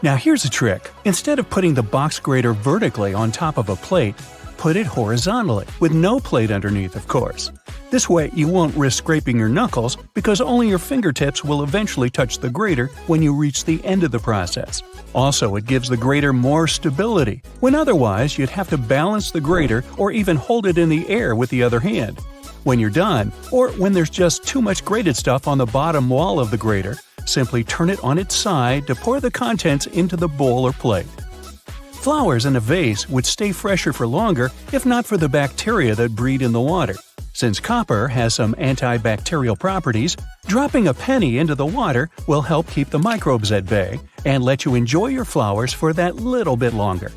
Now here's a trick. Instead of putting the box grater vertically on top of a plate, put it horizontally, with no plate underneath, of course. This way you won't risk scraping your knuckles because only your fingertips will eventually touch the grater when you reach the end of the process. Also, it gives the grater more stability, when otherwise you'd have to balance the grater or even hold it in the air with the other hand. When you're done, or when there's just too much grated stuff on the bottom wall of the grater, simply turn it on its side to pour the contents into the bowl or plate. Flowers in a vase would stay fresher for longer if not for the bacteria that breed in the water. Since copper has some antibacterial properties, dropping a penny into the water will help keep the microbes at bay and let you enjoy your flowers for that little bit longer.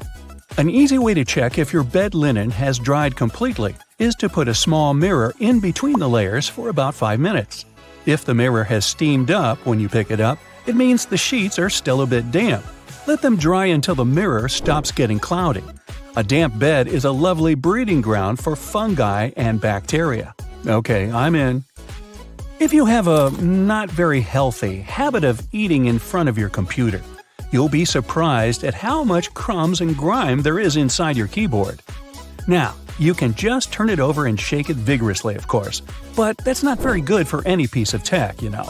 An easy way to check if your bed linen has dried completely is to put a small mirror in between the layers for about 5 minutes. If the mirror has steamed up when you pick it up, it means the sheets are still a bit damp. Let them dry until the mirror stops getting cloudy. A damp bed is a lovely breeding ground for fungi and bacteria. Okay, I'm in. If you have a not very healthy habit of eating in front of your computer, you'll be surprised at how much crumbs and grime there is inside your keyboard. Now, you can just turn it over and shake it vigorously, of course, but that's not very good for any piece of tech, you know.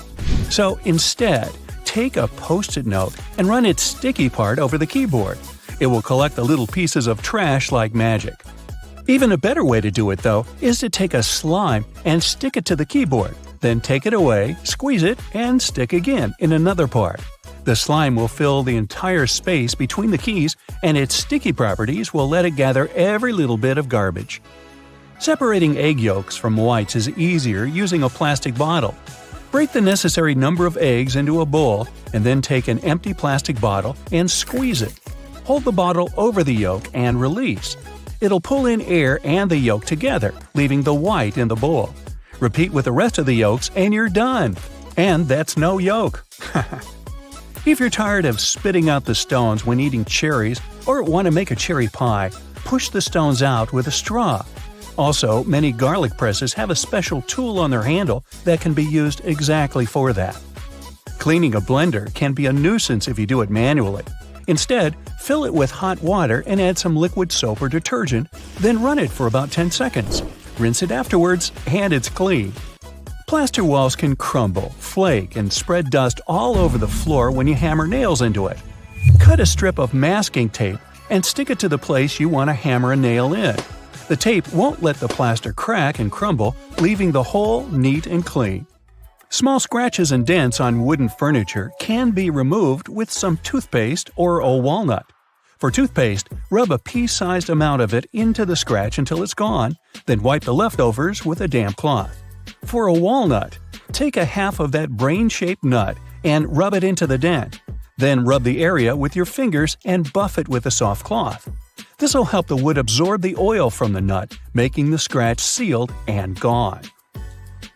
So instead, take a Post-it note and run its sticky part over the keyboard. It will collect the little pieces of trash like magic. Even a better way to do it, though, is to take a slime and stick it to the keyboard, then take it away, squeeze it, and stick again in another part. The slime will fill the entire space between the keys, and its sticky properties will let it gather every little bit of garbage. Separating egg yolks from whites is easier using a plastic bottle. Break the necessary number of eggs into a bowl, and then take an empty plastic bottle and squeeze it. Hold the bottle over the yolk and release. It'll pull in air and the yolk together, leaving the white in the bowl. Repeat with the rest of the yolks and you're done. And that's no yolk. If you're tired of spitting out the stones when eating cherries or want to make a cherry pie, push the stones out with a straw. Also, many garlic presses have a special tool on their handle that can be used exactly for that. Cleaning a blender can be a nuisance if you do it manually. Instead, fill it with hot water and add some liquid soap or detergent, then run it for about 10 seconds. Rinse it afterwards, and it's clean. Plaster walls can crumble, flake, and spread dust all over the floor when you hammer nails into it. Cut a strip of masking tape and stick it to the place you want to hammer a nail in. The tape won't let the plaster crack and crumble, leaving the hole neat and clean. Small scratches and dents on wooden furniture can be removed with some toothpaste or a walnut. For toothpaste, rub a pea-sized amount of it into the scratch until it's gone, then wipe the leftovers with a damp cloth. For a walnut, take a half of that brain-shaped nut and rub it into the dent. Then rub the area with your fingers and buff it with a soft cloth. This will help the wood absorb the oil from the nut, making the scratch sealed and gone.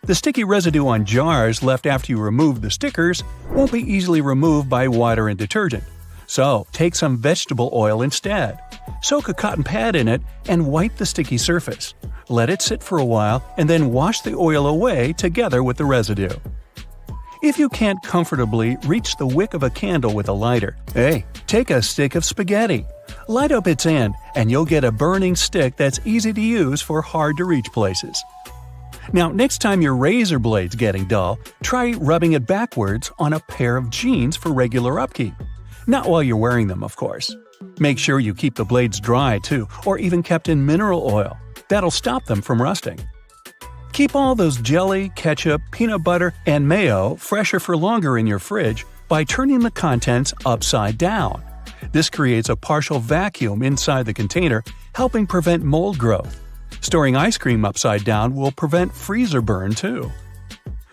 The sticky residue on jars left after you remove the stickers won't be easily removed by water and detergent. So, take some vegetable oil instead. Soak a cotton pad in it and wipe the sticky surface. Let it sit for a while and then wash the oil away together with the residue. If you can't comfortably reach the wick of a candle with a lighter, hey, take a stick of spaghetti. Light up its end and you'll get a burning stick that's easy to use for hard-to-reach places. Now, next time your razor blade's getting dull, try rubbing it backwards on a pair of jeans for regular upkeep. Not while you're wearing them, of course. Make sure you keep the blades dry, too, or even kept in mineral oil. That'll stop them from rusting. Keep all those jelly, ketchup, peanut butter, and mayo fresher for longer in your fridge by turning the contents upside down. This creates a partial vacuum inside the container, helping prevent mold growth. Storing ice cream upside down will prevent freezer burn, too.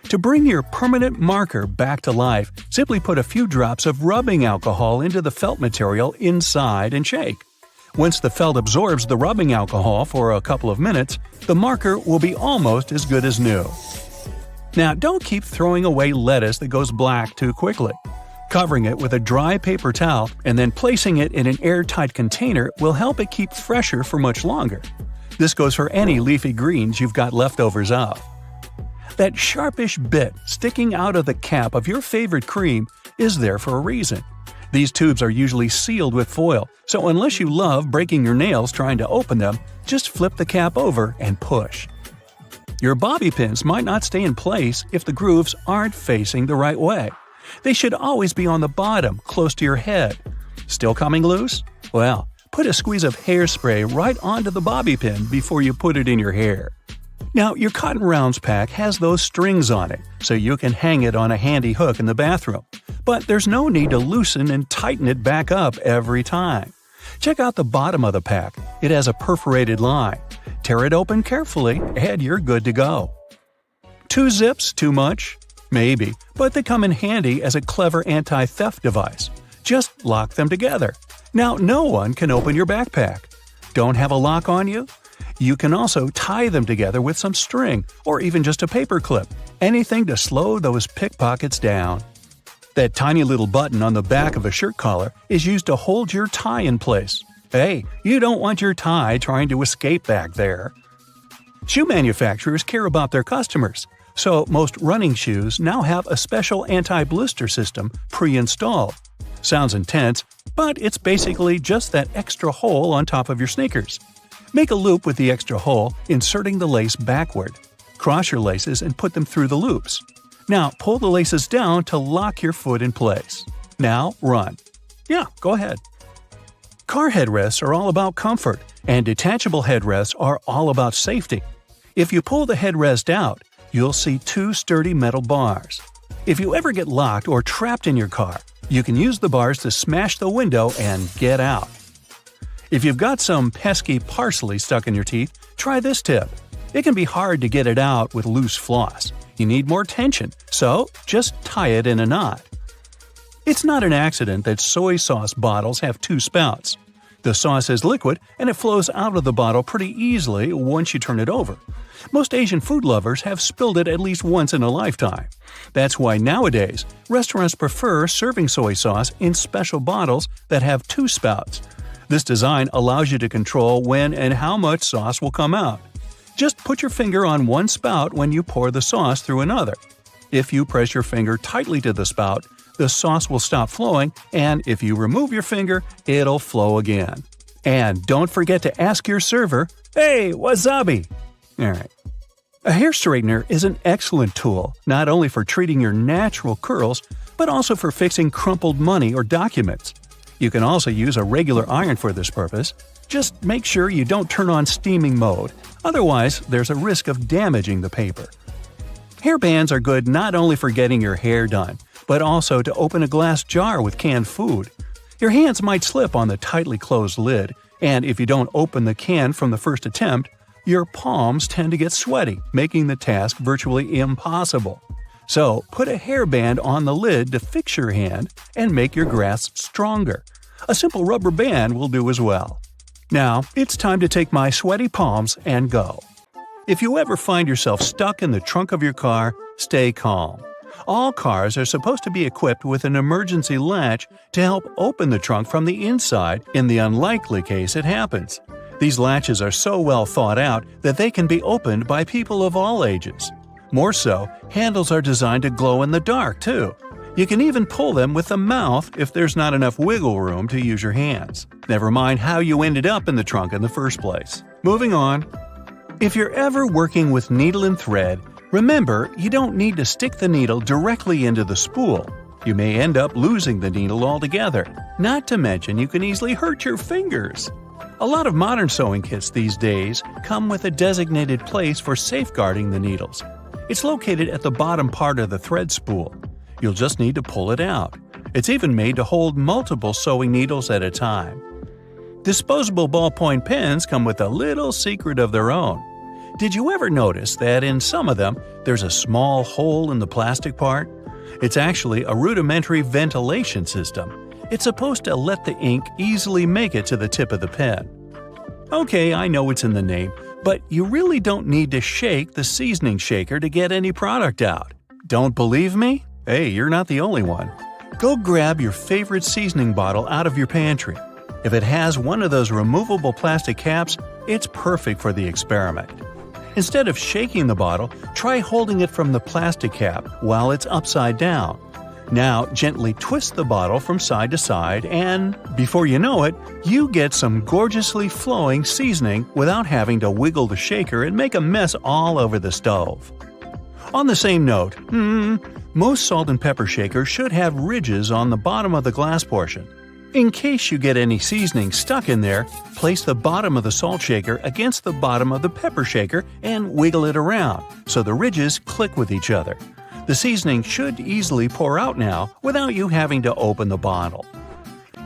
To bring your permanent marker back to life, simply put a few drops of rubbing alcohol into the felt material inside and shake. Once the felt absorbs the rubbing alcohol for a couple of minutes, the marker will be almost as good as new. Now, don't keep throwing away lettuce that goes black too quickly. Covering it with a dry paper towel and then placing it in an airtight container will help it keep fresher for much longer. This goes for any leafy greens you've got leftovers of. That sharpish bit sticking out of the cap of your favorite cream is there for a reason. These tubes are usually sealed with foil, so unless you love breaking your nails trying to open them, just flip the cap over and push. Your bobby pins might not stay in place if the grooves aren't facing the right way. They should always be on the bottom, close to your head. Still coming loose? Well, put a squeeze of hairspray right onto the bobby pin before you put it in your hair. Now, your cotton rounds pack has those strings on it, so you can hang it on a handy hook in the bathroom. But there's no need to loosen and tighten it back up every time. Check out the bottom of the pack. It has a perforated line. Tear it open carefully, and you're good to go. 2 zips too much? Maybe, but they come in handy as a clever anti-theft device. Just lock them together. Now no one can open your backpack. Don't have a lock on you? You can also tie them together with some string or even just a paper clip. Anything to slow those pickpockets down. That tiny little button on the back of a shirt collar is used to hold your tie in place. Hey, you don't want your tie trying to escape back there. Shoe manufacturers care about their customers, so most running shoes now have a special anti-blister system pre-installed. Sounds intense, but it's basically just that extra hole on top of your sneakers. Make a loop with the extra hole, inserting the lace backward. Cross your laces and put them through the loops. Now pull the laces down to lock your foot in place. Now run. Yeah, go ahead. Car headrests are all about comfort, and detachable headrests are all about safety. If you pull the headrest out, you'll see 2 sturdy metal bars. If you ever get locked or trapped in your car, you can use the bars to smash the window and get out. If you've got some pesky parsley stuck in your teeth, try this tip. It can be hard to get it out with loose floss. You need more tension, so just tie it in a knot. It's not an accident that soy sauce bottles have 2 spouts. The sauce is liquid and it flows out of the bottle pretty easily once you turn it over. Most Asian food lovers have spilled it at least once in a lifetime. That's why nowadays, restaurants prefer serving soy sauce in special bottles that have 2 spouts. This design allows you to control when and how much sauce will come out. Just put your finger on one spout when you pour the sauce through another. If you press your finger tightly to the spout, the sauce will stop flowing, and if you remove your finger, it'll flow again. And don't forget to ask your server, "Hey, wasabi!" Alright. A hair straightener is an excellent tool, not only for treating your natural curls, but also for fixing crumpled money or documents. You can also use a regular iron for this purpose. Just make sure you don't turn on steaming mode, otherwise there's a risk of damaging the paper. Hair bands are good not only for getting your hair done, but also to open a glass jar with canned food. Your hands might slip on the tightly closed lid, and if you don't open the can from the first attempt, your palms tend to get sweaty, making the task virtually impossible. So, put a hairband on the lid to fix your hand and make your grasp stronger. A simple rubber band will do as well. Now, it's time to take my sweaty palms and go. If you ever find yourself stuck in the trunk of your car, stay calm. All cars are supposed to be equipped with an emergency latch to help open the trunk from the inside in the unlikely case it happens. These latches are so well thought out that they can be opened by people of all ages. More so, handles are designed to glow in the dark, too. You can even pull them with the mouth if there's not enough wiggle room to use your hands. Never mind how you ended up in the trunk in the first place. Moving on. If you're ever working with needle and thread, remember you don't need to stick the needle directly into the spool. You may end up losing the needle altogether. Not to mention you can easily hurt your fingers. A lot of modern sewing kits these days come with a designated place for safeguarding the needles. It's located at the bottom part of the thread spool. You'll just need to pull it out. It's even made to hold multiple sewing needles at a time. Disposable ballpoint pens come with a little secret of their own. Did you ever notice that in some of them, there's a small hole in the plastic part? It's actually a rudimentary ventilation system. It's supposed to let the ink easily make it to the tip of the pen. Okay, I know it's in the name, but you really don't need to shake the seasoning shaker to get any product out. Don't believe me? Hey, you're not the only one. Go grab your favorite seasoning bottle out of your pantry. If it has one of those removable plastic caps, it's perfect for the experiment. Instead of shaking the bottle, try holding it from the plastic cap while it's upside down. Now gently twist the bottle from side to side and, before you know it, you get some gorgeously flowing seasoning without having to wiggle the shaker and make a mess all over the stove. On the same note, most salt and pepper shakers should have ridges on the bottom of the glass portion. In case you get any seasoning stuck in there, place the bottom of the salt shaker against the bottom of the pepper shaker and wiggle it around so the ridges click with each other. The seasoning should easily pour out now without you having to open the bottle.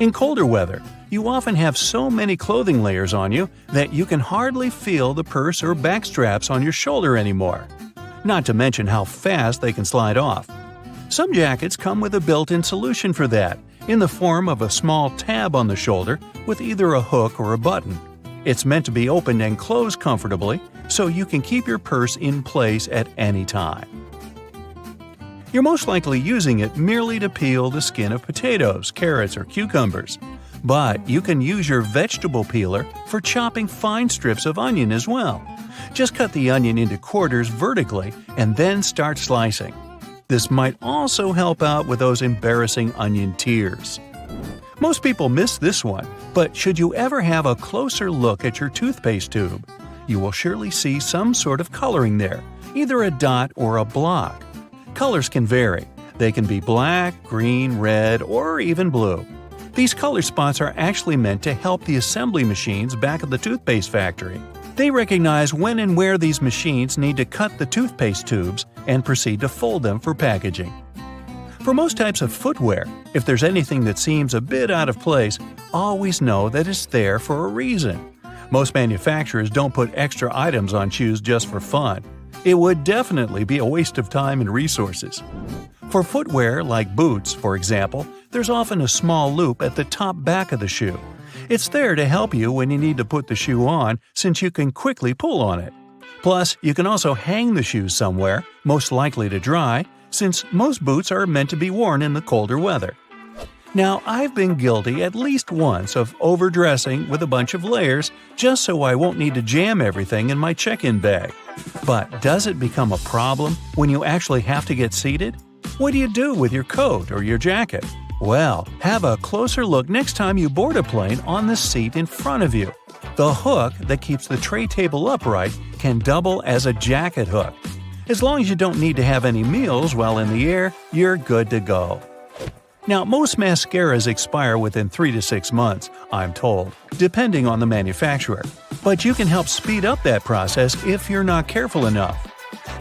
In colder weather, you often have so many clothing layers on you that you can hardly feel the purse or back straps on your shoulder anymore. Not to mention how fast they can slide off. Some jackets come with a built-in solution for that, in the form of a small tab on the shoulder with either a hook or a button. It's meant to be opened and closed comfortably, so you can keep your purse in place at any time. You're most likely using it merely to peel the skin of potatoes, carrots, or cucumbers. But you can use your vegetable peeler for chopping fine strips of onion as well. Just cut the onion into quarters vertically and then start slicing. This might also help out with those embarrassing onion tears. Most people miss this one, but should you ever have a closer look at your toothpaste tube, you will surely see some sort of coloring there, either a dot or a block. Colors can vary. They can be black, green, red, or even blue. These color spots are actually meant to help the assembly machines back at the toothpaste factory. They recognize when and where these machines need to cut the toothpaste tubes and proceed to fold them for packaging. For most types of footwear, if there's anything that seems a bit out of place, always know that it's there for a reason. Most manufacturers don't put extra items on shoes just for fun. It would definitely be a waste of time and resources. For footwear like boots, for example, there's often a small loop at the top back of the shoe. It's there to help you when you need to put the shoe on, since you can quickly pull on it. Plus, you can also hang the shoes somewhere, most likely to dry, since most boots are meant to be worn in the colder weather. Now, I've been guilty at least once of overdressing with a bunch of layers just so I won't need to jam everything in my check-in bag. But does it become a problem when you actually have to get seated? What do you do with your coat or your jacket? Well, have a closer look next time you board a plane on the seat in front of you. The hook that keeps the tray table upright can double as a jacket hook. As long as you don't need to have any meals while in the air, you're good to go. Now, most mascaras expire within 3 to 6 months, I'm told, depending on the manufacturer. But you can help speed up that process if you're not careful enough.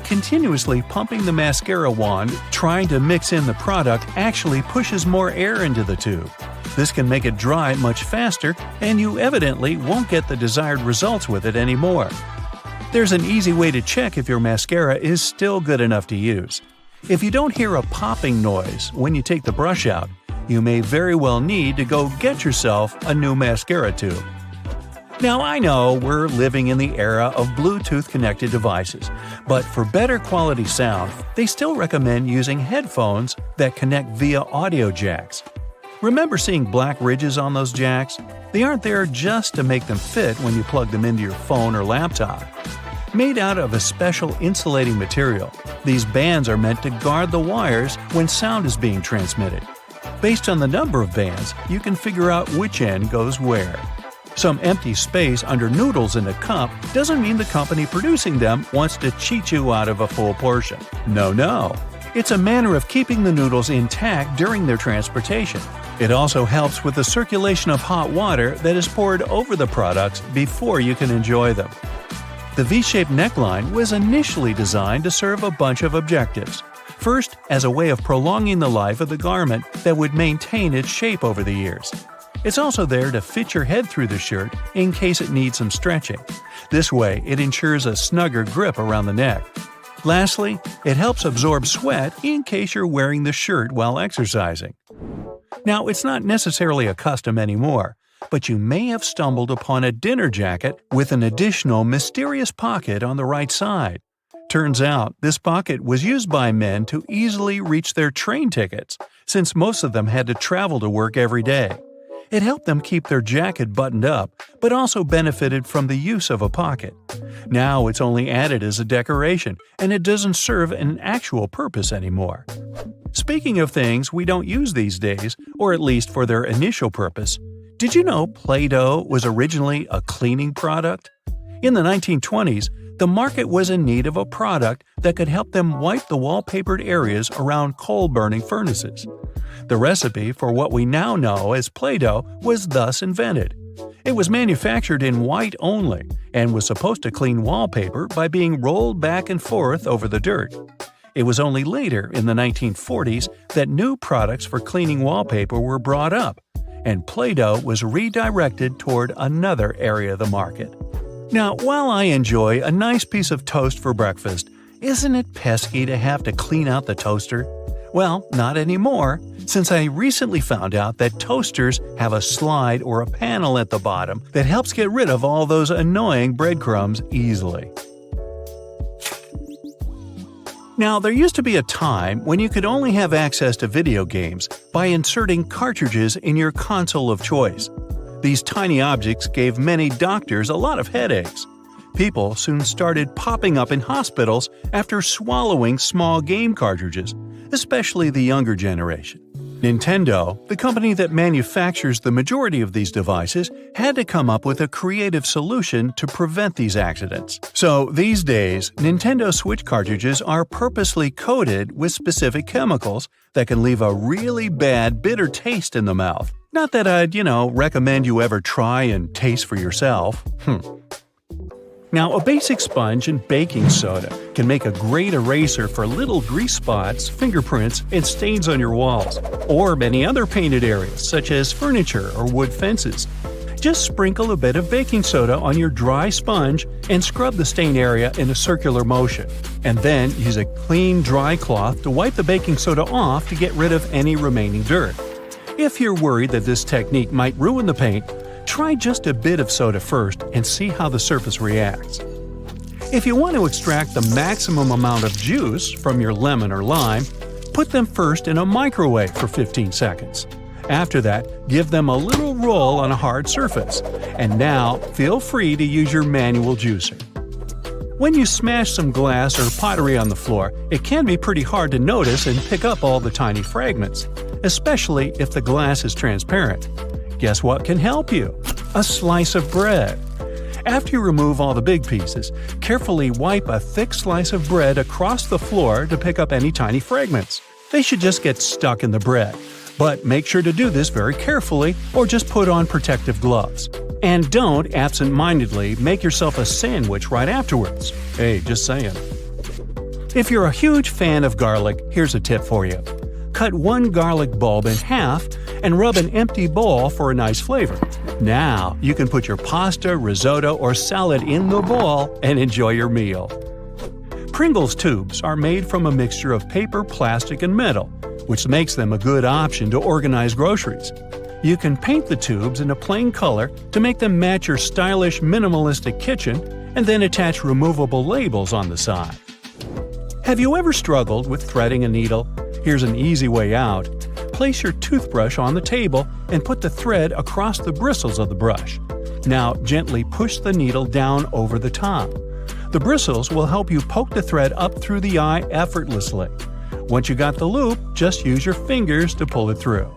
Continuously pumping the mascara wand, trying to mix in the product actually pushes more air into the tube. This can make it dry much faster, and you evidently won't get the desired results with it anymore. There's an easy way to check if your mascara is still good enough to use. If you don't hear a popping noise when you take the brush out, you may very well need to go get yourself a new mascara tube. Now, I know we're living in the era of Bluetooth-connected devices, but for better quality sound, they still recommend using headphones that connect via audio jacks. Remember seeing black ridges on those jacks? They aren't there just to make them fit when you plug them into your phone or laptop. Made out of a special insulating material, these bands are meant to guard the wires when sound is being transmitted. Based on the number of bands, you can figure out which end goes where. Some empty space under noodles in a cup doesn't mean the company producing them wants to cheat you out of a full portion. No. It's a manner of keeping the noodles intact during their transportation. It also helps with the circulation of hot water that is poured over the products before you can enjoy them. The V-shaped neckline was initially designed to serve a bunch of objectives. First, as a way of prolonging the life of the garment that would maintain its shape over the years. It's also there to fit your head through the shirt in case it needs some stretching. This way, it ensures a snugger grip around the neck. Lastly, it helps absorb sweat in case you're wearing the shirt while exercising. Now, it's not necessarily a custom anymore, but you may have stumbled upon a dinner jacket with an additional mysterious pocket on the right side. Turns out, this pocket was used by men to easily reach their train tickets, since most of them had to travel to work every day. It helped them keep their jacket buttoned up, but also benefited from the use of a pocket. Now it's only added as a decoration, and it doesn't serve an actual purpose anymore. Speaking of things we don't use these days, or at least for their initial purpose, did you know Play-Doh was originally a cleaning product? In the 1920s, the market was in need of a product that could help them wipe the wallpapered areas around coal-burning furnaces. The recipe for what we now know as Play-Doh was thus invented. It was manufactured in white only and was supposed to clean wallpaper by being rolled back and forth over the dirt. It was only later, in the 1940s, that new products for cleaning wallpaper were brought up, and Play-Doh was redirected toward another area of the market. Now, while I enjoy a nice piece of toast for breakfast, isn't it pesky to have to clean out the toaster? Well, not anymore, since I recently found out that toasters have a slide or a panel at the bottom that helps get rid of all those annoying breadcrumbs easily. Now, there used to be a time when you could only have access to video games by inserting cartridges in your console of choice. These tiny objects gave many doctors a lot of headaches. People soon started popping up in hospitals after swallowing small game cartridges, especially the younger generation. Nintendo, the company that manufactures the majority of these devices, had to come up with a creative solution to prevent these accidents. So these days, Nintendo Switch cartridges are purposely coated with specific chemicals that can leave a really bad, bitter taste in the mouth. Not that I'd, recommend you ever try and taste for yourself. Now, a basic sponge and baking soda can make a great eraser for little grease spots, fingerprints, and stains on your walls, or many other painted areas such as furniture or wood fences. Just sprinkle a bit of baking soda on your dry sponge and scrub the stain area in a circular motion, and then use a clean, dry cloth to wipe the baking soda off to get rid of any remaining dirt. If you're worried that this technique might ruin the paint, try just a bit of soda first and see how the surface reacts. If you want to extract the maximum amount of juice from your lemon or lime, put them first in a microwave for 15 seconds. After that, give them a little roll on a hard surface. And now, feel free to use your manual juicer. When you smash some glass or pottery on the floor, it can be pretty hard to notice and pick up all the tiny fragments, especially if the glass is transparent. Guess what can help you? A slice of bread. After you remove all the big pieces, carefully wipe a thick slice of bread across the floor to pick up any tiny fragments. They should just get stuck in the bread, but make sure to do this very carefully or just put on protective gloves. And don't absent-mindedly make yourself a sandwich right afterwards. Hey, just saying. If you're a huge fan of garlic, here's a tip for you. Cut one garlic bulb in half and rub an empty bowl for a nice flavor. Now, you can put your pasta, risotto, or salad in the bowl and enjoy your meal. Pringles tubes are made from a mixture of paper, plastic, and metal, which makes them a good option to organize groceries. You can paint the tubes in a plain color to make them match your stylish, minimalistic kitchen, and then attach removable labels on the side. Have you ever struggled with threading a needle? Here's an easy way out. Place your toothbrush on the table and put the thread across the bristles of the brush. Now gently push the needle down over the top. The bristles will help you poke the thread up through the eye effortlessly. Once you got the loop, just use your fingers to pull it through.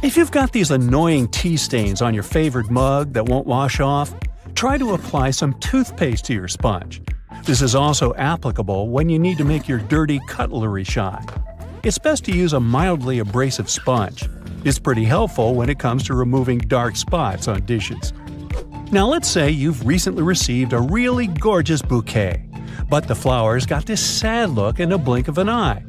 If you've got these annoying tea stains on your favorite mug that won't wash off, try to apply some toothpaste to your sponge. This is also applicable when you need to make your dirty cutlery shine. It's best to use a mildly abrasive sponge. It's pretty helpful when it comes to removing dark spots on dishes. Now let's say you've recently received a really gorgeous bouquet, but the flowers got this sad look in a blink of an eye.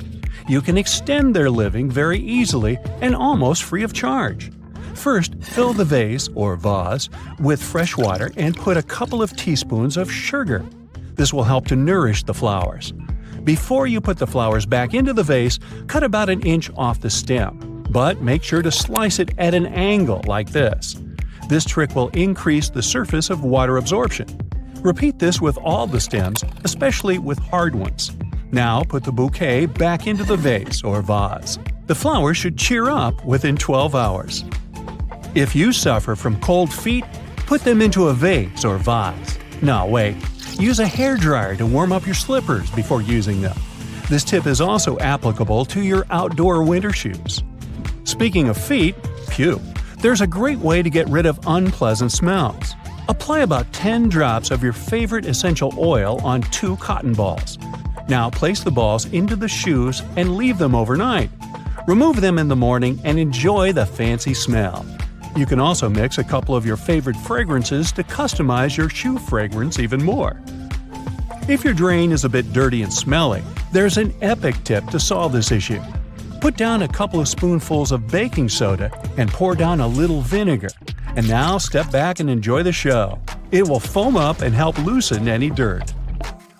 You can extend their living very easily and almost free of charge. First, fill the vase or vase with fresh water and put a couple of teaspoons of sugar. This will help to nourish the flowers. Before you put the flowers back into the vase, cut about an inch off the stem, but make sure to slice it at an angle like this. This trick will increase the surface of water absorption. Repeat this with all the stems, especially with hard ones. Now put the bouquet back into the vase or vase. The flowers should cheer up within 12 hours. If you suffer from cold feet, put them into a vase or vase. No, wait. Use a hairdryer to warm up your slippers before using them. This tip is also applicable to your outdoor winter shoes. Speaking of feet, there's a great way to get rid of unpleasant smells. Apply about 10 drops of your favorite essential oil on 2 cotton balls. Now place the balls into the shoes and leave them overnight. Remove them in the morning and enjoy the fancy smell. You can also mix a couple of your favorite fragrances to customize your shoe fragrance even more. If your drain is a bit dirty and smelly, there's an epic tip to solve this issue. Put down a couple of spoonfuls of baking soda and pour down a little vinegar. And now step back and enjoy the show. It will foam up and help loosen any dirt.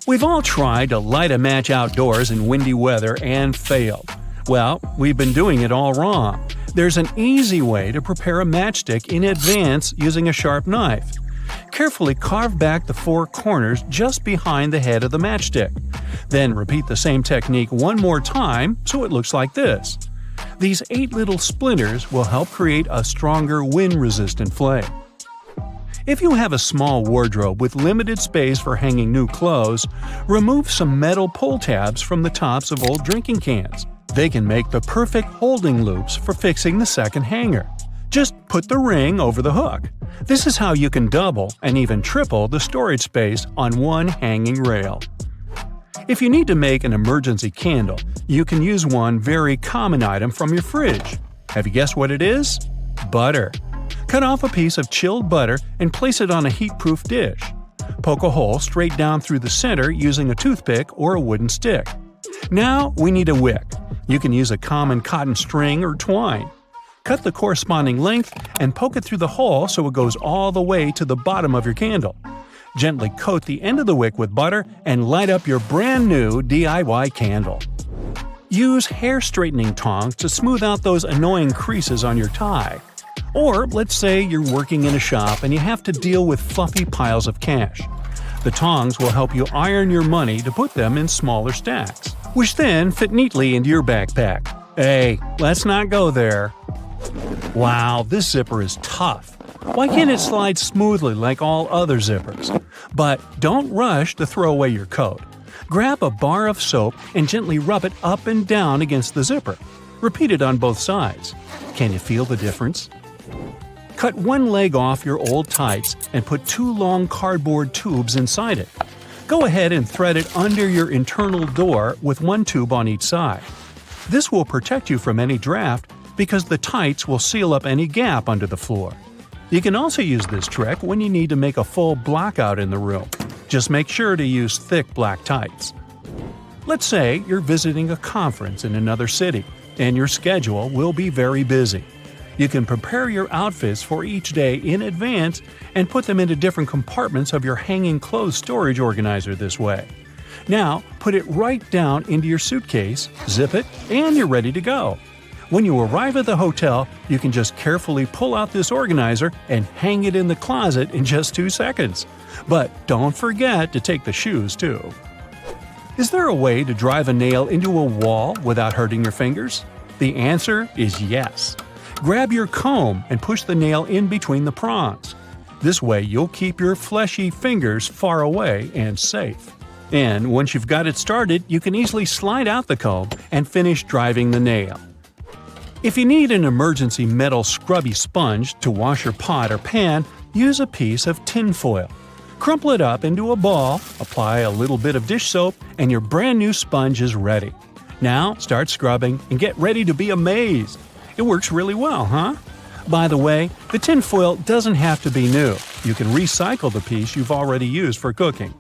We've all tried to light a match outdoors in windy weather and failed. Well, we've been doing it all wrong. There's an easy way to prepare a matchstick in advance using a sharp knife. Carefully carve back the 4 corners just behind the head of the matchstick. Then repeat the same technique one more time so it looks like this. These 8 little splinters will help create a stronger wind-resistant flame. If you have a small wardrobe with limited space for hanging new clothes, remove some metal pull tabs from the tops of old drinking cans. They can make the perfect holding loops for fixing the second hanger. Just put the ring over the hook. This is how you can double and even triple the storage space on one hanging rail. If you need to make an emergency candle, you can use one very common item from your fridge. Have you guessed what it is? Butter. Cut off a piece of chilled butter and place it on a heat-proof dish. Poke a hole straight down through the center using a toothpick or a wooden stick. Now we need a wick. You can use a common cotton string or twine. Cut the corresponding length and poke it through the hole so it goes all the way to the bottom of your candle. Gently coat the end of the wick with butter and light up your brand new DIY candle. Use hair straightening tongs to smooth out those annoying creases on your tie. Or let's say you're working in a shop and you have to deal with fluffy piles of cash. The tongs will help you iron your money to put them in smaller stacks, which then fit neatly into your backpack. Hey, let's not go there. Wow, this zipper is tough. Why can't it slide smoothly like all other zippers? But don't rush to throw away your coat. Grab a bar of soap and gently rub it up and down against the zipper. Repeat it on both sides. Can you feel the difference? Cut one leg off your old tights and put 2 long cardboard tubes inside it. Go ahead and thread it under your internal door with 1 tube on each side. This will protect you from any draft because the tights will seal up any gap under the floor. You can also use this trick when you need to make a full blackout in the room. Just make sure to use thick black tights. Let's say you're visiting a conference in another city, and your schedule will be very busy. You can prepare your outfits for each day in advance and put them into different compartments of your hanging clothes storage organizer this way. Now, put it right down into your suitcase, zip it, and you're ready to go. When you arrive at the hotel, you can just carefully pull out this organizer and hang it in the closet in just 2 seconds. But don't forget to take the shoes too. Is there a way to drive a nail into a wall without hurting your fingers? The answer is yes. Grab your comb and push the nail in between the prongs. This way you'll keep your fleshy fingers far away and safe. And once you've got it started, you can easily slide out the comb and finish driving the nail. If you need an emergency metal scrubby sponge to wash your pot or pan, use a piece of tin foil. Crumple it up into a ball, apply a little bit of dish soap, and your brand new sponge is ready. Now start scrubbing and get ready to be amazed. It works really well, huh? By the way, the tin foil doesn't have to be new. You can recycle the piece you've already used for cooking.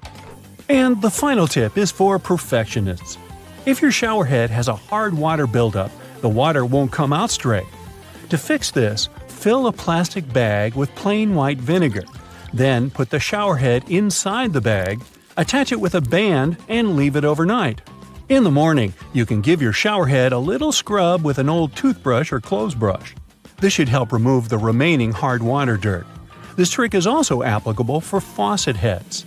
And the final tip is for perfectionists. If your shower head has a hard water buildup, the water won't come out straight. To fix this, fill a plastic bag with plain white vinegar. Then put the shower head inside the bag, attach it with a band, and leave it overnight. In the morning, you can give your shower head a little scrub with an old toothbrush or clothes brush. This should help remove the remaining hard water dirt. This trick is also applicable for faucet heads.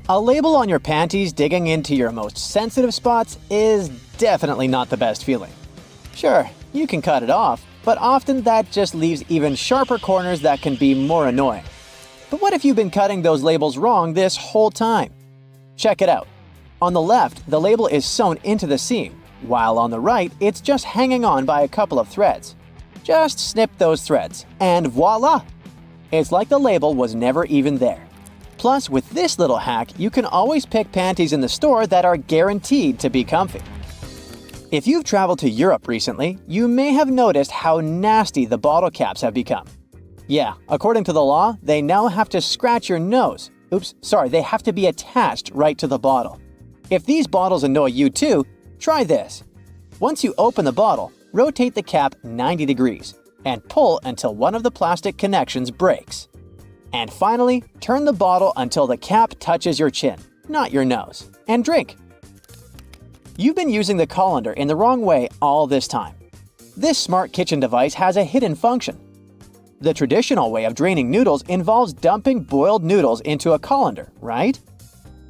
A label on your panties digging into your most sensitive spots is definitely not the best feeling. Sure, you can cut it off, but often that just leaves even sharper corners that can be more annoying. But what if you've been cutting those labels wrong this whole time? Check it out. On the left, the label is sewn into the seam, while on the right, it's just hanging on by a couple of threads. Just snip those threads, and voila! It's like the label was never even there. Plus, with this little hack, you can always pick panties in the store that are guaranteed to be comfy. If you've traveled to Europe recently, you may have noticed how nasty the bottle caps have become. Yeah, according to the law, they now have to scratch your nose. They have to be attached right to the bottle. If these bottles annoy you too, try this. Once you open the bottle, rotate the cap 90 degrees and pull until one of the plastic connections breaks. And finally, turn the bottle until the cap touches your chin, not your nose, and drink. You've been using the colander in the wrong way all this time. This smart kitchen device has a hidden function. The traditional way of draining noodles involves dumping boiled noodles into a colander, right?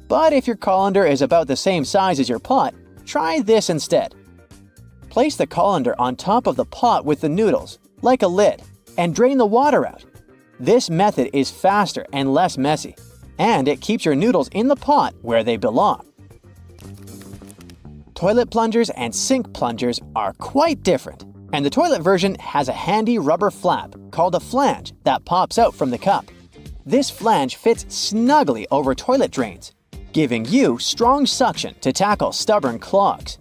But if your colander is about the same size as your pot, try this instead. Place the colander on top of the pot with the noodles, like a lid, and drain the water out. This method is faster and less messy, and it keeps your noodles in the pot where they belong. Toilet plungers and sink plungers are quite different, and the toilet version has a handy rubber flap called a flange that pops out from the cup. This flange fits snugly over toilet drains, giving you strong suction to tackle stubborn clogs.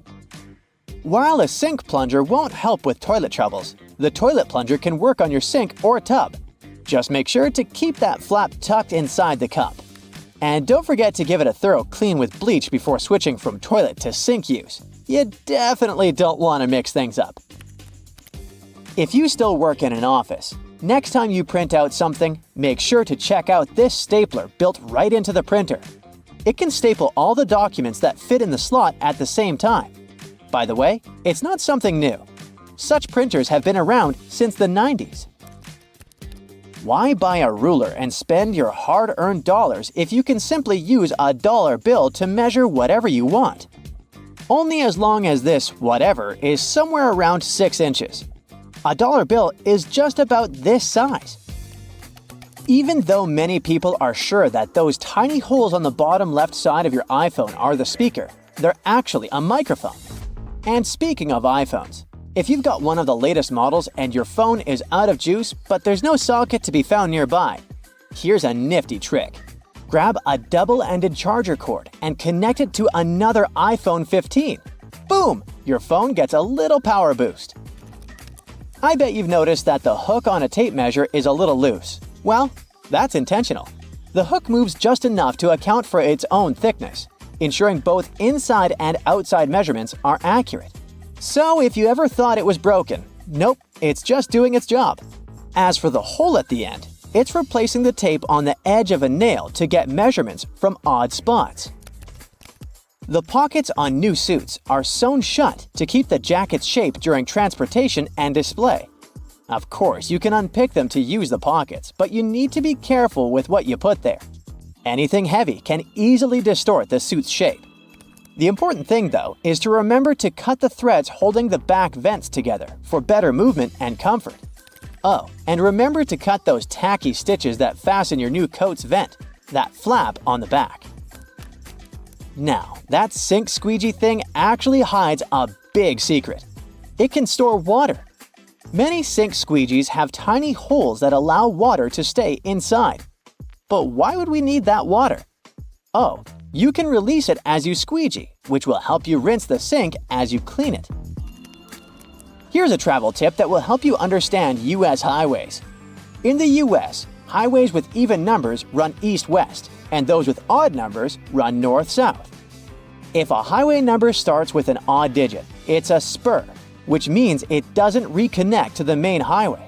While a sink plunger won't help with toilet troubles, the toilet plunger can work on your sink or tub. Just make sure to keep that flap tucked inside the cup. And don't forget to give it a thorough clean with bleach before switching from toilet to sink use. You definitely don't want to mix things up. If you still work in an office, next time you print out something, make sure to check out this stapler built right into the printer. It can staple all the documents that fit in the slot at the same time. By the way, it's not something new. Such printers have been around since the 90s. Why buy a ruler and spend your hard-earned dollars if you can simply use a dollar bill to measure whatever you want? Only as long as this whatever is somewhere around 6 inches. A dollar bill is just about this size. Even though many people are sure that those tiny holes on the bottom left side of your iPhone are the speaker, they're actually a microphone. And speaking of iPhones, if you've got one of the latest models and your phone is out of juice but there's no socket to be found nearby, here's a nifty trick. Grab a double-ended charger cord and connect it to another iPhone 15. Boom! Your phone gets a little power boost. I bet you've noticed that the hook on a tape measure is a little loose. Well, that's intentional. The hook moves just enough to account for its own thickness, ensuring both inside and outside measurements are accurate. So if you ever thought it was broken, nope, it's just doing its job. As for the hole at the end, it's for placing the tape on the edge of a nail to get measurements from odd spots. The pockets on new suits are sewn shut to keep the jacket's shape during transportation and display. Of course, you can unpick them to use the pockets, but you need to be careful with what you put there. Anything heavy can easily distort the suit's shape. The important thing, though, is to remember to cut the threads holding the back vents together for better movement and comfort. Oh, and remember to cut those tacky stitches that fasten your new coat's vent, that flap on the back. Now, that sink squeegee thing actually hides a big secret. It can store water. Many sink squeegees have tiny holes that allow water to stay inside. But why would we need that water? Oh, you can release it as you squeegee, which will help you rinse the sink as you clean it. Here's a travel tip that will help you understand US highways. In the US, highways with even numbers run east-west, and those with odd numbers run north-south. If a highway number starts with an odd digit, it's a spur, which means it doesn't reconnect to the main highway.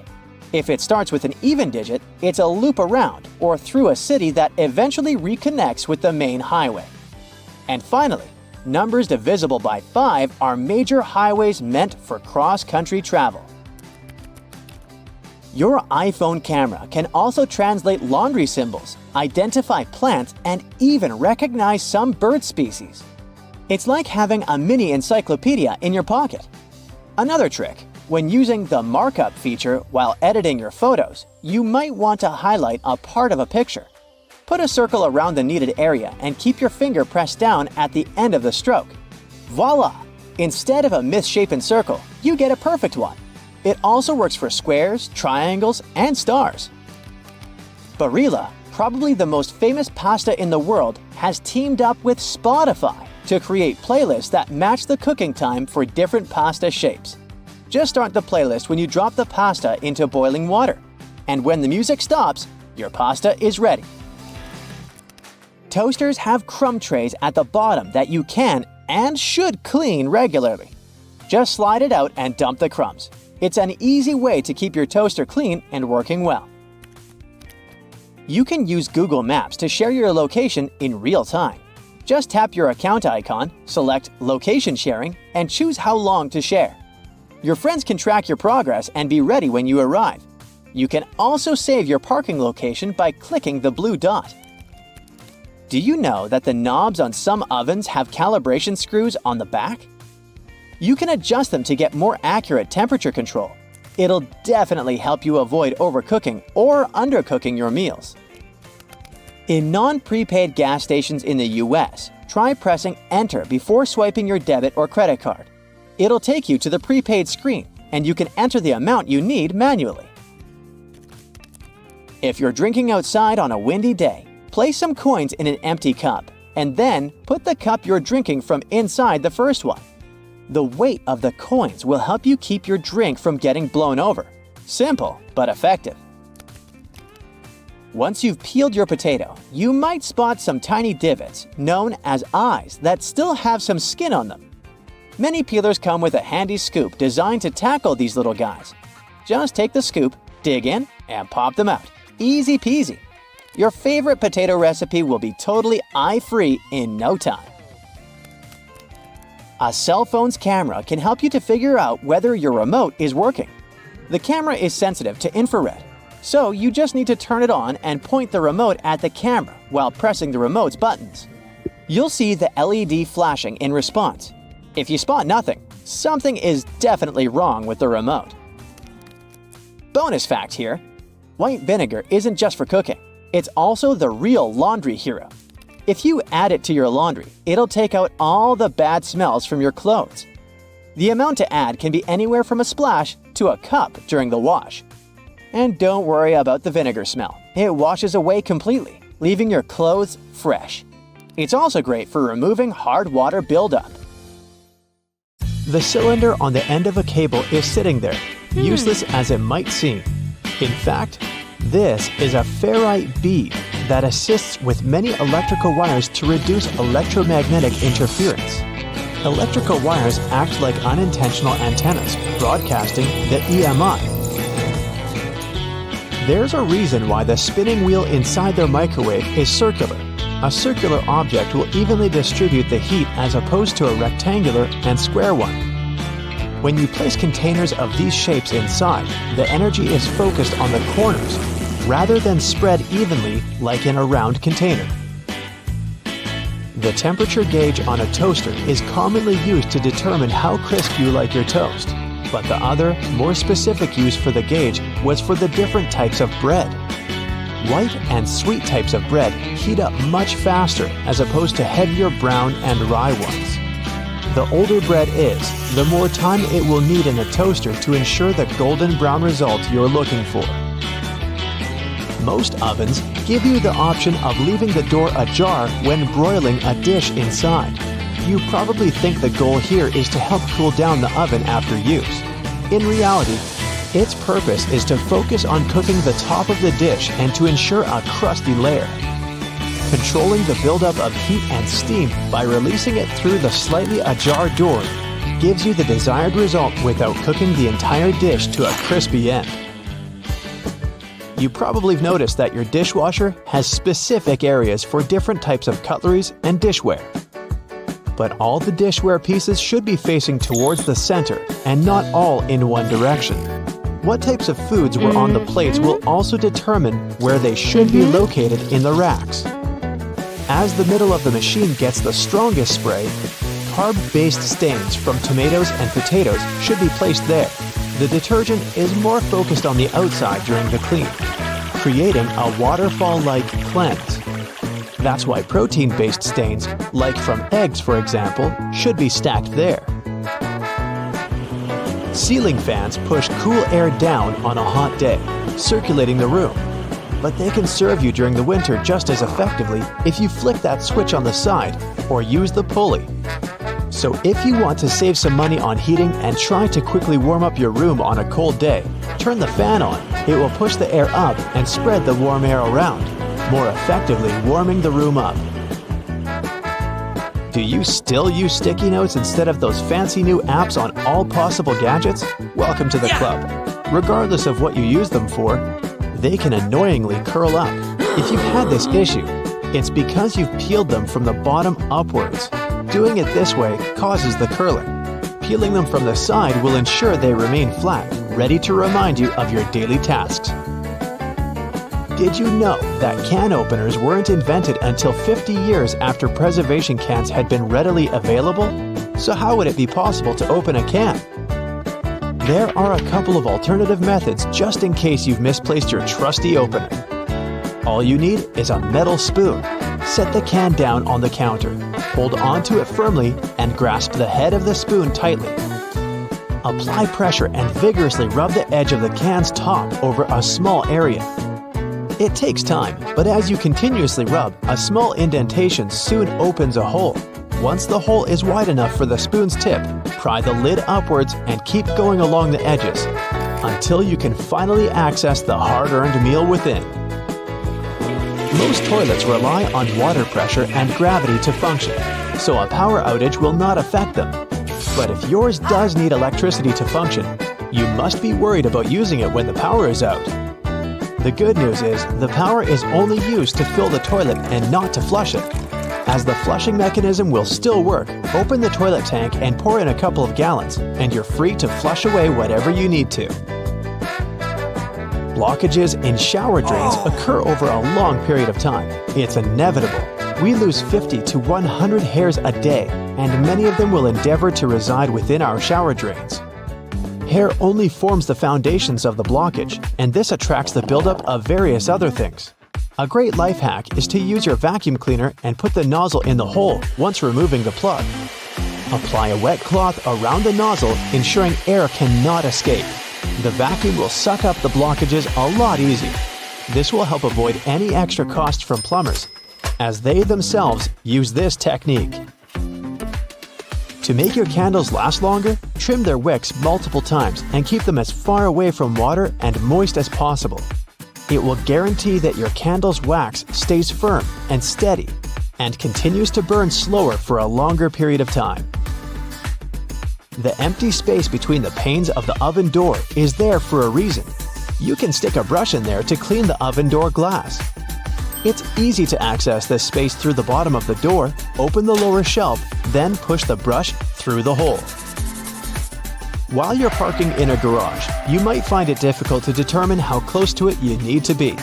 If it starts with an even digit, it's a loop around or through a city that eventually reconnects with the main highway. And finally, numbers divisible by 5 are major highways meant for cross-country travel. Your iPhone camera can also translate laundry symbols, identify plants, and even recognize some bird species. It's like having a mini encyclopedia in your pocket. Another trick: when using the markup feature while editing your photos, you might want to highlight a part of a picture. Put a circle around the kneaded area and keep your finger pressed down at the end of the stroke. Voila! Instead of a misshapen circle, you get a perfect one. It also works for squares, triangles, and stars. Barilla, probably the most famous pasta in the world, has teamed up with Spotify to create playlists that match the cooking time for different pasta shapes. Just start the playlist when you drop the pasta into boiling water. And when the music stops, your pasta is ready. Toasters have crumb trays at the bottom that you can and should clean regularly. Just slide it out and dump the crumbs. It's an easy way to keep your toaster clean and working well. You can use Google Maps to share your location in real time. Just tap your account icon, select Location Sharing, and choose how long to share. Your friends can track your progress and be ready when you arrive. You can also save your parking location by clicking the blue dot. Do you know that the knobs on some ovens have calibration screws on the back? You can adjust them to get more accurate temperature control. It'll definitely help you avoid overcooking or undercooking your meals. In non-prepaid gas stations in the US, try pressing Enter before swiping your debit or credit card. It'll take you to the prepaid screen, and you can enter the amount you need manually. If you're drinking outside on a windy day, place some coins in an empty cup, and then put the cup you're drinking from inside the first one. The weight of the coins will help you keep your drink from getting blown over. Simple, but effective. Once you've peeled your potato, you might spot some tiny divots, known as eyes, that still have some skin on them. Many peelers come with a handy scoop designed to tackle these little guys. Just take the scoop, dig in, and pop them out. Easy peasy. Your favorite potato recipe will be totally eye-free in no time. A cell phone's camera can help you to figure out whether your remote is working. The camera is sensitive to infrared, so you just need to turn it on and point the remote at the camera while pressing the remote's buttons. You'll see the LED flashing in response. If you spot nothing, something is definitely wrong with the remote. Bonus fact here: white vinegar isn't just for cooking, it's also the real laundry hero. If you add it to your laundry, it'll take out all the bad smells from your clothes. The amount to add can be anywhere from a splash to a cup during the wash. And don't worry about the vinegar smell. It washes away completely, leaving your clothes fresh. It's also great for removing hard water buildup. The cylinder on the end of a cable is sitting there, useless as it might seem. In fact, this is a ferrite bead that assists with many electrical wires to reduce electromagnetic interference. Electrical wires act like unintentional antennas, broadcasting the EMI. There's a reason why the spinning wheel inside their microwave is circular. A circular object will evenly distribute the heat as opposed to a rectangular and square one. When you place containers of these shapes inside, the energy is focused on the corners, rather than spread evenly like in a round container. The temperature gauge on a toaster is commonly used to determine how crisp you like your toast, but the other, more specific use for the gauge was for the different types of bread. White and sweet types of bread heat up much faster as opposed to heavier brown and rye ones. The older bread is, the more time it will need in a toaster to ensure the golden brown result you're looking for. Most ovens give you the option of leaving the door ajar when broiling a dish inside. You probably think the goal here is to help cool down the oven after use. In reality, its purpose is to focus on cooking the top of the dish and to ensure a crusty layer. Controlling the buildup of heat and steam by releasing it through the slightly ajar door gives you the desired result without cooking the entire dish to a crispy end. You probably have noticed that your dishwasher has specific areas for different types of cutleries and dishware. But all the dishware pieces should be facing towards the center and not all in one direction. What types of foods were on the plates will also determine where they should be located in the racks. As the middle of the machine gets the strongest spray, carb-based stains from tomatoes and potatoes should be placed there. The detergent is more focused on the outside during the clean, creating a waterfall-like cleanse. That's why protein-based stains, like from eggs for example, should be stacked there. Ceiling fans push cool air down on a hot day, circulating the room. But they can serve you during the winter just as effectively if you flick that switch on the side or use the pulley. So if you want to save some money on heating and try to quickly warm up your room on a cold day, turn the fan on. It will push the air up and spread the warm air around, more effectively warming the room up. Do you still use sticky notes instead of those fancy new apps on all possible gadgets? Welcome to the club. Regardless of what you use them for, they can annoyingly curl up. If you've had this issue, it's because you've peeled them from the bottom upwards. Doing it this way causes the curling. Peeling them from the side will ensure they remain flat, ready to remind you of your daily tasks. Did you know that can openers weren't invented until 50 years after preservation cans had been readily available? So how would it be possible to open a can? There are a couple of alternative methods just in case you've misplaced your trusty opener. All you need is a metal spoon. Set the can down on the counter, hold onto it firmly, and grasp the head of the spoon tightly. Apply pressure and vigorously rub the edge of the can's top over a small area. It takes time, but as you continuously rub, a small indentation soon opens a hole. Once the hole is wide enough for the spoon's tip, pry the lid upwards and keep going along the edges until you can finally access the hard-earned meal within. Most toilets rely on water pressure and gravity to function, so a power outage will not affect them. But if yours does need electricity to function, you must be worried about using it when the power is out. The good news is the power is only used to fill the toilet and not to flush it. As the flushing mechanism will still work, open the toilet tank and pour in a couple of gallons, and you're free to flush away whatever you need to. Blockages in shower drains occur over a long period of time. It's inevitable. We lose 50 to 100 hairs a day, and many of them will endeavor to reside within our shower drains. Hair only forms the foundations of the blockage, and this attracts the buildup of various other things. A great life hack is to use your vacuum cleaner and put the nozzle in the hole once removing the plug. Apply a wet cloth around the nozzle, ensuring air cannot escape. The vacuum will suck up the blockages a lot easier. This will help avoid any extra cost from plumbers, as they themselves use this technique. To make your candles last longer, trim their wicks multiple times and keep them as far away from water and moist as possible. It will guarantee that your candle's wax stays firm and steady and continues to burn slower for a longer period of time. The empty space between the panes of the oven door is there for a reason. You can stick a brush in there to clean the oven door glass. It's easy to access this space through the bottom of the door, open the lower shelf, then push the brush through the hole. While you're parking in a garage, you might find it difficult to determine how close to it you need to be.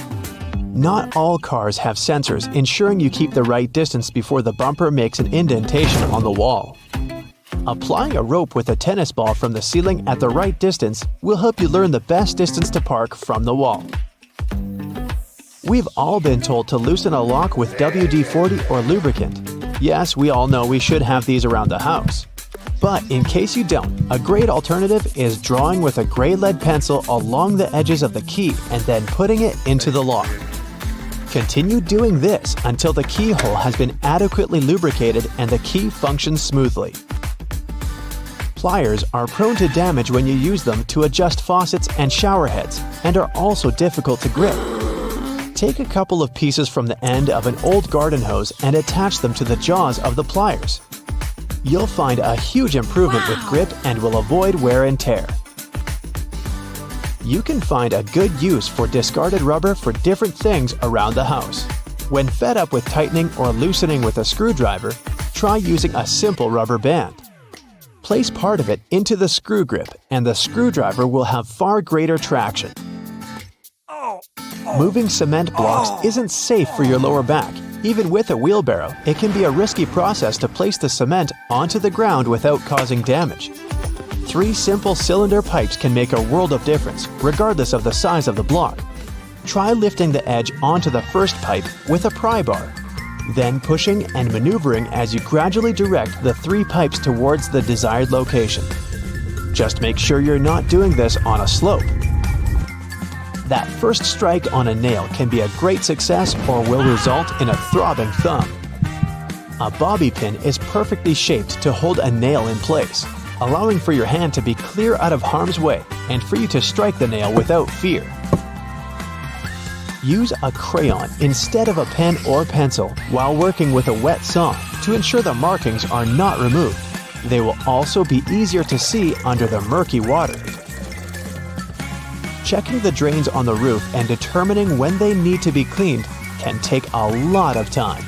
Not all cars have sensors ensuring you keep the right distance before the bumper makes an indentation on the wall. Applying a rope with a tennis ball from the ceiling at the right distance will help you learn the best distance to park from the wall. We've all been told to loosen a lock with WD-40 or lubricant. Yes, we all know we should have these around the house. But in case you don't, a great alternative is drawing with a gray lead pencil along the edges of the key and then putting it into the lock. Continue doing this until the keyhole has been adequately lubricated and the key functions smoothly. Pliers are prone to damage when you use them to adjust faucets and shower heads and are also difficult to grip. Take a couple of pieces from the end of an old garden hose and attach them to the jaws of the pliers. You'll find a huge improvement with grip and will avoid wear and tear. You can find a good use for discarded rubber for different things around the house. When fed up with tightening or loosening with a screwdriver, try using a simple rubber band. Place part of it into the screw grip and the screwdriver will have far greater traction. Moving cement blocks isn't safe for your lower back. Even with a wheelbarrow, it can be a risky process to place the cement onto the ground without causing damage. 3 simple cylinder pipes can make a world of difference, regardless of the size of the block. Try lifting the edge onto the first pipe with a pry bar. then pushing and maneuvering as you gradually direct the 3 pipes towards the desired location. Just make sure you're not doing this on a slope. That first strike on a nail can be a great success or will result in a throbbing thumb. A bobby pin is perfectly shaped to hold a nail in place, allowing for your hand to be clear out of harm's way and for you to strike the nail without fear. Use a crayon instead of a pen or pencil while working with a wet saw to ensure the markings are not removed. They will also be easier to see under the murky water. Checking the drains on the roof and determining when they need to be cleaned can take a lot of time.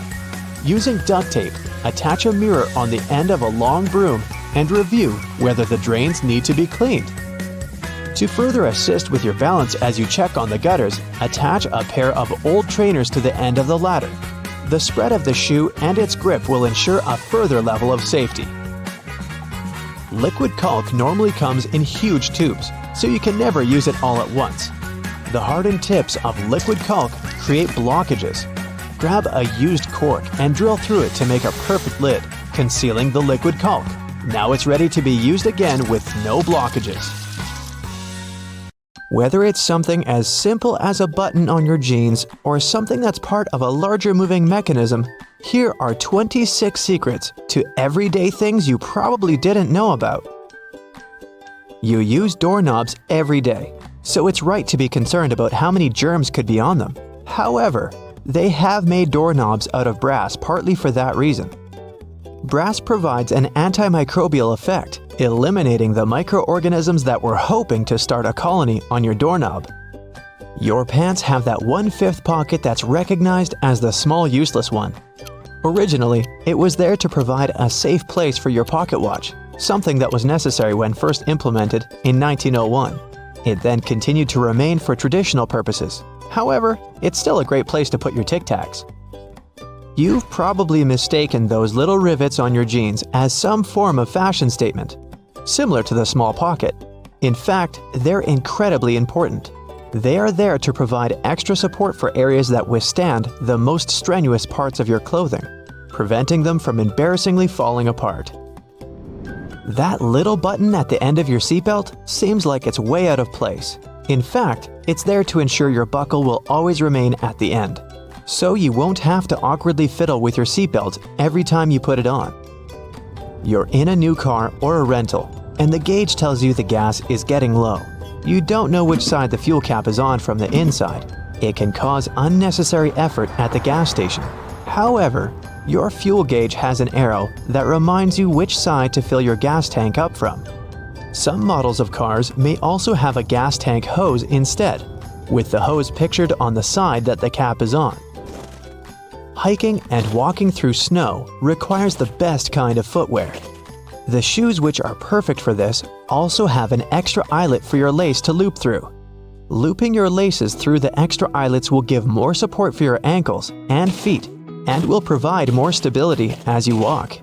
Using duct tape, attach a mirror on the end of a long broom and review whether the drains need to be cleaned. To further assist with your balance as you check on the gutters, attach a pair of old trainers to the end of the ladder. The spread of the shoe and its grip will ensure a further level of safety. Liquid caulk normally comes in huge tubes, so you can never use it all at once. The hardened tips of liquid caulk create blockages. Grab a used cork and drill through it to make a perfect lid, concealing the liquid caulk. Now it's ready to be used again with no blockages. Whether it's something as simple as a button on your jeans or something that's part of a larger moving mechanism, here are 26 secrets to everyday things you probably didn't know about. You use doorknobs every day, so it's right to be concerned about how many germs could be on them. However, they have made doorknobs out of brass partly for that reason. Brass provides an antimicrobial effect, eliminating the microorganisms that were hoping to start a colony on your doorknob. Your pants have that 1/5 pocket that's recognized as the small useless one. Originally, it was there to provide a safe place for your pocket watch, something that was necessary when first implemented in 1901. It then continued to remain for traditional purposes. However, it's still a great place to put your Tic Tacs. You've probably mistaken those little rivets on your jeans as some form of fashion statement, similar to the small pocket. In fact, they're incredibly important. They are there to provide extra support for areas that withstand the most strenuous parts of your clothing, preventing them from embarrassingly falling apart. That little button at the end of your seatbelt seems like it's way out of place. In fact, it's there to ensure your buckle will always remain at the end, so you won't have to awkwardly fiddle with your seatbelt every time you put it on. You're in a new car or a rental, and the gauge tells you the gas is getting low. You don't know which side the fuel cap is on from the inside. It can cause unnecessary effort at the gas station. However, your fuel gauge has an arrow that reminds you which side to fill your gas tank up from. Some models of cars may also have a gas tank hose instead, with the hose pictured on the side that the cap is on. Hiking and walking through snow requires the best kind of footwear. The shoes which are perfect for this also have an extra eyelet for your lace to loop through. Looping your laces through the extra eyelets will give more support for your ankles and feet and will provide more stability as you walk.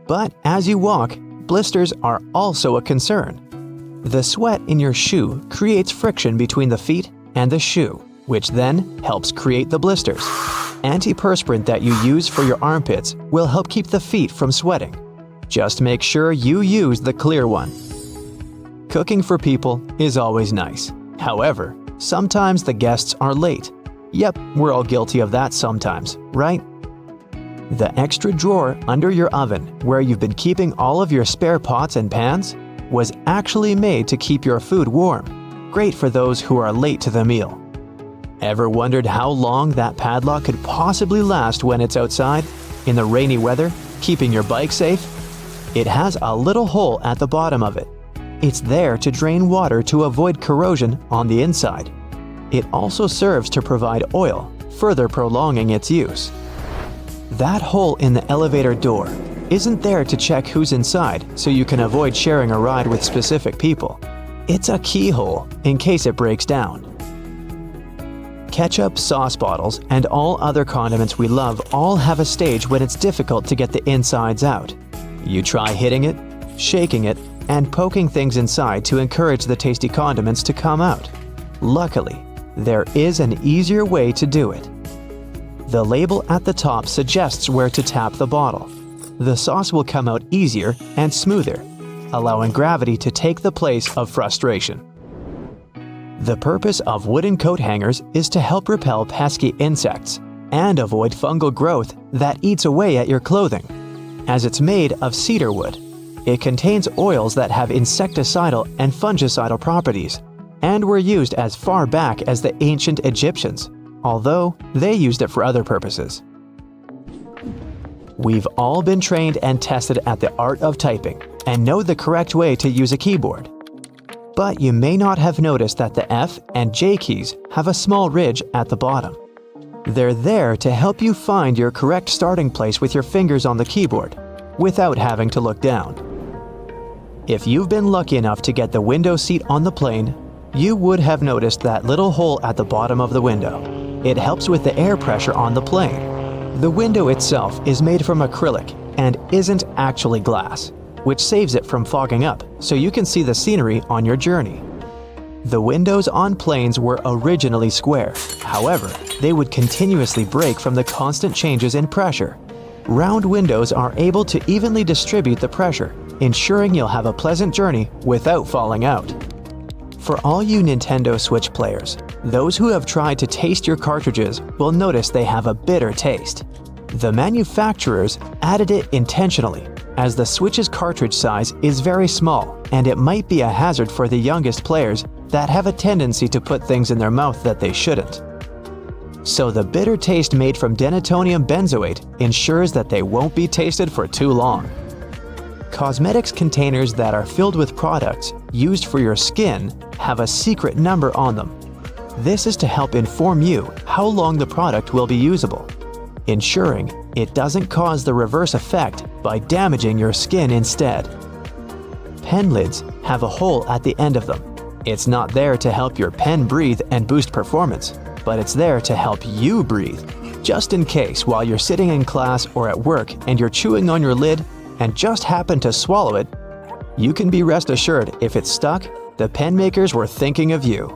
But as you walk, blisters are also a concern. The sweat in your shoe creates friction between the feet and the shoe, which then helps create the blisters. Antiperspirant that you use for your armpits will help keep the feet from sweating. Just make sure you use the clear one. Cooking for people is always nice. However, sometimes the guests are late. Yep, we're all guilty of that sometimes, right? The extra drawer under your oven, where you've been keeping all of your spare pots and pans, was actually made to keep your food warm. Great for those who are late to the meal. Ever wondered how long that padlock could possibly last when it's outside, in the rainy weather, keeping your bike safe? It has a little hole at the bottom of it. It's there to drain water to avoid corrosion on the inside. It also serves to provide oil, further prolonging its use. That hole in the elevator door isn't there to check who's inside so you can avoid sharing a ride with specific people. It's a keyhole in case it breaks down. Ketchup, sauce bottles, and all other condiments we love all have a stage when it's difficult to get the insides out. You try hitting it, shaking it, and poking things inside to encourage the tasty condiments to come out. Luckily, there is an easier way to do it. The label at the top suggests where to tap the bottle. The sauce will come out easier and smoother, allowing gravity to take the place of frustration. The purpose of wooden coat hangers is to help repel pesky insects and avoid fungal growth that eats away at your clothing. As it's made of cedar wood, it contains oils that have insecticidal and fungicidal properties and were used as far back as the ancient Egyptians, although they used it for other purposes. We've all been trained and tested at the art of typing and know the correct way to use a keyboard. But you may not have noticed that the F and J keys have a small ridge at the bottom. They're there to help you find your correct starting place with your fingers on the keyboard, without having to look down. If you've been lucky enough to get the window seat on the plane, you would have noticed that little hole at the bottom of the window. It helps with the air pressure on the plane. The window itself is made from acrylic and isn't actually glass, which saves it from fogging up so you can see the scenery on your journey. The windows on planes were originally square. However, they would continuously break from the constant changes in pressure. Round windows are able to evenly distribute the pressure, ensuring you'll have a pleasant journey without falling out. For all you Nintendo Switch players, those who have tried to taste your cartridges will notice they have a bitter taste. The manufacturers added it intentionally, as the Switch's cartridge size is very small and it might be a hazard for the youngest players that have a tendency to put things in their mouth that they shouldn't. So the bitter taste made from denatonium benzoate ensures that they won't be tasted for too long. Cosmetics containers that are filled with products used for your skin have a secret number on them. This is to help inform you how long the product will be usable, ensuring it doesn't cause the reverse effect by damaging your skin instead. Pen lids have a hole at the end of them. It's not there to help your pen breathe and boost performance, but it's there to help you breathe, just in case while you're sitting in class or at work and you're chewing on your lid and just happen to swallow it. You can be rest assured if it's stuck, the pen makers were thinking of you.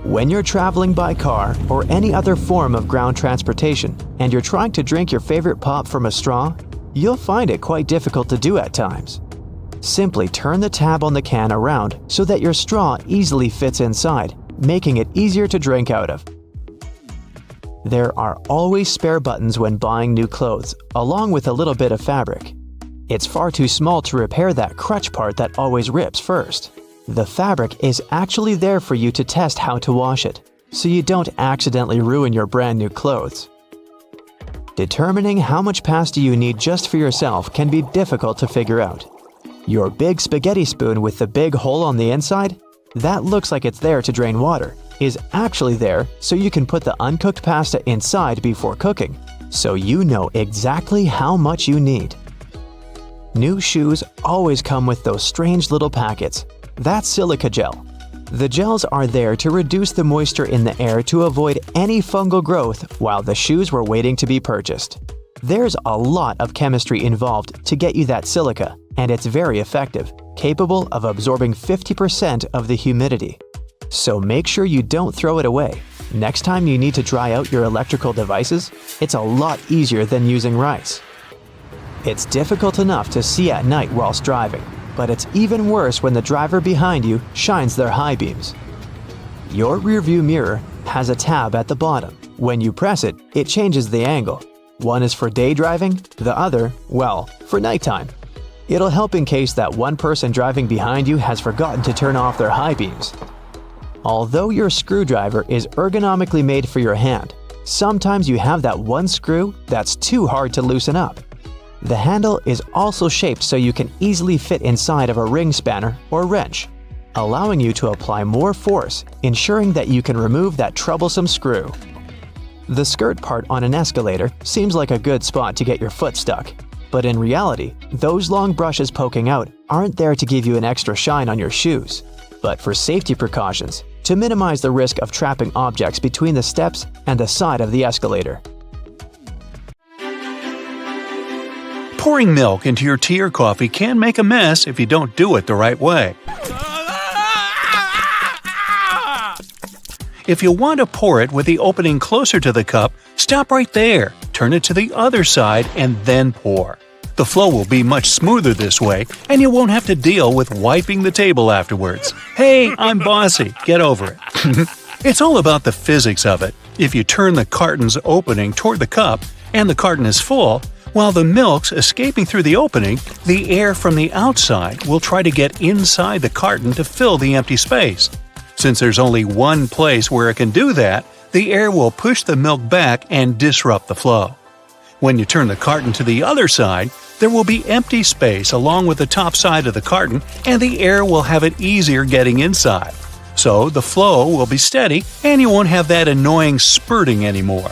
When you're traveling by car or any other form of ground transportation and you're trying to drink your favorite pop from a straw, you'll find it quite difficult to do at times. Simply turn the tab on the can around so that your straw easily fits inside, making it easier to drink out of. There are always spare buttons when buying new clothes, along with a little bit of fabric. It's far too small to repair that crutch part that always rips first. The fabric is actually there for you to test how to wash it, so you don't accidentally ruin your brand new clothes. Determining how much pasta you need just for yourself can be difficult to figure out. Your big spaghetti spoon with the big hole on the inside, that looks like it's there to drain water, is actually there so you can put the uncooked pasta inside before cooking, so you know exactly how much you need. New shoes always come with those strange little packets. That's silica gel. The gels are there to reduce the moisture in the air to avoid any fungal growth while the shoes were waiting to be purchased. There's a lot of chemistry involved to get you that silica, and it's very effective, capable of absorbing 50% of the humidity. So make sure you don't throw it away. Next time you need to dry out your electrical devices, it's a lot easier than using rice. It's difficult enough to see at night whilst driving, but it's even worse when the driver behind you shines their high beams. Your rearview mirror has a tab at the bottom. When you press it, it changes the angle. One is for day driving, the other, well, for nighttime. It'll help in case that one person driving behind you has forgotten to turn off their high beams. Although your screwdriver is ergonomically made for your hand, sometimes you have that one screw that's too hard to loosen up. The handle is also shaped so you can easily fit inside of a ring spanner or wrench, allowing you to apply more force, ensuring that you can remove that troublesome screw. The skirt part on an escalator seems like a good spot to get your foot stuck, but in reality, those long brushes poking out aren't there to give you an extra shine on your shoes, but for safety precautions, to minimize the risk of trapping objects between the steps and the side of the escalator. Pouring milk into your tea or coffee can make a mess if you don't do it the right way. If you want to pour it with the opening closer to the cup, stick Stop right there, turn it to the other side, and then pour. The flow will be much smoother this way, and you won't have to deal with wiping the table afterwards. Hey, I'm bossy, get over it. It's all about the physics of it. If you turn the carton's opening toward the cup and the carton is full, while the milk's escaping through the opening, the air from the outside will try to get inside the carton to fill the empty space. Since there's only one place where it can do that, the air will push the milk back and disrupt the flow. When you turn the carton to the other side, there will be empty space along with the top side of the carton, and the air will have it easier getting inside. So the flow will be steady, and you won't have that annoying spurting anymore.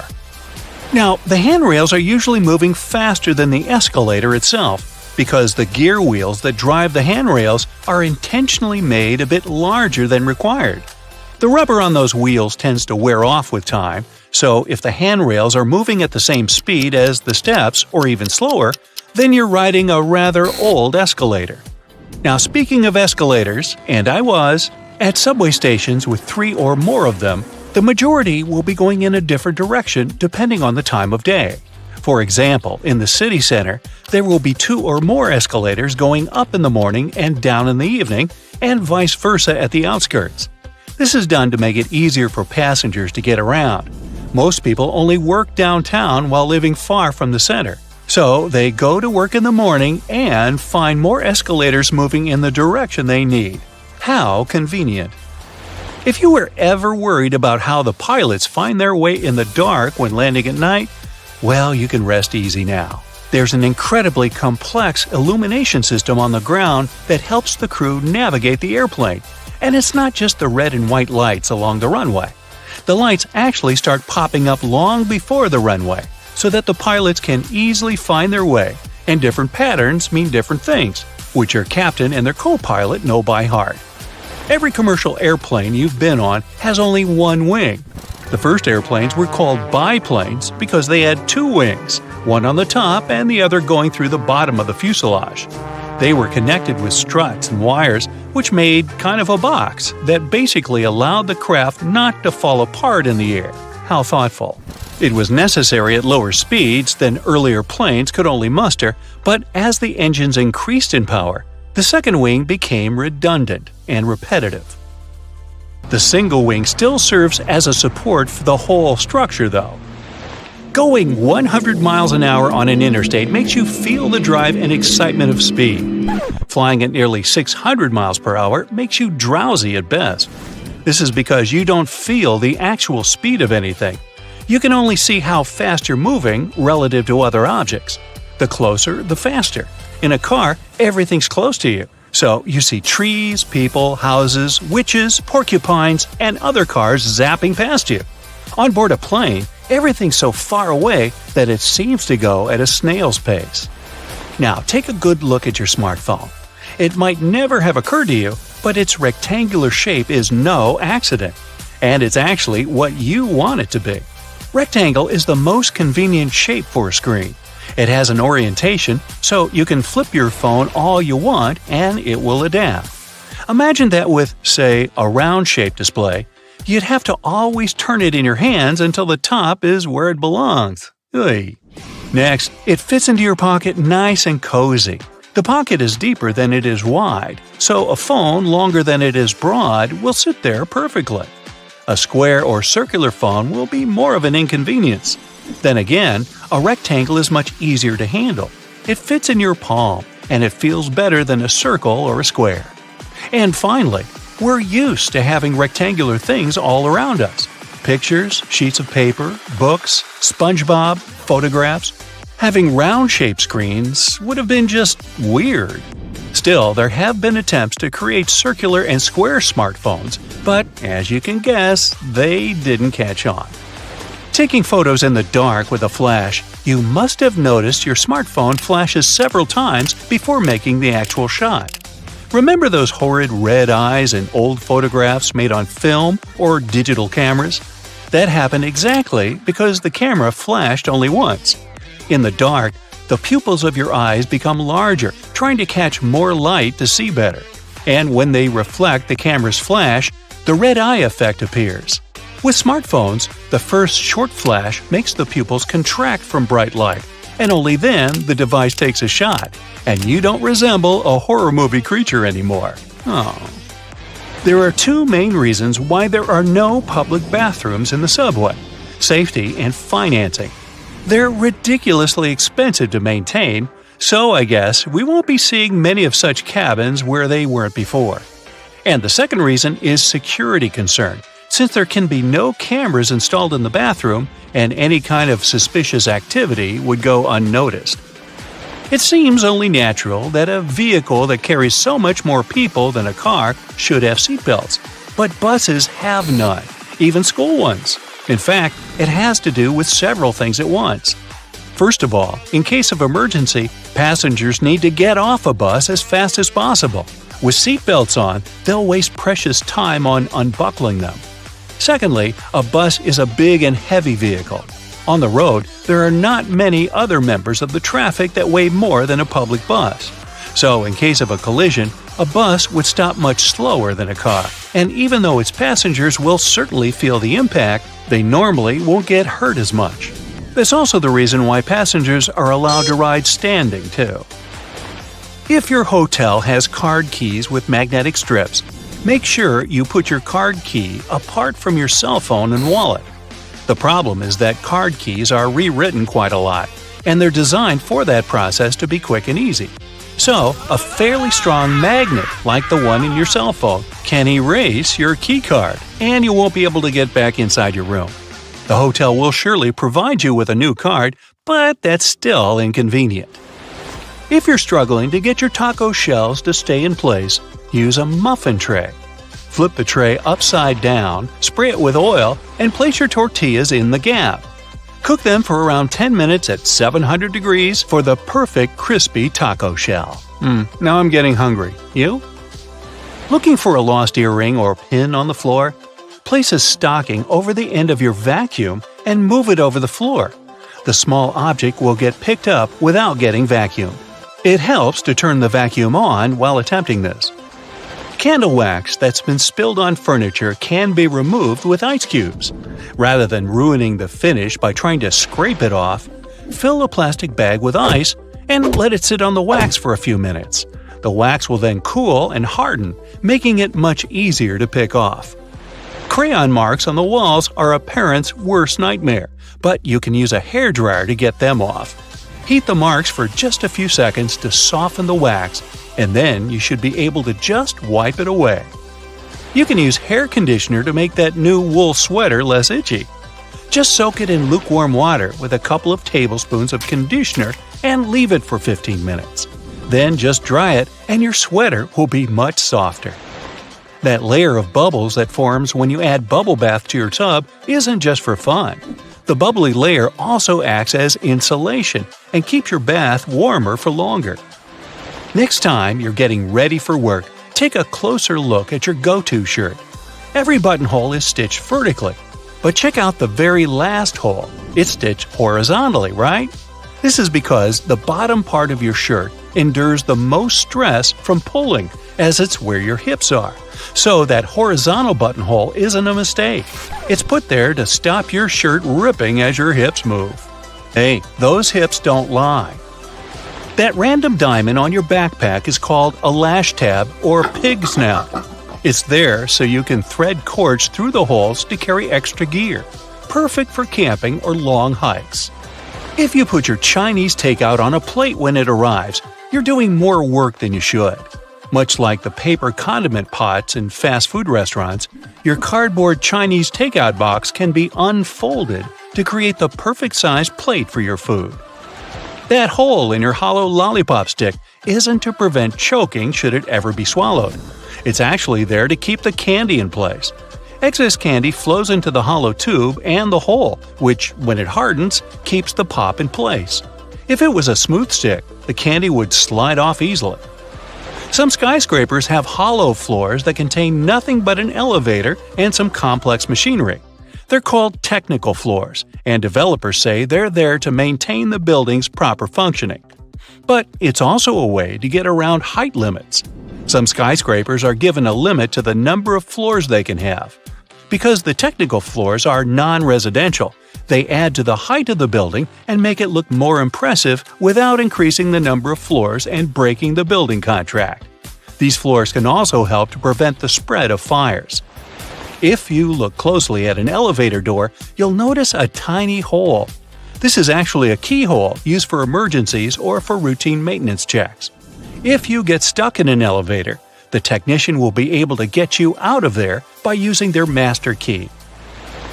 Now, the handrails are usually moving faster than the escalator itself, because the gear wheels that drive the handrails are intentionally made a bit larger than required. The rubber on those wheels tends to wear off with time, so if the handrails are moving at the same speed as the steps, or even slower, then you're riding a rather old escalator. Now, speaking of escalators, and I was, at subway stations with 3 or more of them, the majority will be going in a different direction depending on the time of day. For example, in the city center, there will be 2 or more escalators going up in the morning and down in the evening, and vice versa at the outskirts. This is done to make it easier for passengers to get around. Most people only work downtown while living far from the center, so they go to work in the morning and find more escalators moving in the direction they need. How convenient! If you were ever worried about how the pilots find their way in the dark when landing at night, well, you can rest easy now. There's an incredibly complex illumination system on the ground that helps the crew navigate the airplane. And it's not just the red and white lights along the runway. The lights actually start popping up long before the runway, so that the pilots can easily find their way, and different patterns mean different things, which your captain and their co-pilot know by heart. Every commercial airplane you've been on has only one wing. The first airplanes were called biplanes because they had 2 wings, one on the top and the other going through the bottom of the fuselage. They were connected with struts and wires, which made kind of a box that basically allowed the craft not to fall apart in the air. How thoughtful. It was necessary at lower speeds than earlier planes could only muster, but as the engines increased in power, the second wing became redundant and repetitive. The single wing still serves as a support for the whole structure, though. Going 100 miles an hour on an interstate makes you feel the drive and excitement of speed. Flying at nearly 600 miles per hour makes you drowsy at best. This is because you don't feel the actual speed of anything. You can only see how fast you're moving relative to other objects. The closer, the faster. In a car, everything's close to you, so you see trees, people, houses, witches, porcupines, and other cars zapping past you. On board a plane, everything's so far away that it seems to go at a snail's pace. Now, take a good look at your smartphone. It might never have occurred to you, but its rectangular shape is no accident. And it's actually what you want it to be. Rectangle is the most convenient shape for a screen. It has an orientation, so you can flip your phone all you want and it will adapt. Imagine that with, say, a round-shaped display, you'd have to always turn it in your hands until the top is where it belongs. Oy. Next, it fits into your pocket nice and cozy. The pocket is deeper than it is wide, so a phone longer than it is broad will sit there perfectly. A square or circular phone will be more of an inconvenience. Then again, a rectangle is much easier to handle. It fits in your palm, and it feels better than a circle or a square. And finally, we're used to having rectangular things all around us. Pictures, sheets of paper, books, SpongeBob, photographs. Having round-shaped screens would have been just weird. Still, there have been attempts to create circular and square smartphones, but as you can guess, they didn't catch on. Taking photos in the dark with a flash, you must have noticed your smartphone flashes several times before making the actual shot. Remember those horrid red eyes in old photographs made on film or digital cameras? That happened exactly because the camera flashed only once. In the dark, the pupils of your eyes become larger, trying to catch more light to see better. And when they reflect the camera's flash, the red eye effect appears. With smartphones, the first short flash makes the pupils contract from bright light, and only then the device takes a shot, and you don't resemble a horror movie creature anymore. Oh. There are two main reasons why there are no public bathrooms in the subway: safety and financing. They're ridiculously expensive to maintain, so I guess we won't be seeing many of such cabins where they weren't before. And the second reason is security concern, since there can be no cameras installed in the bathroom and any kind of suspicious activity would go unnoticed. It seems only natural that a vehicle that carries so much more people than a car should have seatbelts, but buses have none, even school ones. In fact, it has to do with several things at once. First of all, in case of emergency, passengers need to get off a bus as fast as possible. With seatbelts on, they'll waste precious time on unbuckling them. Secondly, a bus is a big and heavy vehicle. On the road, there are not many other members of the traffic that weigh more than a public bus. So, in case of a collision, a bus would stop much slower than a car, and even though its passengers will certainly feel the impact, they normally won't get hurt as much. That's also the reason why passengers are allowed to ride standing, too. If your hotel has card keys with magnetic strips, make sure you put your card key apart from your cell phone and wallet. The problem is that card keys are rewritten quite a lot, and they're designed for that process to be quick and easy. So, a fairly strong magnet, like the one in your cell phone, can erase your key card, and you won't be able to get back inside your room. The hotel will surely provide you with a new card, but that's still inconvenient. If you're struggling to get your taco shells to stay in place, use a muffin tray. Flip the tray upside down, spray it with oil, and place your tortillas in the gap. Cook them for around 10 minutes at 700 degrees for the perfect crispy taco shell. Now I'm getting hungry. You? Looking for a lost earring or pin on the floor? Place a stocking over the end of your vacuum and move it over the floor. The small object will get picked up without getting vacuumed. It helps to turn the vacuum on while attempting this. Candle wax that's been spilled on furniture can be removed with ice cubes. Rather than ruining the finish by trying to scrape it off, fill a plastic bag with ice and let it sit on the wax for a few minutes. The wax will then cool and harden, making it much easier to pick off. Crayon marks on the walls are a parent's worst nightmare, but you can use a hairdryer to get them off. Heat the marks for just a few seconds to soften the wax, and then you should be able to just wipe it away. You can use hair conditioner to make that new wool sweater less itchy. Just soak it in lukewarm water with a couple of tablespoons of conditioner and leave it for 15 minutes. Then just dry it and your sweater will be much softer. That layer of bubbles that forms when you add bubble bath to your tub isn't just for fun. The bubbly layer also acts as insulation and keeps your bath warmer for longer. Next time you're getting ready for work, take a closer look at your go-to shirt. Every buttonhole is stitched vertically, but check out the very last hole. It's stitched horizontally, right? This is because the bottom part of your shirt endures the most stress from pulling, as it's where your hips are. So that horizontal buttonhole isn't a mistake. It's put there to stop your shirt ripping as your hips move. Hey, those hips don't lie. That random diamond on your backpack is called a lash tab or pig snout. It's there so you can thread cords through the holes to carry extra gear. Perfect for camping or long hikes. If you put your Chinese takeout on a plate when it arrives, you're doing more work than you should. Much like the paper condiment pots in fast food restaurants, your cardboard Chinese takeout box can be unfolded to create the perfect sized plate for your food. That hole in your hollow lollipop stick isn't to prevent choking should it ever be swallowed. It's actually there to keep the candy in place. Excess candy flows into the hollow tube and the hole, which, when it hardens, keeps the pop in place. If it was a smooth stick, the candy would slide off easily. Some skyscrapers have hollow floors that contain nothing but an elevator and some complex machinery. They're called technical floors, and developers say they're there to maintain the building's proper functioning. But it's also a way to get around height limits. Some skyscrapers are given a limit to the number of floors they can have. Because the technical floors are non-residential, they add to the height of the building and make it look more impressive without increasing the number of floors and breaking the building contract. These floors can also help to prevent the spread of fires. If you look closely at an elevator door, you'll notice a tiny hole. This is actually a keyhole used for emergencies or for routine maintenance checks. If you get stuck in an elevator, the technician will be able to get you out of there by using their master key.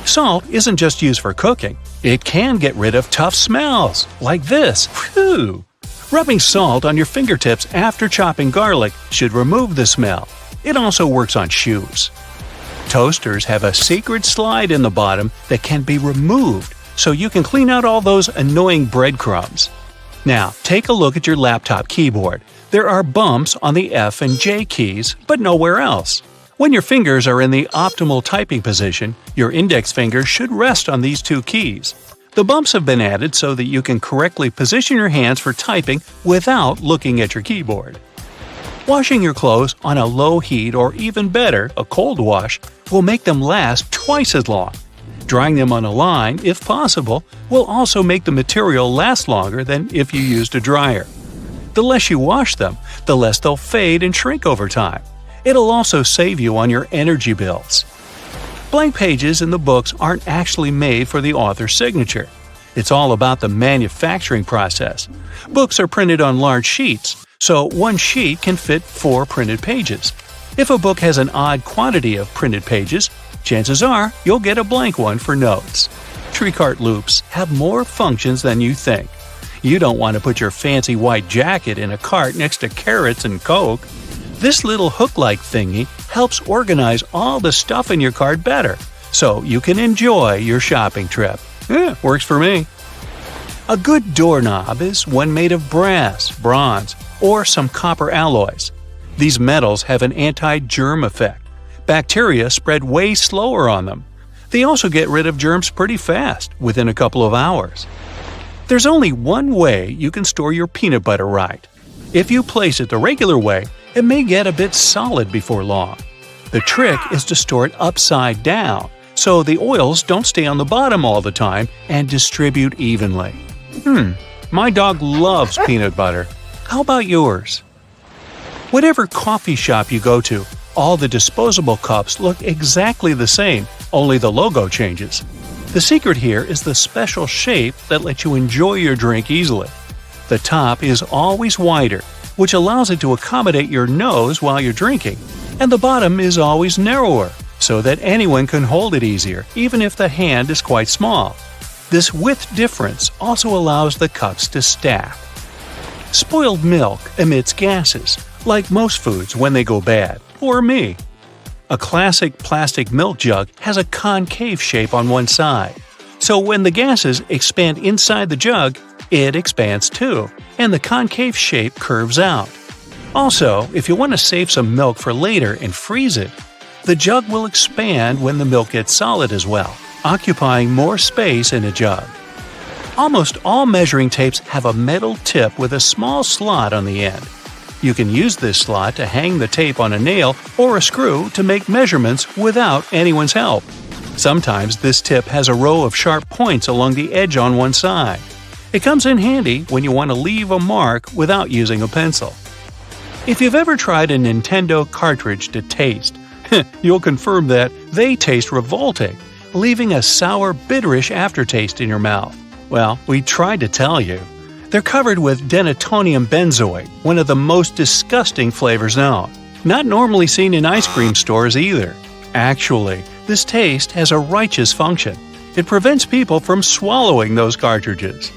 Salt isn't just used for cooking. It can get rid of tough smells, like this. Phew! Rubbing salt on your fingertips after chopping garlic should remove the smell. It also works on shoes. Toasters have a secret slide in the bottom that can be removed, so you can clean out all those annoying breadcrumbs. Now, take a look at your laptop keyboard. There are bumps on the F and J keys, but nowhere else. When your fingers are in the optimal typing position, your index finger should rest on these two keys. The bumps have been added so that you can correctly position your hands for typing without looking at your keyboard. Washing your clothes on a low heat or even better, a cold wash, will make them last twice as long. Drying them on a line, if possible, will also make the material last longer than if you used a dryer. The less you wash them, the less they'll fade and shrink over time. It'll also save you on your energy bills. Blank pages in the books aren't actually made for the author's signature. It's all about the manufacturing process. Books are printed on large sheets, so one sheet can fit 4 printed pages. If a book has an odd quantity of printed pages, chances are you'll get a blank one for notes. Tree cart loops have more functions than you think. You don't want to put your fancy white jacket in a cart next to carrots and Coke. This little hook-like thingy helps organize all the stuff in your cart better, so you can enjoy your shopping trip. Works for me. A good doorknob is one made of brass, bronze, or some copper alloys. These metals have an anti-germ effect. Bacteria spread way slower on them. They also get rid of germs pretty fast, within a couple of hours. There's only one way you can store your peanut butter right. If you place it the regular way, it may get a bit solid before long. The trick is to store it upside down, so the oils don't stay on the bottom all the time and distribute evenly. My dog loves peanut butter. How about yours? Whatever coffee shop you go to, all the disposable cups look exactly the same, only the logo changes. The secret here is the special shape that lets you enjoy your drink easily. The top is always wider, which allows it to accommodate your nose while you're drinking, and the bottom is always narrower, so that anyone can hold it easier, even if the hand is quite small. This width difference also allows the cups to stack. Spoiled milk emits gases, like most foods when they go bad, or me. A classic plastic milk jug has a concave shape on one side, so when the gases expand inside the jug, it expands too, and the concave shape curves out. Also, if you want to save some milk for later and freeze it, the jug will expand when the milk gets solid as well, occupying more space in a jug. Almost all measuring tapes have a metal tip with a small slot on the end. You can use this slot to hang the tape on a nail or a screw to make measurements without anyone's help. Sometimes this tip has a row of sharp points along the edge on one side. It comes in handy when you want to leave a mark without using a pencil. If you've ever tried a Nintendo cartridge to taste, you'll confirm that they taste revolting, leaving a sour, bitterish aftertaste in your mouth. Well, we tried to tell you. They're covered with denatonium benzoate, one of the most disgusting flavors known. Not normally seen in ice cream stores either. Actually, this taste has a righteous function. It prevents people from swallowing those cartridges.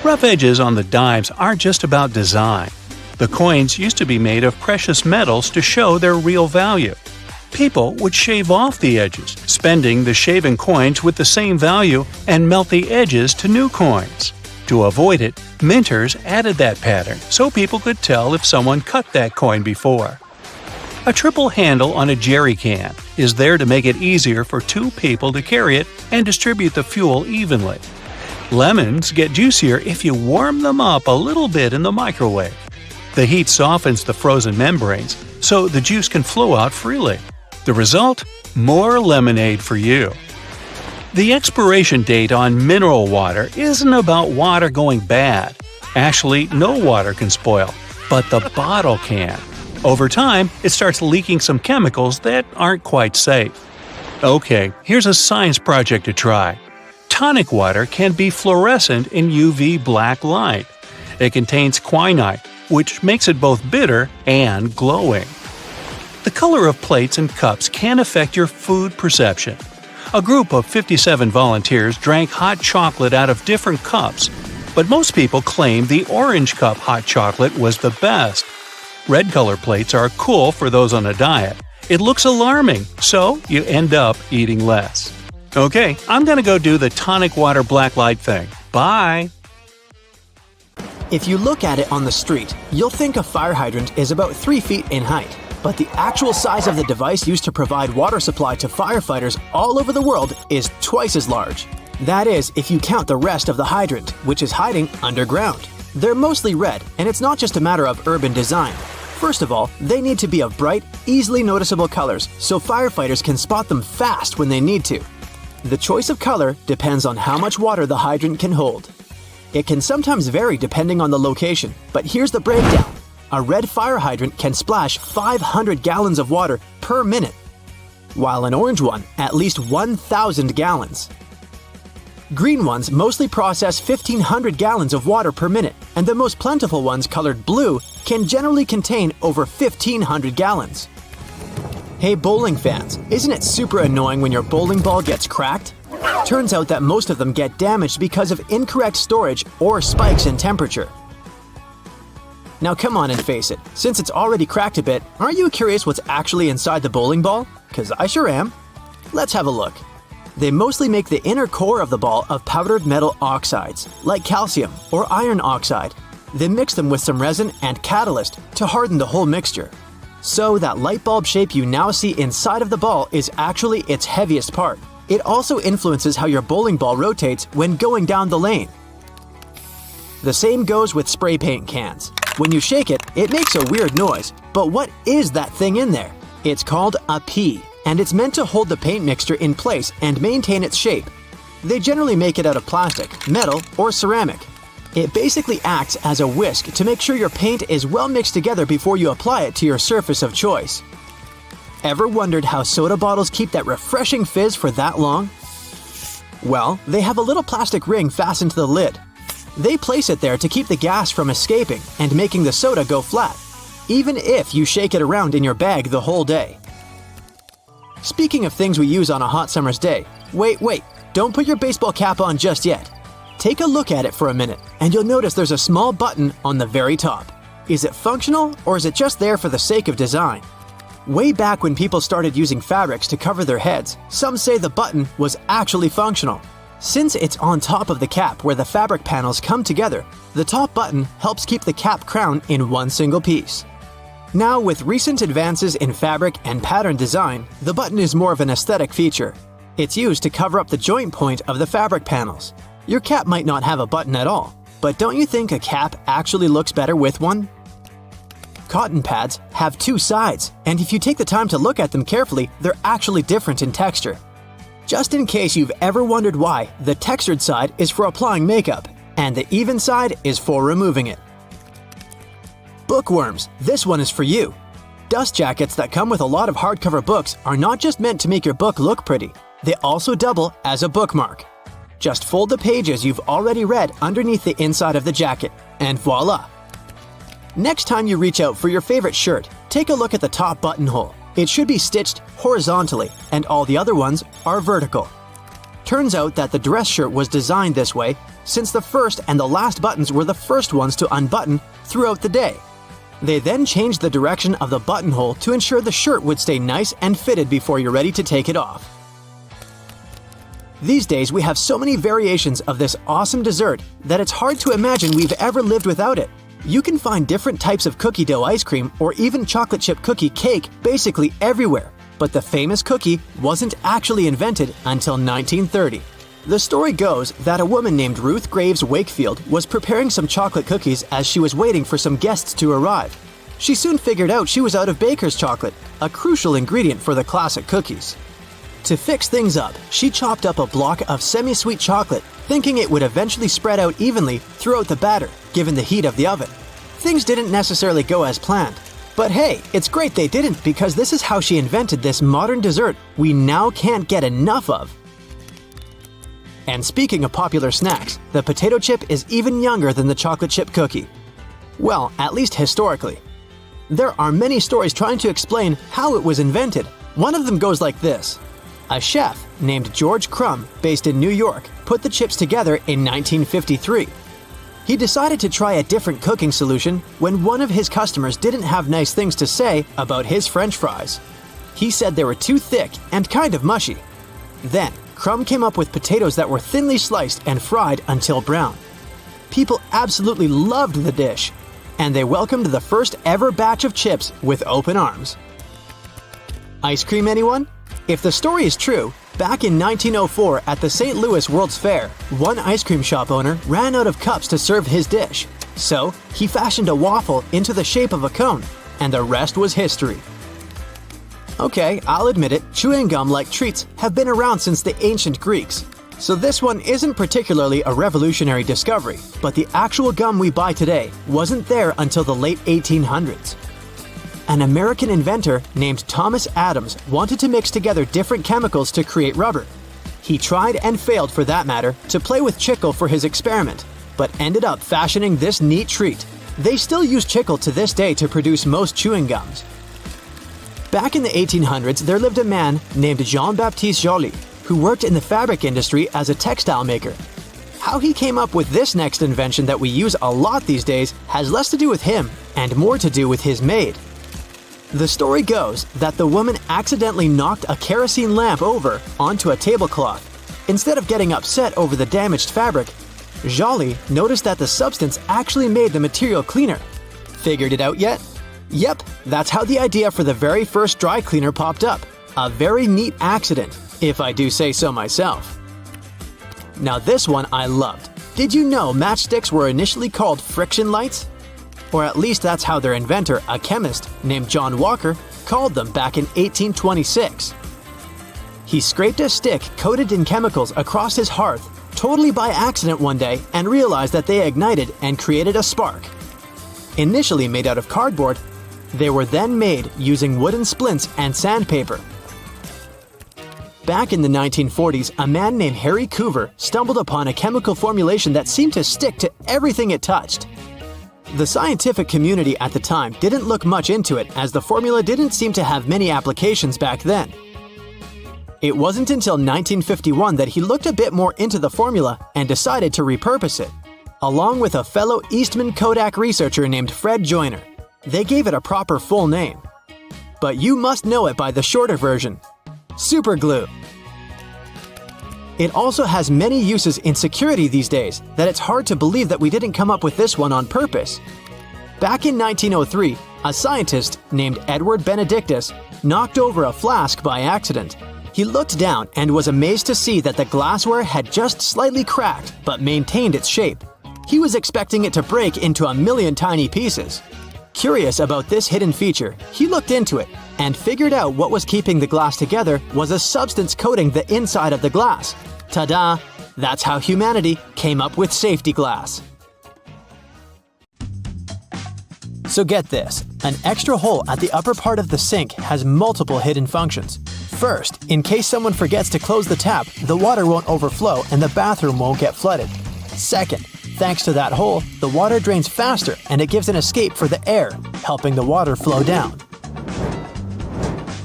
Rough edges on the dimes aren't just about design. The coins used to be made of precious metals to show their real value. People would shave off the edges, spending the shaven coins with the same value and melt the edges to new coins. To avoid it, minters added that pattern so people could tell if someone cut that coin before. A triple handle on a jerry can is there to make it easier for 2 people to carry it and distribute the fuel evenly. Lemons get juicier if you warm them up a little bit in the microwave. The heat softens the frozen membranes, so the juice can flow out freely. The result? More lemonade for you. The expiration date on mineral water isn't about water going bad. Actually, no water can spoil, but the bottle can. Over time, it starts leaking some chemicals that aren't quite safe. Okay, here's a science project to try. Tonic water can be fluorescent in UV black light. It contains quinine, which makes it both bitter and glowing. The color of plates and cups can affect your food perception. A group of 57 volunteers drank hot chocolate out of different cups, but most people claim the orange cup hot chocolate was the best. Red color plates are cool for those on a diet. It looks alarming, so you end up eating less. Okay, I'm gonna go do the tonic water black light thing. Bye! If you look at it on the street, you'll think a fire hydrant is about 3 feet in height. But the actual size of the device used to provide water supply to firefighters all over the world is twice as large. That is, if you count the rest of the hydrant, which is hiding underground. They're mostly red, and it's not just a matter of urban design. First of all, they need to be of bright, easily noticeable colors so firefighters can spot them fast when they need to. The choice of color depends on how much water the hydrant can hold. It can sometimes vary depending on the location, but here's the breakdown. A red fire hydrant can splash 500 gallons of water per minute, while an orange one at least 1,000 gallons. Green ones mostly process 1,500 gallons of water per minute, and the most plentiful ones colored blue can generally contain over 1,500 gallons. Hey bowling fans, isn't it super annoying when your bowling ball gets cracked? Turns out that most of them get damaged because of incorrect storage or spikes in temperature. Now come on and face it, since it's already cracked a bit, aren't you curious what's actually inside the bowling ball? 'Cause I sure am. Let's have a look. They mostly make the inner core of the ball of powdered metal oxides, like calcium or iron oxide. They mix them with some resin and catalyst to harden the whole mixture. So that light bulb shape you now see inside of the ball is actually its heaviest part. It also influences how your bowling ball rotates when going down the lane. The same goes with spray paint cans. When you shake it, it makes a weird noise, but what is that thing in there? It's called a pea, and it's meant to hold the paint mixture in place and maintain its shape. They generally make it out of plastic, metal, or ceramic. It basically acts as a whisk to make sure your paint is well mixed together before you apply it to your surface of choice. Ever wondered how soda bottles keep that refreshing fizz for that long? Well, they have a little plastic ring fastened to the lid. They place it there to keep the gas from escaping and making the soda go flat, even if you shake it around in your bag the whole day. Speaking of things we use on a hot summer's day, wait, don't put your baseball cap on just yet. Take a look at it for a minute, and you'll notice there's a small button on the very top. Is it functional, or is it just there for the sake of design? Way back when people started using fabrics to cover their heads, some say the button was actually functional. Since it's on top of the cap where the fabric panels come together, the top button helps keep the cap crown in one single piece. Now, with recent advances in fabric and pattern design, the button is more of an aesthetic feature. It's used to cover up the joint point of the fabric panels. Your cap might not have a button at all, but don't you think a cap actually looks better with one? Cotton pads have two sides, and if you take the time to look at them carefully, they're actually different in texture. Just in case you've ever wondered why, the textured side is for applying makeup, and the even side is for removing it. Bookworms, this one is for you. Dust jackets that come with a lot of hardcover books are not just meant to make your book look pretty, they also double as a bookmark. Just fold the pages you've already read underneath the inside of the jacket, and voila! Next time you reach out for your favorite shirt, take a look at the top buttonhole. It should be stitched horizontally, and all the other ones are vertical. Turns out that the dress shirt was designed this way since the first and the last buttons were the first ones to unbutton throughout the day. They then changed the direction of the buttonhole to ensure the shirt would stay nice and fitted before you're ready to take it off. These days, we have so many variations of this awesome dessert that it's hard to imagine we've ever lived without it. You can find different types of cookie dough ice cream or even chocolate chip cookie cake basically everywhere, but the famous cookie wasn't actually invented until 1930. The story goes that a woman named Ruth Graves Wakefield was preparing some chocolate cookies as she was waiting for some guests to arrive. She soon figured out she was out of baker's chocolate, a crucial ingredient for the classic cookies. To fix things up, she chopped up a block of semi-sweet chocolate, thinking it would eventually spread out evenly throughout the batter, given the heat of the oven. Things didn't necessarily go as planned. But hey, it's great they didn't, because this is how she invented this modern dessert we now can't get enough of. And speaking of popular snacks, the potato chip is even younger than the chocolate chip cookie. Well, at least historically. There are many stories trying to explain how it was invented. One of them goes like this. A chef named George Crumb, based in New York, put the chips together in 1953. He decided to try a different cooking solution when one of his customers didn't have nice things to say about his French fries. He said they were too thick and kind of mushy. Then, Crumb came up with potatoes that were thinly sliced and fried until brown. People absolutely loved the dish, and they welcomed the first ever batch of chips with open arms. Ice cream, anyone? If the story is true, back in 1904 at the St. Louis World's Fair, one ice cream shop owner ran out of cups to serve his dish. So, he fashioned a waffle into the shape of a cone, and the rest was history. Okay, I'll admit it, chewing gum-like treats have been around since the ancient Greeks. So this one isn't particularly a revolutionary discovery, but the actual gum we buy today wasn't there until the late 1800s. An American inventor named Thomas Adams wanted to mix together different chemicals to create rubber. He tried and failed, for that matter, to play with chicle for his experiment, but ended up fashioning this neat treat. They still use chicle to this day to produce most chewing gums. Back in the 1800s, there lived a man named Jean-Baptiste Joly, who worked in the fabric industry as a textile maker. How he came up with this next invention that we use a lot these days has less to do with him and more to do with his maid. The story goes that the woman accidentally knocked a kerosene lamp over onto a tablecloth. Instead of getting upset over the damaged fabric, Joly noticed that the substance actually made the material cleaner. Figured it out yet? Yep, that's how the idea for the very first dry cleaner popped up. A very neat accident, if I do say so myself. Now this one I loved. Did you know matchsticks were initially called friction lights? Or at least that's how their inventor, a chemist named John Walker, called them back in 1826. He scraped a stick coated in chemicals across his hearth totally by accident one day and realized that they ignited and created a spark. Initially made out of cardboard, they were then made using wooden splints and sandpaper. Back in the 1940s, a man named Harry Coover stumbled upon a chemical formulation that seemed to stick to everything it touched. The scientific community at the time didn't look much into it, as the formula didn't seem to have many applications back then. It wasn't until 1951 that he looked a bit more into the formula and decided to repurpose it, along with a fellow Eastman Kodak researcher named Fred Joyner. They gave it a proper full name. But you must know it by the shorter version: super glue. It also has many uses in security these days that it's hard to believe that we didn't come up with this one on purpose. Back in 1903, a scientist named Edward Benedictus knocked over a flask by accident. He looked down and was amazed to see that the glassware had just slightly cracked but maintained its shape. He was expecting it to break into a million tiny pieces. Curious about this hidden feature, he looked into it and figured out what was keeping the glass together was a substance coating the inside of the glass. Ta-da! That's how humanity came up with safety glass. So get this, an extra hole at the upper part of the sink has multiple hidden functions. First, in case someone forgets to close the tap, the water won't overflow and the bathroom won't get flooded. Second, thanks to that hole, the water drains faster and it gives an escape for the air, helping the water flow down.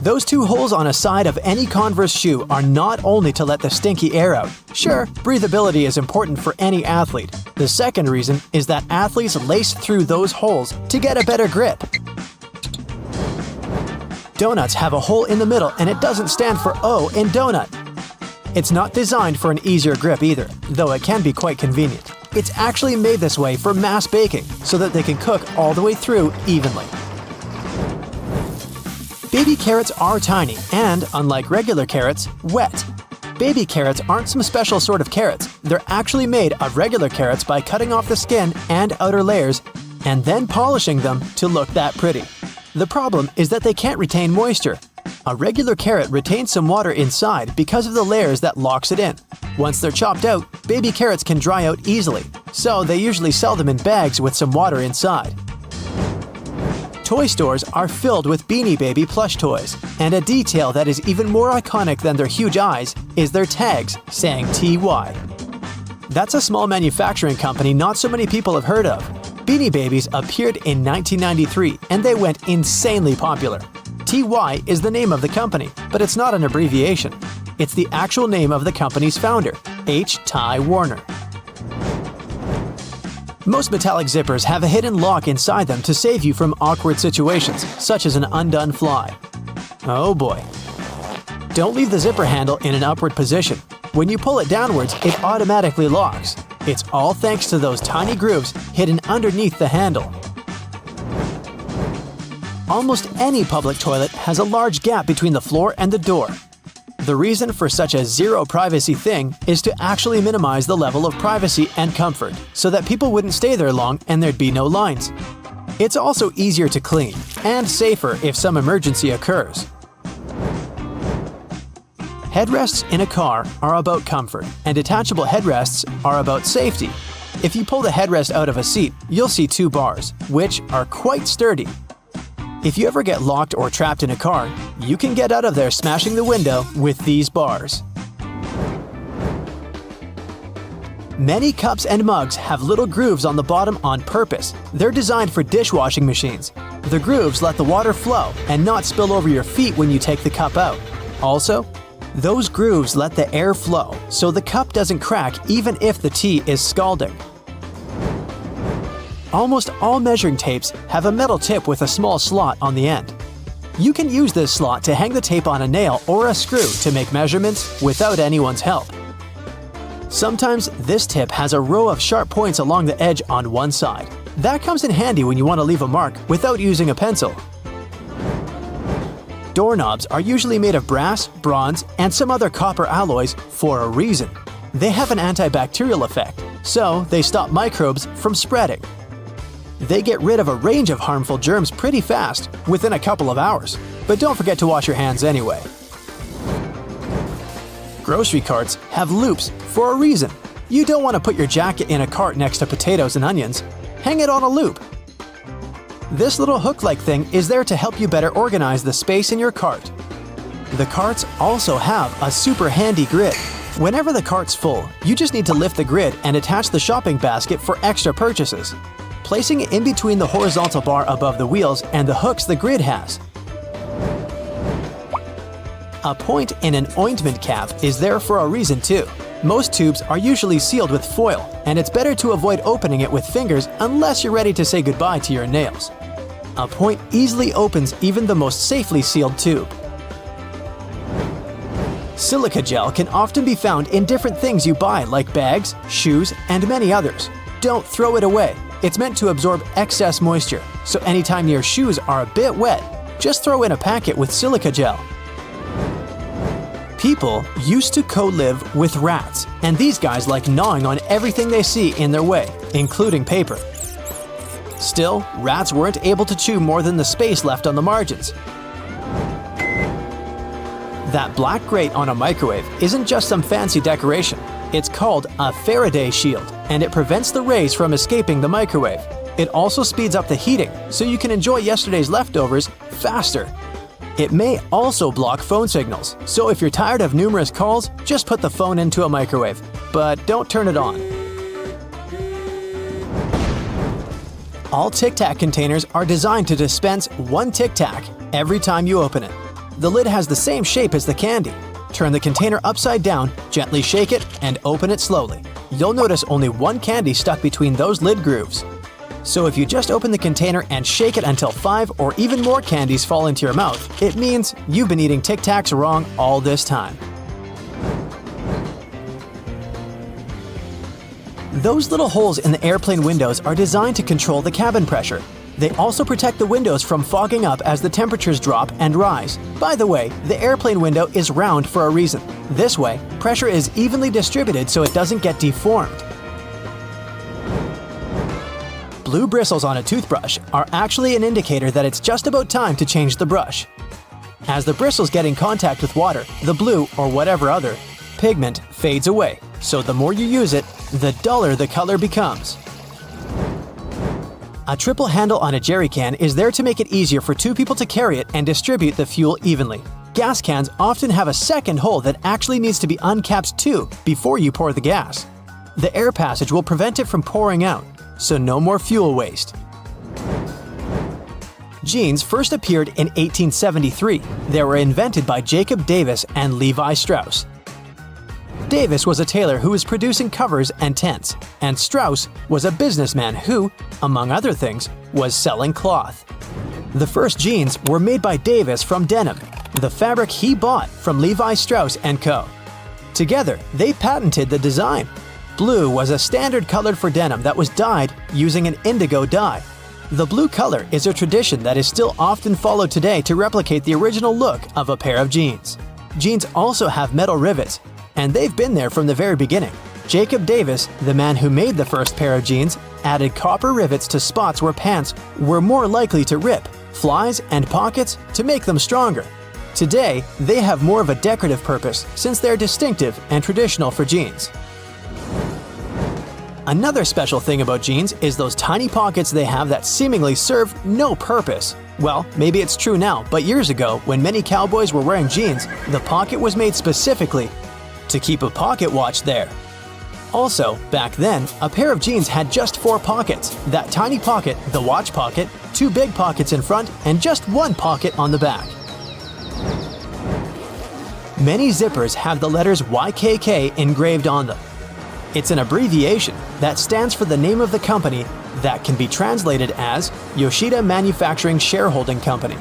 Those two holes on a side of any Converse shoe are not only to let the stinky air out. Sure, breathability is important for any athlete. The second reason is that athletes lace through those holes to get a better grip. Donuts have a hole in the middle and it doesn't stand for O in donut. It's not designed for an easier grip either, though it can be quite convenient. It's actually made this way for mass baking, so that they can cook all the way through evenly. Baby carrots are tiny and, unlike regular carrots, wet. Baby carrots aren't some special sort of carrots. They're actually made of regular carrots by cutting off the skin and outer layers and then polishing them to look that pretty. The problem is that they can't retain moisture. A regular carrot retains some water inside because of the layers that locks it in. Once they're chopped out, baby carrots can dry out easily, so they usually sell them in bags with some water inside. Toy stores are filled with Beanie Baby plush toys, and a detail that is even more iconic than their huge eyes is their tags saying TY. That's a small manufacturing company not so many people have heard of. Beanie Babies appeared in 1993 and they went insanely popular. TY is the name of the company, but it's not an abbreviation. It's the actual name of the company's founder, H. Ty Warner. Most metallic zippers have a hidden lock inside them to save you from awkward situations, such as an undone fly. Oh boy. Don't leave the zipper handle in an upward position. When you pull it downwards, it automatically locks. It's all thanks to those tiny grooves hidden underneath the handle. Almost any public toilet has a large gap between the floor and the door. The reason for such a zero privacy thing is to actually minimize the level of privacy and comfort, so that people wouldn't stay there long and there'd be no lines. It's also easier to clean, and safer if some emergency occurs. Headrests in a car are about comfort, and detachable headrests are about safety. If you pull the headrest out of a seat, you'll see two bars, which are quite sturdy. If you ever get locked or trapped in a car, you can get out of there smashing the window with these bars. Many cups and mugs have little grooves on the bottom on purpose. They're designed for dishwashing machines. The grooves let the water flow and not spill over your feet when you take the cup out. Also, those grooves let the air flow, so the cup doesn't crack even if the tea is scalding. Almost all measuring tapes have a metal tip with a small slot on the end. You can use this slot to hang the tape on a nail or a screw to make measurements without anyone's help. Sometimes this tip has a row of sharp points along the edge on one side. That comes in handy when you want to leave a mark without using a pencil. Doorknobs are usually made of brass, bronze, and some other copper alloys for a reason. They have an antibacterial effect, so they stop microbes from spreading. They get rid of a range of harmful germs pretty fast, within a couple of hours. But don't forget to wash your hands anyway. Grocery carts have loops for a reason. You don't want to put your jacket in a cart next to potatoes and onions. Hang it on a loop. This little hook-like thing is there to help you better organize the space in your cart. The carts also have a super handy grid. Whenever the cart's full, you just need to lift the grid and attach the shopping basket for extra purchases, placing it in between the horizontal bar above the wheels and the hooks the grid has. A point in an ointment cap is there for a reason too. Most tubes are usually sealed with foil, and it's better to avoid opening it with fingers unless you're ready to say goodbye to your nails. A point easily opens even the most safely sealed tube. Silica gel can often be found in different things you buy like bags, shoes, and many others. Don't throw it away. It's meant to absorb excess moisture, so anytime your shoes are a bit wet, just throw in a packet with silica gel. People used to co-live with rats, and these guys like gnawing on everything they see in their way, including paper. Still, rats weren't able to chew more than the space left on the margins. That black grate on a microwave isn't just some fancy decoration. It's called a Faraday shield, and it prevents the rays from escaping the microwave. It also speeds up the heating, so you can enjoy yesterday's leftovers faster. It may also block phone signals, so if you're tired of numerous calls, just put the phone into a microwave, but don't turn it on. All Tic Tac containers are designed to dispense one Tic Tac every time you open it. The lid has the same shape as the candy. Turn the container upside down, gently shake it, and open it slowly. You'll notice only one candy stuck between those lid grooves. So if you just open the container and shake it until 5 or even more candies fall into your mouth, it means you've been eating Tic Tacs wrong all this time. Those little holes in the airplane windows are designed to control the cabin pressure. They also protect the windows from fogging up as the temperatures drop and rise. By the way, the airplane window is round for a reason. This way, pressure is evenly distributed so it doesn't get deformed. Blue bristles on a toothbrush are actually an indicator that it's just about time to change the brush. As the bristles get in contact with water, the blue, or whatever other, pigment fades away, so the more you use it, the duller the color becomes. A triple handle on a jerry can is there to make it easier for two people to carry it and distribute the fuel evenly. Gas cans often have a second hole that actually needs to be uncapped too before you pour the gas. The air passage will prevent it from pouring out, so no more fuel waste. Jeans first appeared in 1873. They were invented by Jacob Davis and Levi Strauss. Davis was a tailor who was producing covers and tents, and Strauss was a businessman who, among other things, was selling cloth. The first jeans were made by Davis from denim, the fabric he bought from Levi Strauss & Co. Together, they patented the design. Blue was a standard color for denim that was dyed using an indigo dye. The blue color is a tradition that is still often followed today to replicate the original look of a pair of jeans. Jeans also have metal rivets, and they've been there from the very beginning. Jacob Davis, the man who made the first pair of jeans, added copper rivets to spots where pants were more likely to rip, flies, and pockets to make them stronger. Today, they have more of a decorative purpose since they're distinctive and traditional for jeans. Another special thing about jeans is those tiny pockets they have that seemingly serve no purpose. Well, maybe it's true now, but years ago, when many cowboys were wearing jeans, the pocket was made specifically to keep a pocket watch there. Also, back then, a pair of jeans had just 4 pockets. That tiny pocket, the watch pocket, 2 big pockets in front, and just 1 pocket on the back. Many zippers have the letters YKK engraved on them. It's an abbreviation that stands for the name of the company that can be translated as Yoshida Manufacturing Shareholding Company.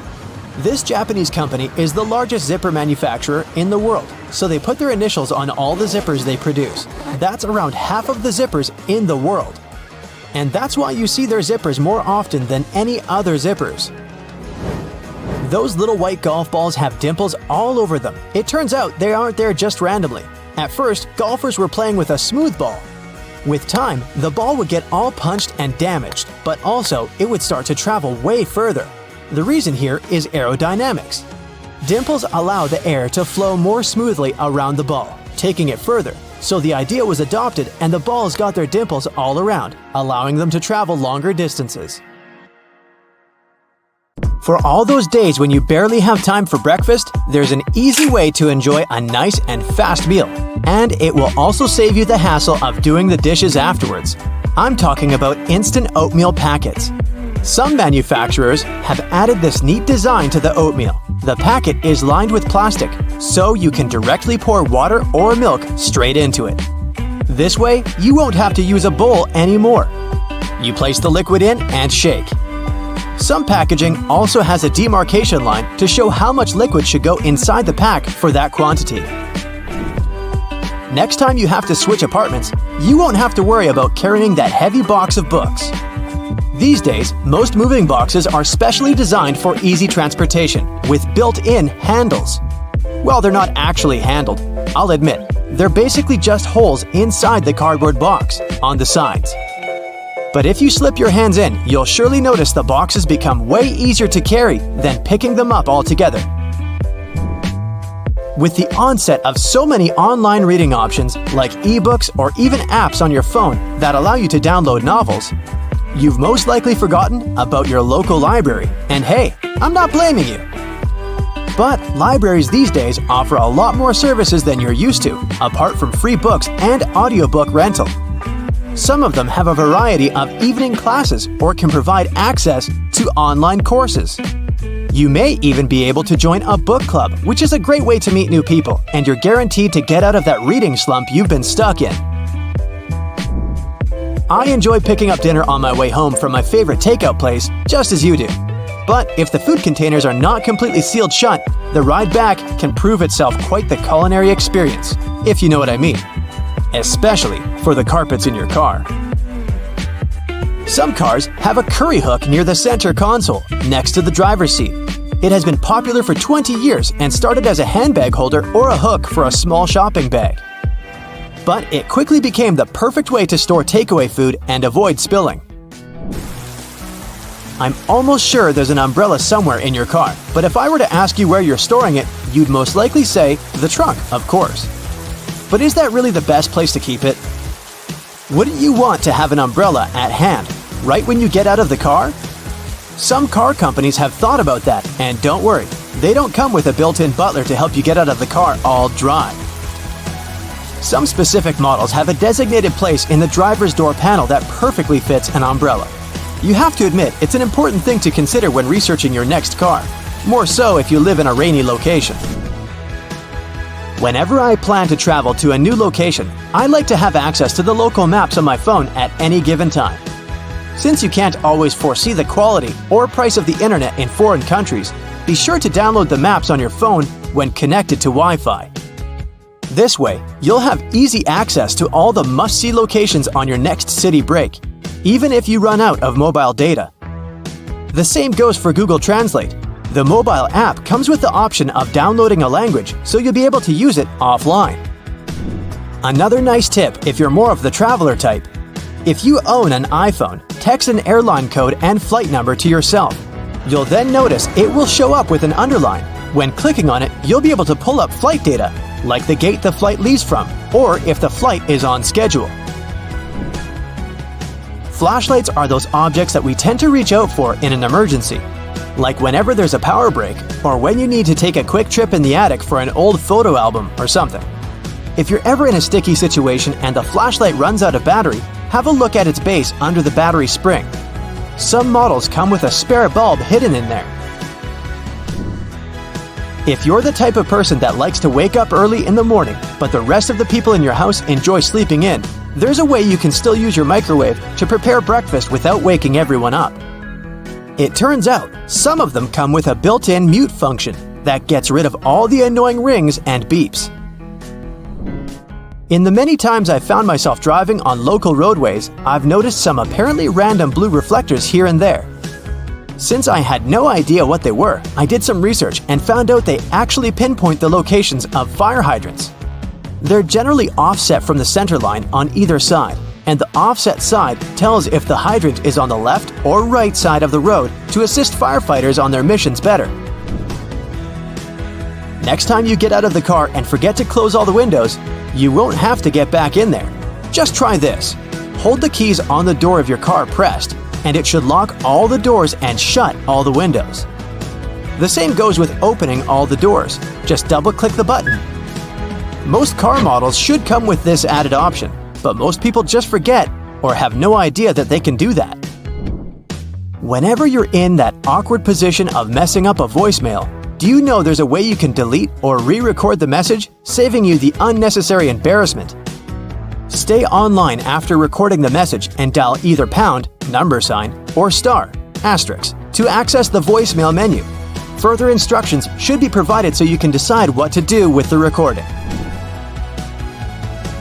This Japanese company is the largest zipper manufacturer in the world, so they put their initials on all the zippers they produce. That's around half of the zippers in the world. And that's why you see their zippers more often than any other zippers. Those little white golf balls have dimples all over them. It turns out they aren't there just randomly. At first, golfers were playing with a smooth ball. With time, the ball would get all punched and damaged, but also it would start to travel way further. The reason here is aerodynamics. Dimples allow the air to flow more smoothly around the ball, taking it further. So the idea was adopted and the balls got their dimples all around, allowing them to travel longer distances. For all those days when you barely have time for breakfast, there's an easy way to enjoy a nice and fast meal. And it will also save you the hassle of doing the dishes afterwards. I'm talking about instant oatmeal packets. Some manufacturers have added this neat design to the oatmeal. The packet is lined with plastic, so you can directly pour water or milk straight into it. This way, you won't have to use a bowl anymore. You place the liquid in and shake. Some packaging also has a demarcation line to show how much liquid should go inside the pack for that quantity. Next time you have to switch apartments, you won't have to worry about carrying that heavy box of books. These days, most moving boxes are specially designed for easy transportation with built-in handles. Well, they're not actually handled, I'll admit. They're basically just holes inside the cardboard box, on the sides. But if you slip your hands in, you'll surely notice the boxes become way easier to carry than picking them up altogether. With the onset of so many online reading options like ebooks or even apps on your phone that allow you to download novels, you've most likely forgotten about your local library. And hey, I'm not blaming you. But libraries these days offer a lot more services than you're used to, apart from free books and audiobook rental. Some of them have a variety of evening classes or can provide access to online courses. You may even be able to join a book club, which is a great way to meet new people, and you're guaranteed to get out of that reading slump you've been stuck in. I enjoy picking up dinner on my way home from my favorite takeout place, just as you do. But if the food containers are not completely sealed shut, the ride back can prove itself quite the culinary experience, if you know what I mean. Especially for the carpets in your car. Some cars have a curry hook near the center console, next to the driver's seat. It has been popular for 20 years and started as a handbag holder or a hook for a small shopping bag. But it quickly became the perfect way to store takeaway food and avoid spilling. I'm almost sure there's an umbrella somewhere in your car, but if I were to ask you where you're storing it, you'd most likely say the trunk, of course. But is that really the best place to keep it? Wouldn't you want to have an umbrella at hand, right when you get out of the car? Some car companies have thought about that, and don't worry, they don't come with a built-in butler to help you get out of the car all dry. Some specific models have a designated place in the driver's door panel that perfectly fits an umbrella. You have to admit, it's an important thing to consider when researching your next car, more so if you live in a rainy location. Whenever I plan to travel to a new location, I like to have access to the local maps on my phone at any given time. Since you can't always foresee the quality or price of the internet in foreign countries, be sure to download the maps on your phone when connected to Wi-Fi. This way, you'll have easy access to all the must-see locations on your next city break, even if you run out of mobile data. The same goes for Google Translate. The mobile app comes with the option of downloading a language, so you'll be able to use it offline. Another nice tip if you're more of the traveler type: if you own an iPhone, text an airline code and flight number to yourself. You'll then notice it will show up with an underline. When clicking on it, you'll be able to pull up flight data, like the gate the flight leaves from, or if the flight is on schedule. Flashlights are those objects that we tend to reach out for in an emergency, like whenever there's a power break, or when you need to take a quick trip in the attic for an old photo album or something. If you're ever in a sticky situation and the flashlight runs out of battery, have a look at its base under the battery spring. Some models come with a spare bulb hidden in there. If you're the type of person that likes to wake up early in the morning, but the rest of the people in your house enjoy sleeping in, there's a way you can still use your microwave to prepare breakfast without waking everyone up. It turns out, some of them come with a built-in mute function that gets rid of all the annoying rings and beeps. In the many times I've found myself driving on local roadways, I've noticed some apparently random blue reflectors here and there. Since I had no idea what they were, I did some research and found out they actually pinpoint the locations of fire hydrants. They're generally offset from the center line on either side, and the offset side tells if the hydrant is on the left or right side of the road to assist firefighters on their missions better. Next time you get out of the car and forget to close all the windows, you won't have to get back in there. Just try this. Hold the keys on the door of your car pressed, and it should lock all the doors and shut all the windows. The same goes with opening all the doors. Just double-click the button. Most car models should come with this added option, but most people just forget or have no idea that they can do that. Whenever you're in that awkward position of messing up a voicemail, do you know there's a way you can delete or re-record the message, saving you the unnecessary embarrassment? Stay online after recording the message and dial either pound, $, or star, asterisk, to access the voicemail menu. Further instructions should be provided so you can decide what to do with the recording.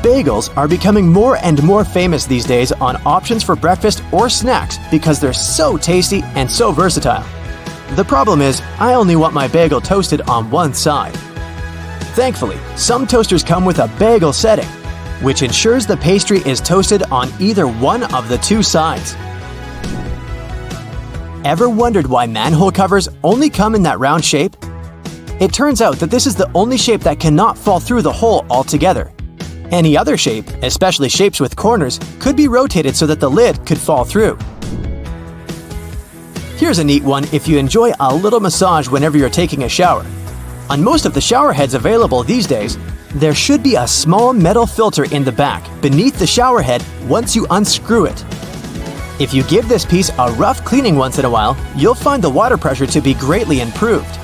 Bagels are becoming more and more famous these days on options for breakfast or snacks because they're so tasty and so versatile. The problem is, I only want my bagel toasted on one side. Thankfully, some toasters come with a bagel setting, which ensures the pastry is toasted on either one of the two sides. Ever wondered why manhole covers only come in that round shape? It turns out that this is the only shape that cannot fall through the hole altogether. Any other shape, especially shapes with corners, could be rotated so that the lid could fall through. Here's a neat one if you enjoy a little massage whenever you're taking a shower. On most of the shower heads available these days, there should be a small metal filter in the back beneath the shower head once you unscrew it. If you give this piece a rough cleaning once in a while, you'll find the water pressure to be greatly improved.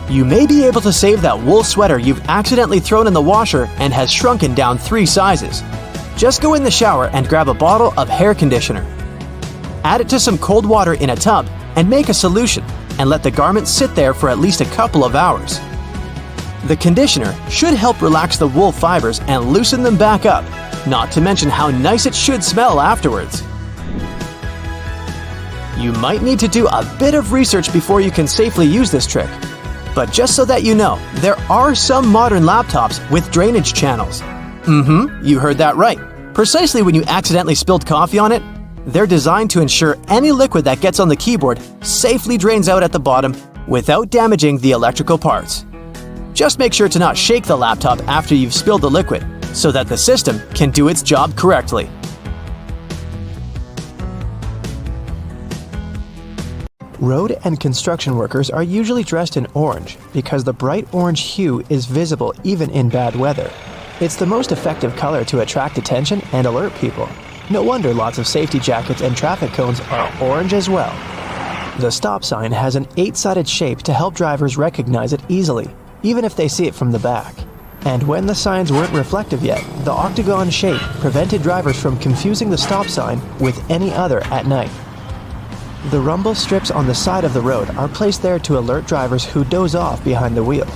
You may be able to save that wool sweater you've accidentally thrown in the washer and has shrunken down 3 sizes. Just go in the shower and grab a bottle of hair conditioner. Add it to some cold water in a tub and make a solution, and let the garment sit there for at least a couple of hours. The conditioner should help relax the wool fibers and loosen them back up, not to mention how nice it should smell afterwards. You might need to do a bit of research before you can safely use this trick. But just so that you know, there are some modern laptops with drainage channels. You heard that right. Precisely when you accidentally spilled coffee on it, They're designed to ensure any liquid that gets on the keyboard safely drains out at the bottom without damaging the electrical parts. Just make sure to not shake the laptop after you've spilled the liquid so that the system can do its job correctly. Road and construction workers are usually dressed in orange because the bright orange hue is visible even in bad weather. It's the most effective color to attract attention and alert people. No wonder lots of safety jackets and traffic cones are orange as well. The stop sign has an 8-sided shape to help drivers recognize it easily, even if they see it from the back. And when the signs weren't reflective yet, the octagon shape prevented drivers from confusing the stop sign with any other at night. The rumble strips on the side of the road are placed there to alert drivers who doze off behind the wheel.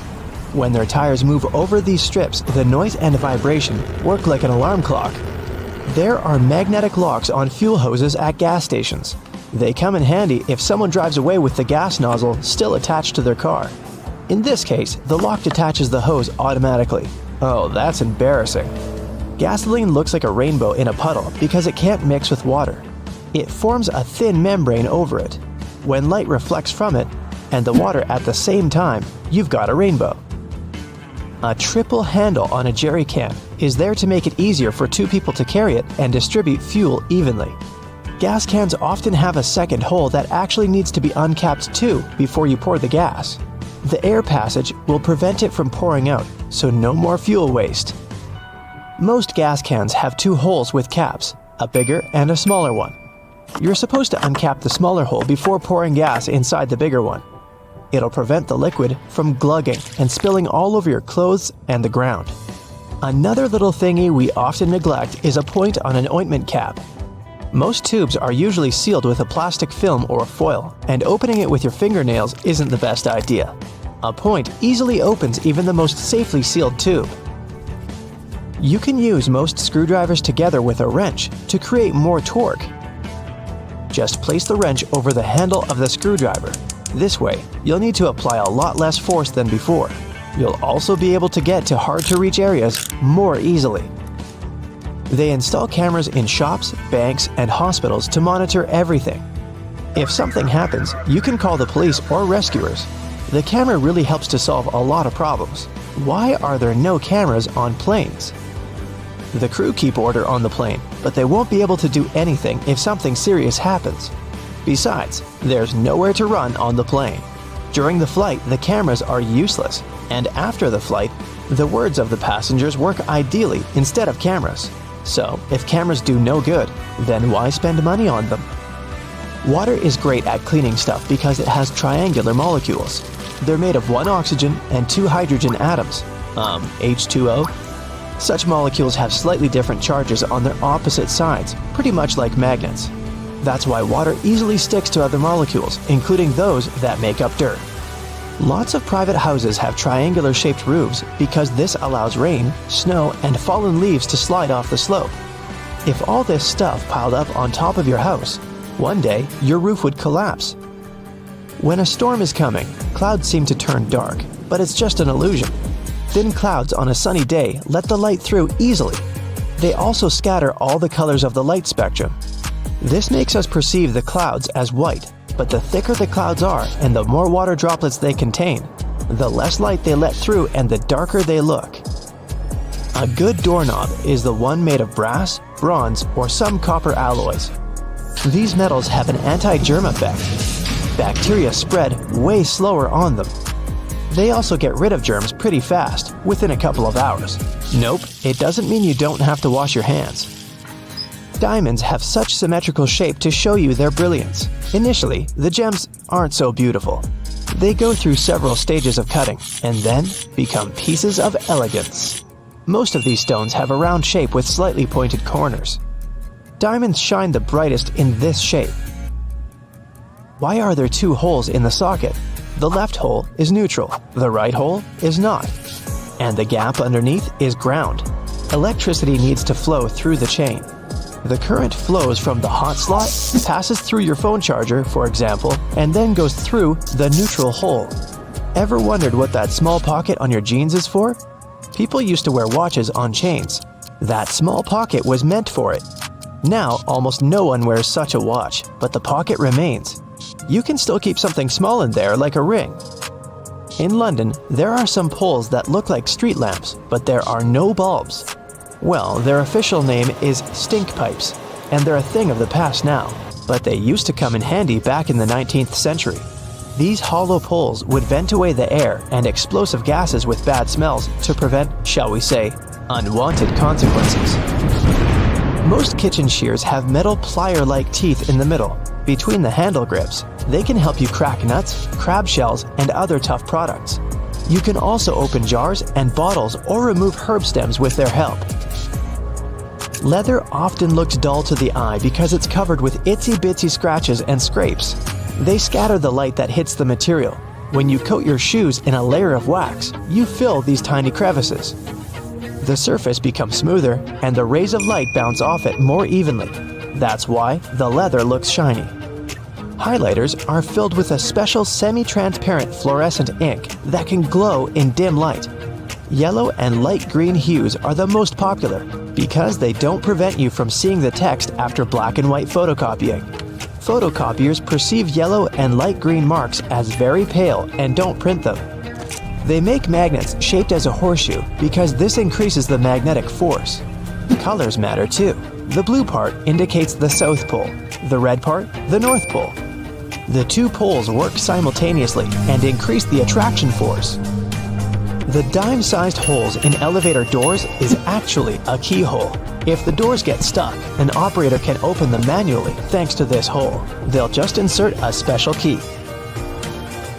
When their tires move over these strips, the noise and vibration work like an alarm clock. There are magnetic locks on fuel hoses at gas stations. They come in handy if someone drives away with the gas nozzle still attached to their car. In this case, the lock detaches the hose automatically. Oh, that's embarrassing. Gasoline looks like a rainbow in a puddle because it can't mix with water. It forms a thin membrane over it. When light reflects from it and the water at the same time, you've got a rainbow. A triple handle on a jerry can is there to make it easier for 2 people to carry it and distribute fuel evenly. Gas cans often have a second hole that actually needs to be uncapped too before you pour the gas. The air passage will prevent it from pouring out, so no more fuel waste. Most gas cans have 2 holes with caps, a bigger and a smaller one. You're supposed to uncap the smaller hole before pouring gas inside the bigger one. It'll prevent the liquid from glugging and spilling all over your clothes and the ground. Another little thingy we often neglect is a point on an ointment cap. Most tubes are usually sealed with a plastic film or foil, and opening it with your fingernails isn't the best idea. A point easily opens even the most safely sealed tube. You can use most screwdrivers together with a wrench to create more torque. Just place the wrench over the handle of the screwdriver. This way, you'll need to apply a lot less force than before. You'll also be able to get to hard-to-reach areas more easily. They install cameras in shops, banks, and hospitals to monitor everything. If something happens, you can call the police or rescuers. The camera really helps to solve a lot of problems. Why are there no cameras on planes? The crew keep order on the plane, but they won't be able to do anything if something serious happens. Besides, there's nowhere to run on the plane. During the flight, the cameras are useless, and after the flight, the words of the passengers work ideally instead of cameras. So, if cameras do no good, then why spend money on them? Water is great at cleaning stuff because it has triangular molecules. They're made of 1 oxygen and 2 hydrogen atoms, H2O. Such molecules have slightly different charges on their opposite sides, pretty much like magnets. That's why water easily sticks to other molecules, including those that make up dirt. Lots of private houses have triangular-shaped roofs because this allows rain, snow, and fallen leaves to slide off the slope. If all this stuff piled up on top of your house, one day your roof would collapse. When a storm is coming, clouds seem to turn dark, but it's just an illusion. Thin clouds on a sunny day let the light through easily. They also scatter all the colors of the light spectrum. This makes us perceive the clouds as white, but the thicker the clouds are and the more water droplets they contain, the less light they let through and the darker they look. A good doorknob is the one made of brass, bronze, or some copper alloys. These metals have an anti-germ effect. Bacteria spread way slower on them. They also get rid of germs pretty fast, within a couple of hours. Nope, it doesn't mean you don't have to wash your hands. Diamonds have such symmetrical shape to show you their brilliance. Initially, the gems aren't so beautiful. They go through several stages of cutting, and then become pieces of elegance. Most of these stones have a round shape with slightly pointed corners. Diamonds shine the brightest in this shape. Why are there 2 holes in the socket? The left hole is neutral, the right hole is not. And the gap underneath is ground. Electricity needs to flow through the chain. The current flows from the hot slot, passes through your phone charger, for example, and then goes through the neutral hole. Ever wondered what that small pocket on your jeans is for? People used to wear watches on chains. That small pocket was meant for it. Now, almost no one wears such a watch, but the pocket remains. You can still keep something small in there, like a ring. In London, there are some poles that look like street lamps, but there are no bulbs. Well, their official name is stink pipes, and they're a thing of the past now, but they used to come in handy back in the 19th century. These hollow poles would vent away the air and explosive gases with bad smells to prevent, shall we say, unwanted consequences. Most kitchen shears have metal plier-like teeth in the middle, between the handle grips. They can help you crack nuts, crab shells, and other tough products. You can also open jars and bottles or remove herb stems with their help. Leather often looks dull to the eye because it's covered with itsy-bitsy scratches and scrapes. They scatter the light that hits the material. When you coat your shoes in a layer of wax, you fill these tiny crevices. The surface becomes smoother and the rays of light bounce off it more evenly. That's why the leather looks shiny. Highlighters are filled with a special semi-transparent fluorescent ink that can glow in dim light. Yellow and light green hues are the most popular because they don't prevent you from seeing the text after black and white photocopying. Photocopiers perceive yellow and light green marks as very pale and don't print them. They make magnets shaped as a horseshoe because this increases the magnetic force. Colors matter too. The blue part indicates the South Pole, the red part, the North Pole. The two poles work simultaneously and increase the attraction force. The dime-sized holes in elevator doors is actually a keyhole. If the doors get stuck, an operator can open them manually thanks to this hole. They'll just insert a special key.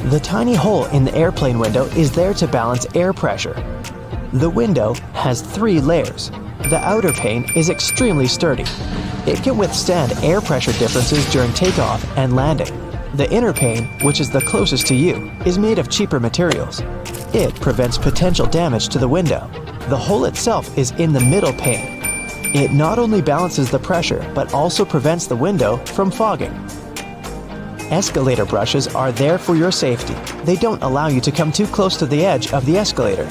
The tiny hole in the airplane window is there to balance air pressure. The window has 3 layers. The outer pane is extremely sturdy. It can withstand air pressure differences during takeoff and landing. The inner pane, which is the closest to you, is made of cheaper materials. It prevents potential damage to the window. The hole itself is in the middle pane. It not only balances the pressure, but also prevents the window from fogging. Escalator brushes are there for your safety. They don't allow you to come too close to the edge of the escalator.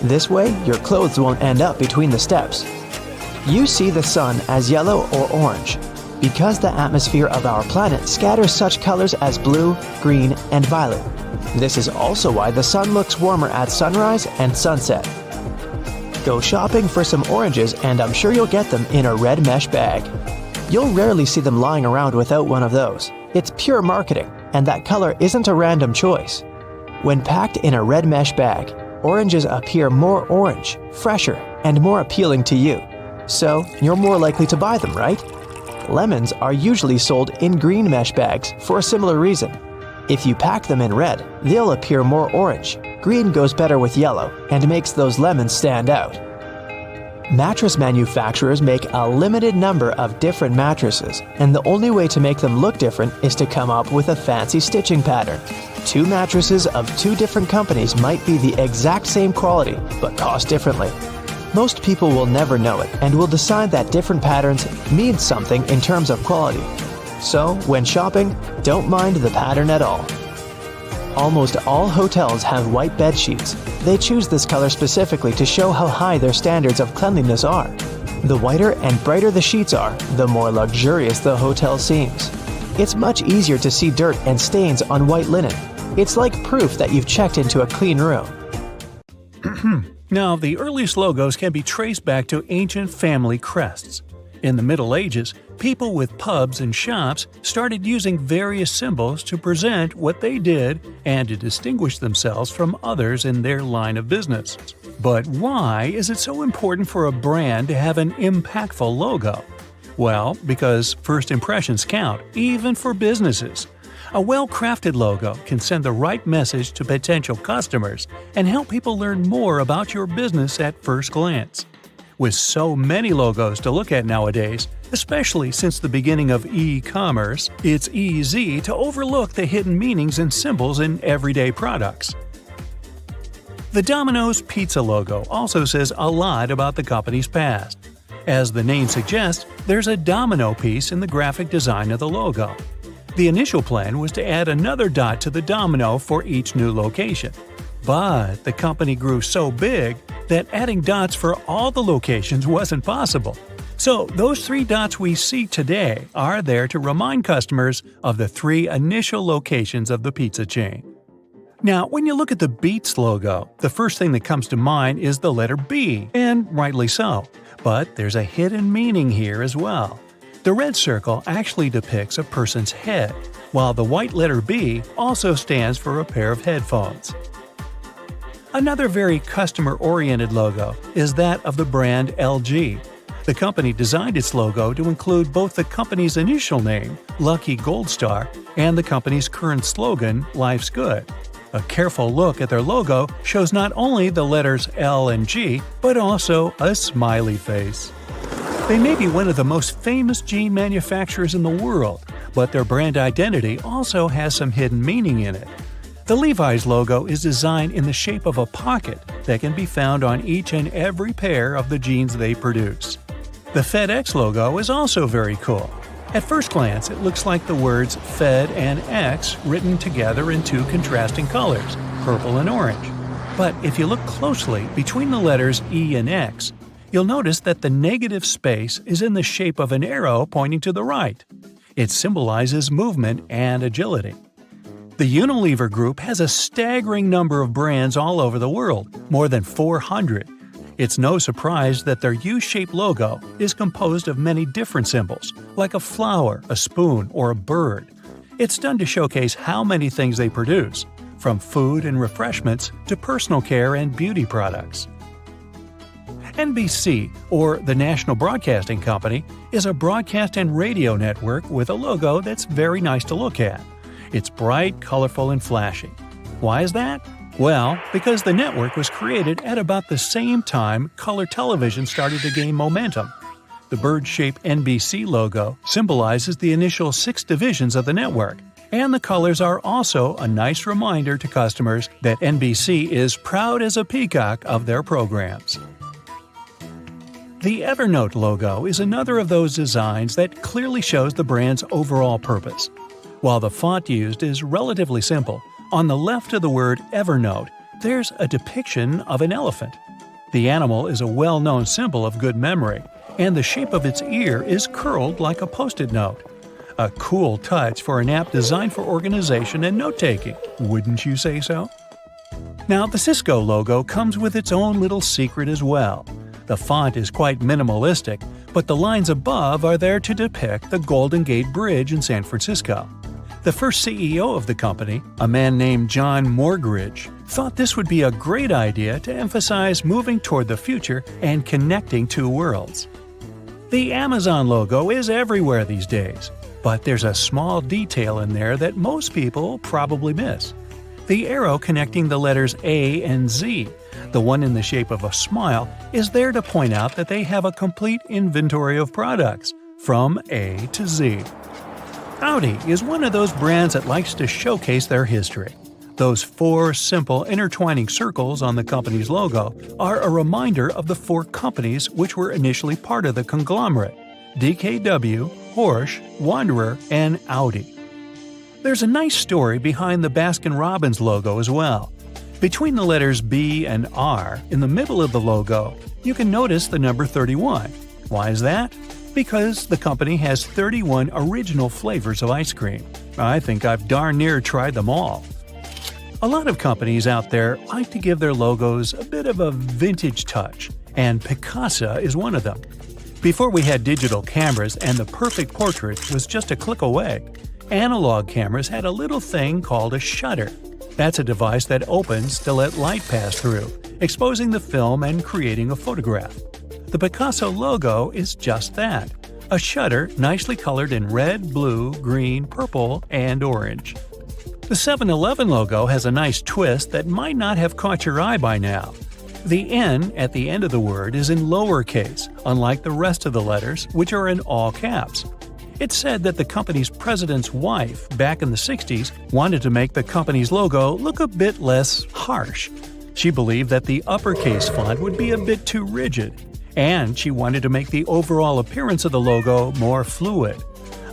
This way, your clothes won't end up between the steps. You see the sun as yellow or orange, because the atmosphere of our planet scatters such colors as blue, green, and violet. This is also why the sun looks warmer at sunrise and sunset. Go shopping for some oranges and I'm sure you'll get them in a red mesh bag. You'll rarely see them lying around without one of those. It's pure marketing, and that color isn't a random choice. When packed in a red mesh bag, oranges appear more orange, fresher, and more appealing to you. So, you're more likely to buy them, right? Lemons are usually sold in green mesh bags for a similar reason. If you pack them in red, they'll appear more orange. Green goes better with yellow and makes those lemons stand out. Mattress manufacturers make a limited number of different mattresses, and the only way to make them look different is to come up with a fancy stitching pattern. 2 mattresses of 2 different companies might be the exact same quality, but cost differently. Most people will never know it and will decide that different patterns mean something in terms of quality. So, when shopping, don't mind the pattern at all. Almost all hotels have white bed sheets. They choose this color specifically to show how high their standards of cleanliness are. The whiter and brighter the sheets are, the more luxurious the hotel seems. It's much easier to see dirt and stains on white linen. It's like proof that you've checked into a clean room. Now, the earliest logos can be traced back to ancient family crests. In the Middle Ages, people with pubs and shops started using various symbols to present what they did and to distinguish themselves from others in their line of business. But why is it so important for a brand to have an impactful logo? Well, because first impressions count, even for businesses. A well-crafted logo can send the right message to potential customers and help people learn more about your business at first glance. With so many logos to look at nowadays, especially since the beginning of e-commerce, it's easy to overlook the hidden meanings and symbols in everyday products. The Domino's Pizza logo also says a lot about the company's past. As the name suggests, there's a domino piece in the graphic design of the logo. The initial plan was to add another dot to the domino for each new location. But the company grew so big that adding dots for all the locations wasn't possible. So, those 3 dots we see today are there to remind customers of the 3 initial locations of the pizza chain. Now, when you look at the Beats logo, the first thing that comes to mind is the letter B, and rightly so. But there's a hidden meaning here as well. The red circle actually depicts a person's head, while the white letter B also stands for a pair of headphones. Another very customer-oriented logo is that of the brand LG. The company designed its logo to include both the company's initial name, Lucky Gold Star, and the company's current slogan, Life's Good. A careful look at their logo shows not only the letters L and G, but also a smiley face. They may be one of the most famous jean manufacturers in the world, but their brand identity also has some hidden meaning in it. The Levi's logo is designed in the shape of a pocket that can be found on each and every pair of the jeans they produce. The FedEx logo is also very cool. At first glance, it looks like the words Fed and X written together in 2 contrasting colors, purple and orange. But if you look closely between the letters E and X, you'll notice that the negative space is in the shape of an arrow pointing to the right. It symbolizes movement and agility. The Unilever Group has a staggering number of brands all over the world, more than 400. It's no surprise that their U-shaped logo is composed of many different symbols, like a flower, a spoon, or a bird. It's done to showcase how many things they produce, from food and refreshments to personal care and beauty products. NBC, or the National Broadcasting Company, is a broadcast and radio network with a logo that's very nice to look at. It's bright, colorful, and flashy. Why is that? Well, because the network was created at about the same time color television started to gain momentum. The bird-shaped NBC logo symbolizes the initial 6 divisions of the network, and the colors are also a nice reminder to customers that NBC is proud as a peacock of their programs. The Evernote logo is another of those designs that clearly shows the brand's overall purpose. While the font used is relatively simple, on the left of the word Evernote, there's a depiction of an elephant. The animal is a well-known symbol of good memory, and the shape of its ear is curled like a post-it note. A cool touch for an app designed for organization and note-taking, wouldn't you say so? Now, the Cisco logo comes with its own little secret as well. The font is quite minimalistic, but the lines above are there to depict the Golden Gate Bridge in San Francisco. The first CEO of the company, a man named John Morgridge, thought this would be a great idea to emphasize moving toward the future and connecting 2 worlds. The Amazon logo is everywhere these days, but there's a small detail in there that most people probably miss. The arrow connecting the letters A and Z, the one in the shape of a smile, is there to point out that they have a complete inventory of products, from A to Z. Audi is one of those brands that likes to showcase their history. Those 4 simple intertwining circles on the company's logo are a reminder of the 4 companies which were initially part of the conglomerate: DKW, Porsche, Wanderer, and Audi. There's a nice story behind the Baskin-Robbins logo as well. Between the letters B and R, in the middle of the logo, you can notice the number 31. Why is that? Because the company has 31 original flavors of ice cream. I think I've darn near tried them all. A lot of companies out there like to give their logos a bit of a vintage touch, and Picasa is one of them. Before we had digital cameras and the perfect portrait was just a click away, analog cameras had a little thing called a shutter. That's a device that opens to let light pass through, exposing the film and creating a photograph. The Picasso logo is just that, a shutter nicely colored in red, blue, green, purple, and orange. The 7-Eleven logo has a nice twist that might not have caught your eye by now. The N at the end of the word is in lowercase, unlike the rest of the letters, which are in all caps. It's said that the company's president's wife, back in the 60s, wanted to make the company's logo look a bit less harsh. She believed that the uppercase font would be a bit too rigid, and she wanted to make the overall appearance of the logo more fluid.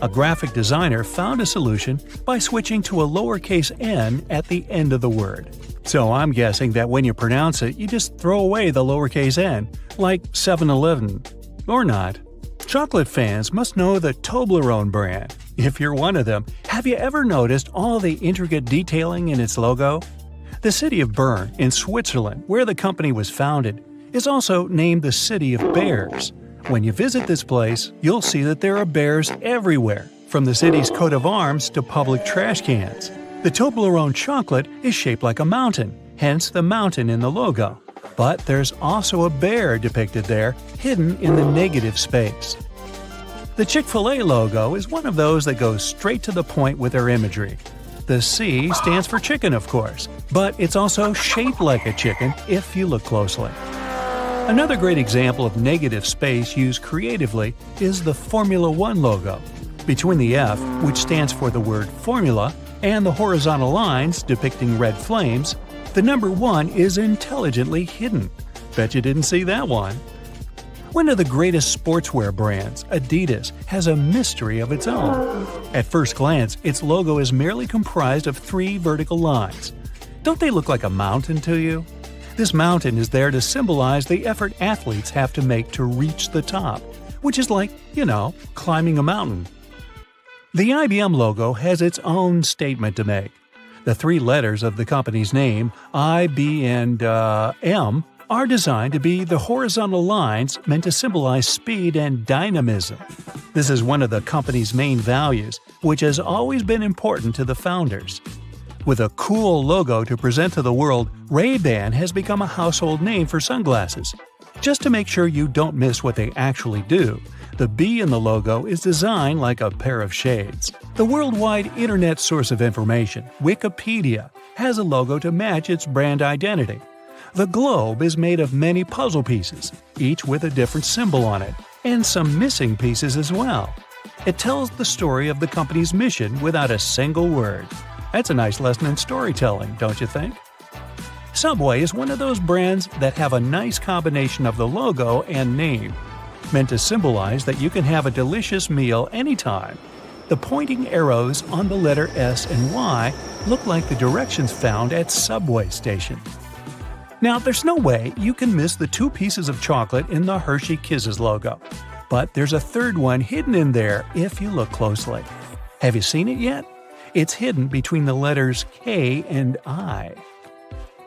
A graphic designer found a solution by switching to a lowercase n at the end of the word. So I'm guessing that when you pronounce it, you just throw away the lowercase n, like 7-Eleven. Or not. Chocolate fans must know the Toblerone brand. If you're one of them, have you ever noticed all the intricate detailing in its logo? The city of Bern, in Switzerland, where the company was founded, is also named the City of Bears. When you visit this place, you'll see that there are bears everywhere, from the city's coat of arms to public trash cans. The Toblerone chocolate is shaped like a mountain, hence the mountain in the logo. But there's also a bear depicted there, hidden in the negative space. The Chick-fil-A logo is one of those that goes straight to the point with their imagery. The C stands for chicken, of course, but it's also shaped like a chicken if you look closely. Another great example of negative space used creatively is the Formula One logo. Between the F, which stands for the word formula, and the horizontal lines depicting red flames, the number 1 is intelligently hidden. Bet you didn't see that one. One of the greatest sportswear brands, Adidas, has a mystery of its own. At first glance, its logo is merely comprised of 3 vertical lines. Don't they look like a mountain to you? This mountain is there to symbolize the effort athletes have to make to reach the top, which is like, climbing a mountain. The IBM logo has its own statement to make. The 3 letters of the company's name, I, B, and M, are designed to be the horizontal lines meant to symbolize speed and dynamism. This is one of the company's main values, which has always been important to the founders. With a cool logo to present to the world, Ray-Ban has become a household name for sunglasses. Just to make sure you don't miss what they actually do, the B in the logo is designed like a pair of shades. The worldwide internet source of information, Wikipedia, has a logo to match its brand identity. The globe is made of many puzzle pieces, each with a different symbol on it, and some missing pieces as well. It tells the story of the company's mission without a single word. That's a nice lesson in storytelling, don't you think? Subway is one of those brands that have a nice combination of the logo and name, meant to symbolize that you can have a delicious meal anytime. The pointing arrows on the letter S and Y look like the directions found at subway stations. Now, there's no way you can miss the 2 pieces of chocolate in the Hershey Kisses logo, but there's a third one hidden in there if you look closely. Have you seen it yet? It's hidden between the letters K and I.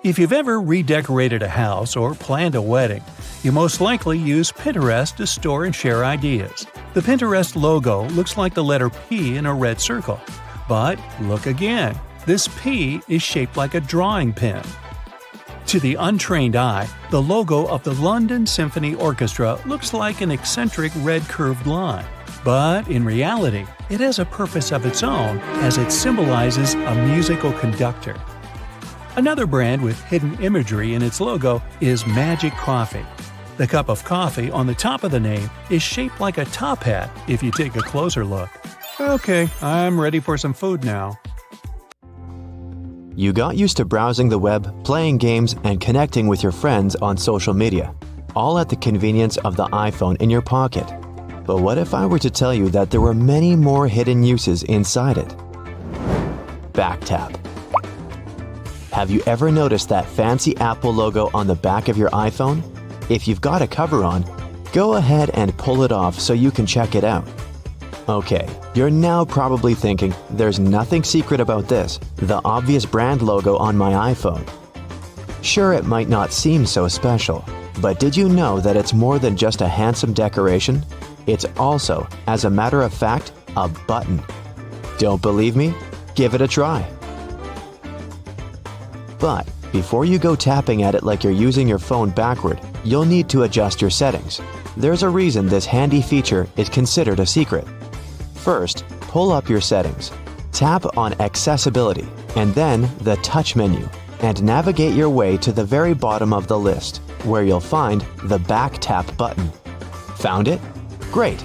If you've ever redecorated a house or planned a wedding, you most likely use Pinterest to store and share ideas. The Pinterest logo looks like the letter P in a red circle. But look again, this P is shaped like a drawing pen. To the untrained eye, the logo of the London Symphony Orchestra looks like an eccentric red curved line. But in reality, it has a purpose of its own as it symbolizes a musical conductor. Another brand with hidden imagery in its logo is Magic Coffee. The cup of coffee on the top of the name is shaped like a top hat if you take a closer look. Okay, I'm ready for some food now. You got used to browsing the web, playing games, and connecting with your friends on social media, all at the convenience of the iPhone in your pocket. But what if I were to tell you that there were many more hidden uses inside it? Back tap. Have you ever noticed that fancy Apple logo on the back of your iPhone? If you've got a cover on, go ahead and pull it off so you can check it out. Okay, you're now probably thinking, there's nothing secret about this, the obvious brand logo on my iPhone. Sure, it might not seem so special, but did you know that it's more than just a handsome decoration? It's also, as a matter of fact, a button. Don't believe me? Give it a try. But before you go tapping at it like you're using your phone backward, you'll need to adjust your settings. There's a reason this handy feature is considered a secret. First, pull up your settings. Tap on Accessibility and then the Touch menu and navigate your way to the very bottom of the list, where you'll find the Back Tap button. Found it? Great!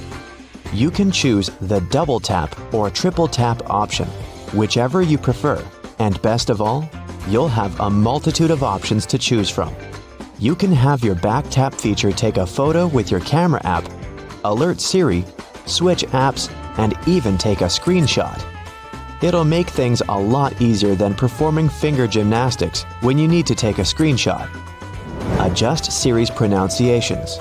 You can choose the Double Tap or Triple Tap option, whichever you prefer, and best of all, you'll have a multitude of options to choose from. You can have your Back Tap feature take a photo with your camera app, alert Siri, switch apps, and even take a screenshot. It'll make things a lot easier than performing finger gymnastics when you need to take a screenshot. Adjust Siri's pronunciations.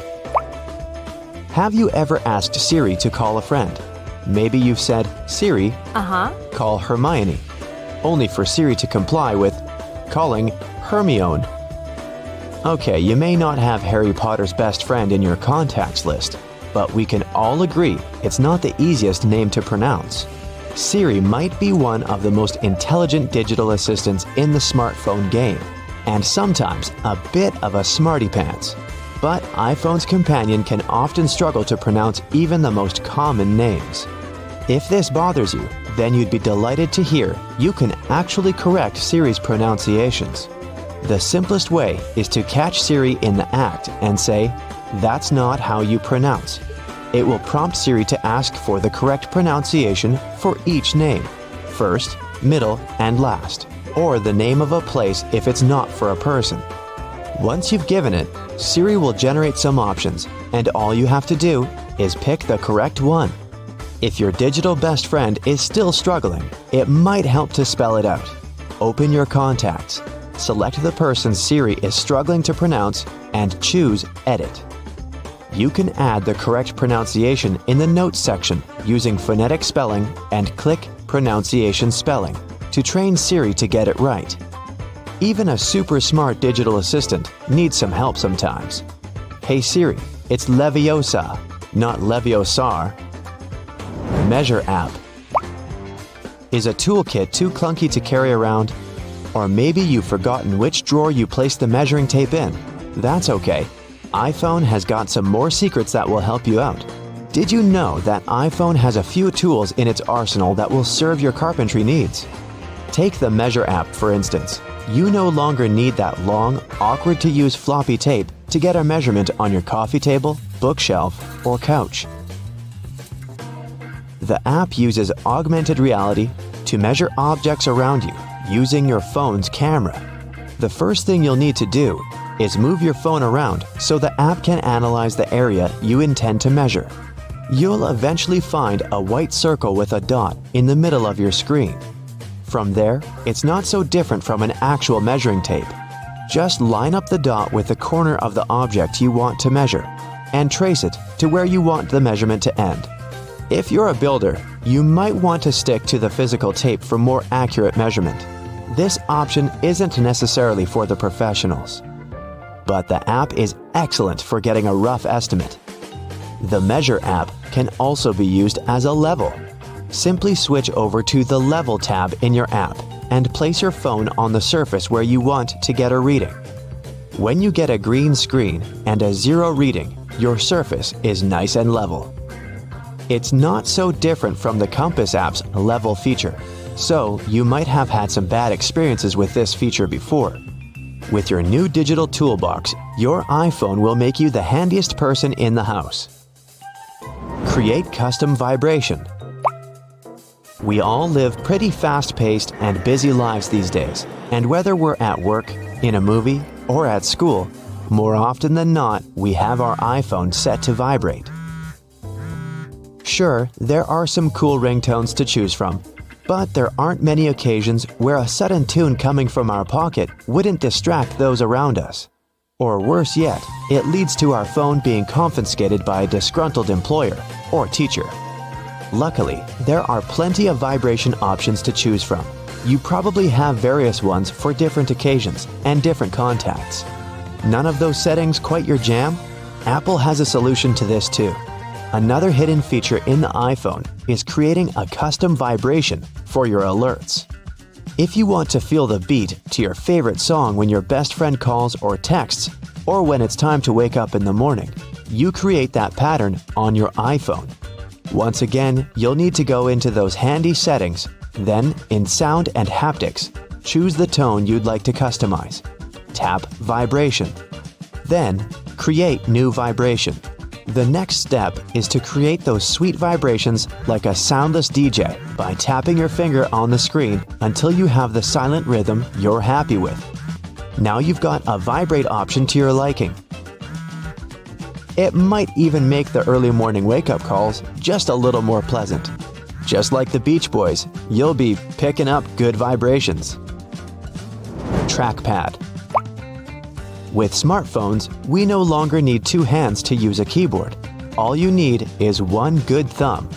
Have you ever asked Siri to call a friend? Maybe you've said, Siri, call Hermione, only for Siri to comply with calling Hermione. Okay, you may not have Harry Potter's best friend in your contacts list, but we can all agree it's not the easiest name to pronounce. Siri might be one of the most intelligent digital assistants in the smartphone game, and sometimes a bit of a smarty pants. But iPhone's companion can often struggle to pronounce even the most common names. If this bothers you, then you'd be delighted to hear you can actually correct Siri's pronunciations. The simplest way is to catch Siri in the act and say, "That's not how you pronounce." It will prompt Siri to ask for the correct pronunciation for each name, first, middle, and last, or the name of a place if it's not for a person. Once you've given it, Siri will generate some options, and all you have to do is pick the correct one. If your digital best friend is still struggling, it might help to spell it out. Open your contacts, select the person Siri is struggling to pronounce, and choose Edit. You can add the correct pronunciation in the Notes section using phonetic spelling and click Pronunciation Spelling to train Siri to get it right. Even a super smart digital assistant needs some help sometimes. Hey Siri, it's Leviosa, not Leviosar. Measure app. Is a toolkit too clunky to carry around? Or maybe you've forgotten which drawer you placed the measuring tape in. That's okay. iPhone has got some more secrets that will help you out. Did you know that iPhone has a few tools in its arsenal that will serve your carpentry needs? Take the Measure app, for instance. You no longer need that long, awkward-to-use floppy tape to get a measurement on your coffee table, bookshelf, or couch. The app uses augmented reality to measure objects around you using your phone's camera. The first thing you'll need to do is move your phone around so the app can analyze the area you intend to measure. You'll eventually find a white circle with a dot in the middle of your screen. From there, it's not so different from an actual measuring tape. Just line up the dot with the corner of the object you want to measure and trace it to where you want the measurement to end. If you're a builder, you might want to stick to the physical tape for more accurate measurement. This option isn't necessarily for the professionals, but the app is excellent for getting a rough estimate. The Measure app can also be used as a level. Simply switch over to the Level tab in your app and place your phone on the surface where you want to get a reading. When you get a green screen and a 0 reading, your surface is nice and level. It's not so different from the Compass app's Level feature, so you might have had some bad experiences with this feature before. With your new digital toolbox, your iPhone will make you the handiest person in the house. Create custom vibration. We all live pretty fast-paced and busy lives these days, and whether we're at work, in a movie, or at school, more often than not, we have our iPhone set to vibrate. Sure, there are some cool ringtones to choose from, but there aren't many occasions where a sudden tune coming from our pocket wouldn't distract those around us. Or worse yet, it leads to our phone being confiscated by a disgruntled employer or teacher. Luckily, there are plenty of vibration options to choose from. You probably have various ones for different occasions and different contacts. None of those settings quite your jam? Apple has a solution to this too. Another hidden feature in the iPhone is creating a custom vibration for your alerts. If you want to feel the beat to your favorite song when your best friend calls or texts, or when it's time to wake up in the morning, you create that pattern on your iPhone. Once again, you'll need to go into those handy settings, then in Sound and Haptics, choose the tone you'd like to customize. Tap Vibration. Then, create new vibration. The next step is to create those sweet vibrations like a soundless DJ by tapping your finger on the screen until you have the silent rhythm you're happy with. Now you've got a vibrate option to your liking. It might even make the early morning wake-up calls just a little more pleasant. Just like the Beach Boys, you'll be picking up good vibrations. Trackpad. With smartphones, we no longer need two hands to use a keyboard. all you need is one good thumb.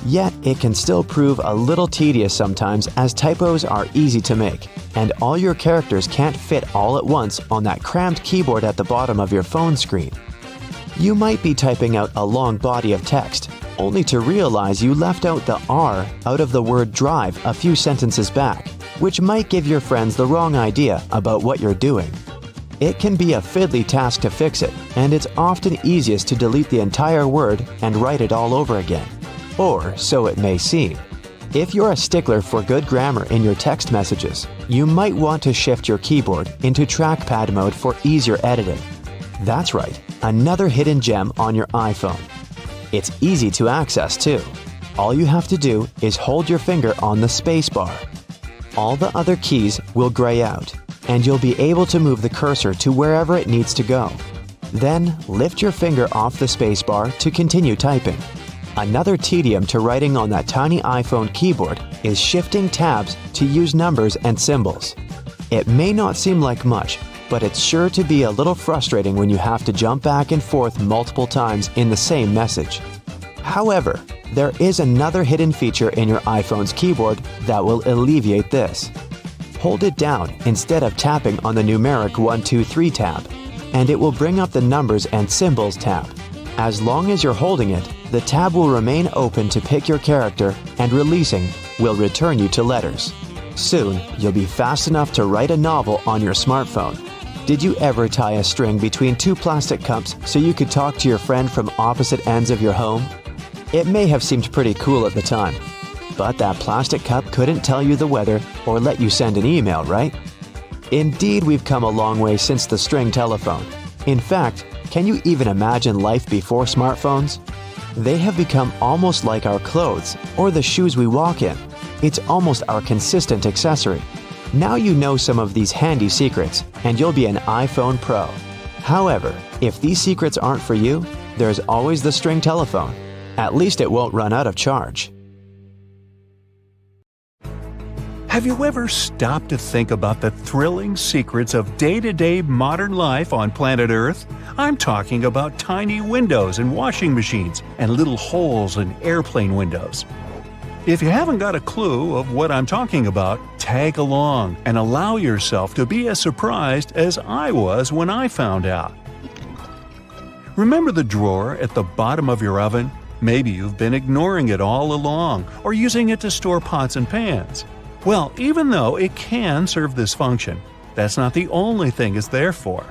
Yet, it can still prove a little tedious sometimes as typos are easy to make, and all your characters can't fit all at once on that cramped keyboard at the bottom of your phone screen. You might be typing out a long body of text, only to realize you left out the R out of the word drive a few sentences back, which might give your friends the wrong idea about what you're doing. It can be a fiddly task to fix it, and it's often easiest to delete the entire word and write it all over again. Or so it may seem. If you're a stickler for good grammar in your text messages, you might want to shift your keyboard into trackpad mode for easier editing. That's right, another hidden gem on your iPhone. It's easy to access too. All you have to do is hold your finger on the space bar. All the other keys will gray out, and you'll be able to move the cursor to wherever it needs to go. Then lift your finger off the space bar to continue typing. Another tedium to writing on that tiny iPhone keyboard is shifting tabs to use numbers and symbols. It may not seem like much, but it's sure to be a little frustrating when you have to jump back and forth multiple times in the same message. However, there is another hidden feature in your iPhone's keyboard that will alleviate this. Hold it down instead of tapping on the numeric 1, 2, 3 tab, and it will bring up the Numbers and Symbols tab. As long as you're holding it, the tab will remain open to pick your character, and releasing will return you to letters. Soon, you'll be fast enough to write a novel on your smartphone. Did you ever tie a string between two plastic cups so you could talk to your friend from opposite ends of your home? It may have seemed pretty cool at the time, but that plastic cup couldn't tell you the weather or let you send an email, right? Indeed, we've come a long way since the string telephone. In fact, can you even imagine life before smartphones? They have become almost like our clothes or the shoes we walk in. It's almost our consistent accessory. Now you know some of these handy secrets, and you'll be an iPhone Pro. However, if these secrets aren't for you, there's always the string telephone. At least it won't run out of charge. Have you ever stopped to think about the thrilling secrets of day-to-day modern life on planet Earth? I'm talking about tiny windows in washing machines and little holes in airplane windows. If you haven't got a clue of what I'm talking about, tag along and allow yourself to be as surprised as I was when I found out. Remember the drawer at the bottom of your oven? Maybe you've been ignoring it all along or using it to store pots and pans. Well, even though it can serve this function, that's not the only thing it's there for.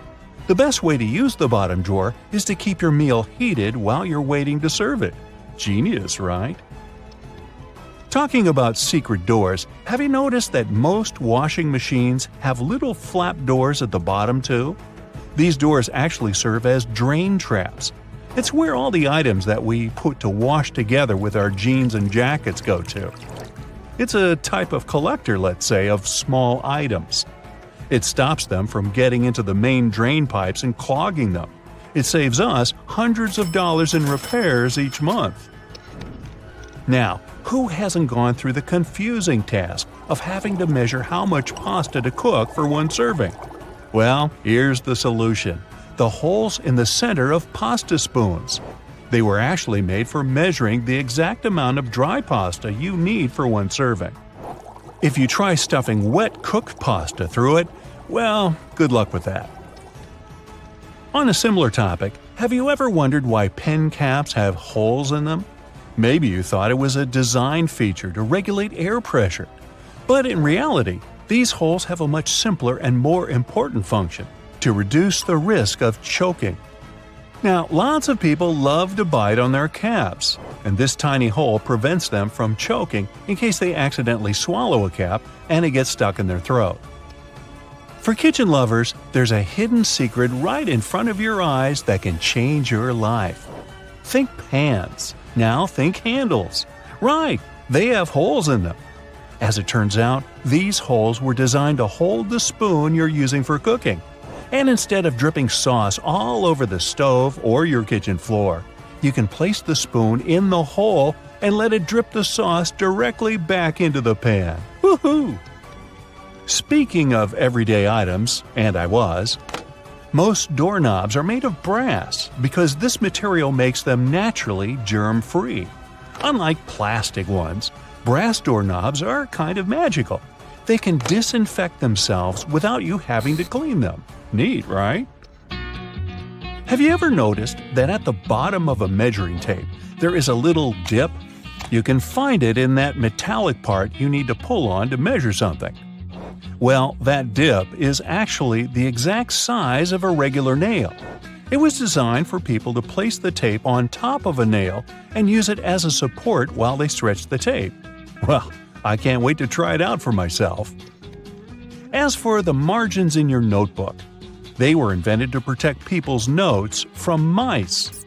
The best way to use the bottom drawer is to keep your meal heated while you're waiting to serve it. Genius, right? Talking about secret doors, have you noticed that most washing machines have little flap doors at the bottom too? These doors actually serve as drain traps. It's where all the items that we put to wash together with our jeans and jackets go to. It's a type of collector, let's say, of small items. It stops them from getting into the main drain pipes and clogging them. It saves us hundreds of dollars in repairs each month. Now, who hasn't gone through the confusing task of having to measure how much pasta to cook for one serving? Well, here's the solution: the holes in the center of pasta spoons. They were actually made for measuring the exact amount of dry pasta you need for one serving. If you try stuffing wet cooked pasta through it, well, good luck with that. On a similar topic, have you ever wondered why pen caps have holes in them? Maybe you thought it was a design feature to regulate air pressure. But in reality, these holes have a much simpler and more important function: to reduce the risk of choking. Now, lots of people love to bite on their caps, and this tiny hole prevents them from choking in case they accidentally swallow a cap and it gets stuck in their throat. For kitchen lovers, there's a hidden secret right in front of your eyes that can change your life. Think pans. Now think handles. Right, they have holes in them. As it turns out, these holes were designed to hold the spoon you're using for cooking. And instead of dripping sauce all over the stove or your kitchen floor, you can place the spoon in the hole and let it drip the sauce directly back into the pan. Woohoo! Speaking of everyday items, and I was, Most doorknobs are made of brass because this material makes them naturally germ-free. Unlike plastic ones, brass doorknobs are kind of magical. They can disinfect themselves without you having to clean them. Neat, right? Have you ever noticed that at the bottom of a measuring tape there is a little dip? You can find it in that metallic part you need to pull on to measure something. Well, that dip is actually the exact size of a regular nail. It was designed for people to place the tape on top of a nail and use it as a support while they stretch the tape. Well, I can't wait to try it out for myself. As for the margins in your notebook, they were invented to protect people's notes from mice.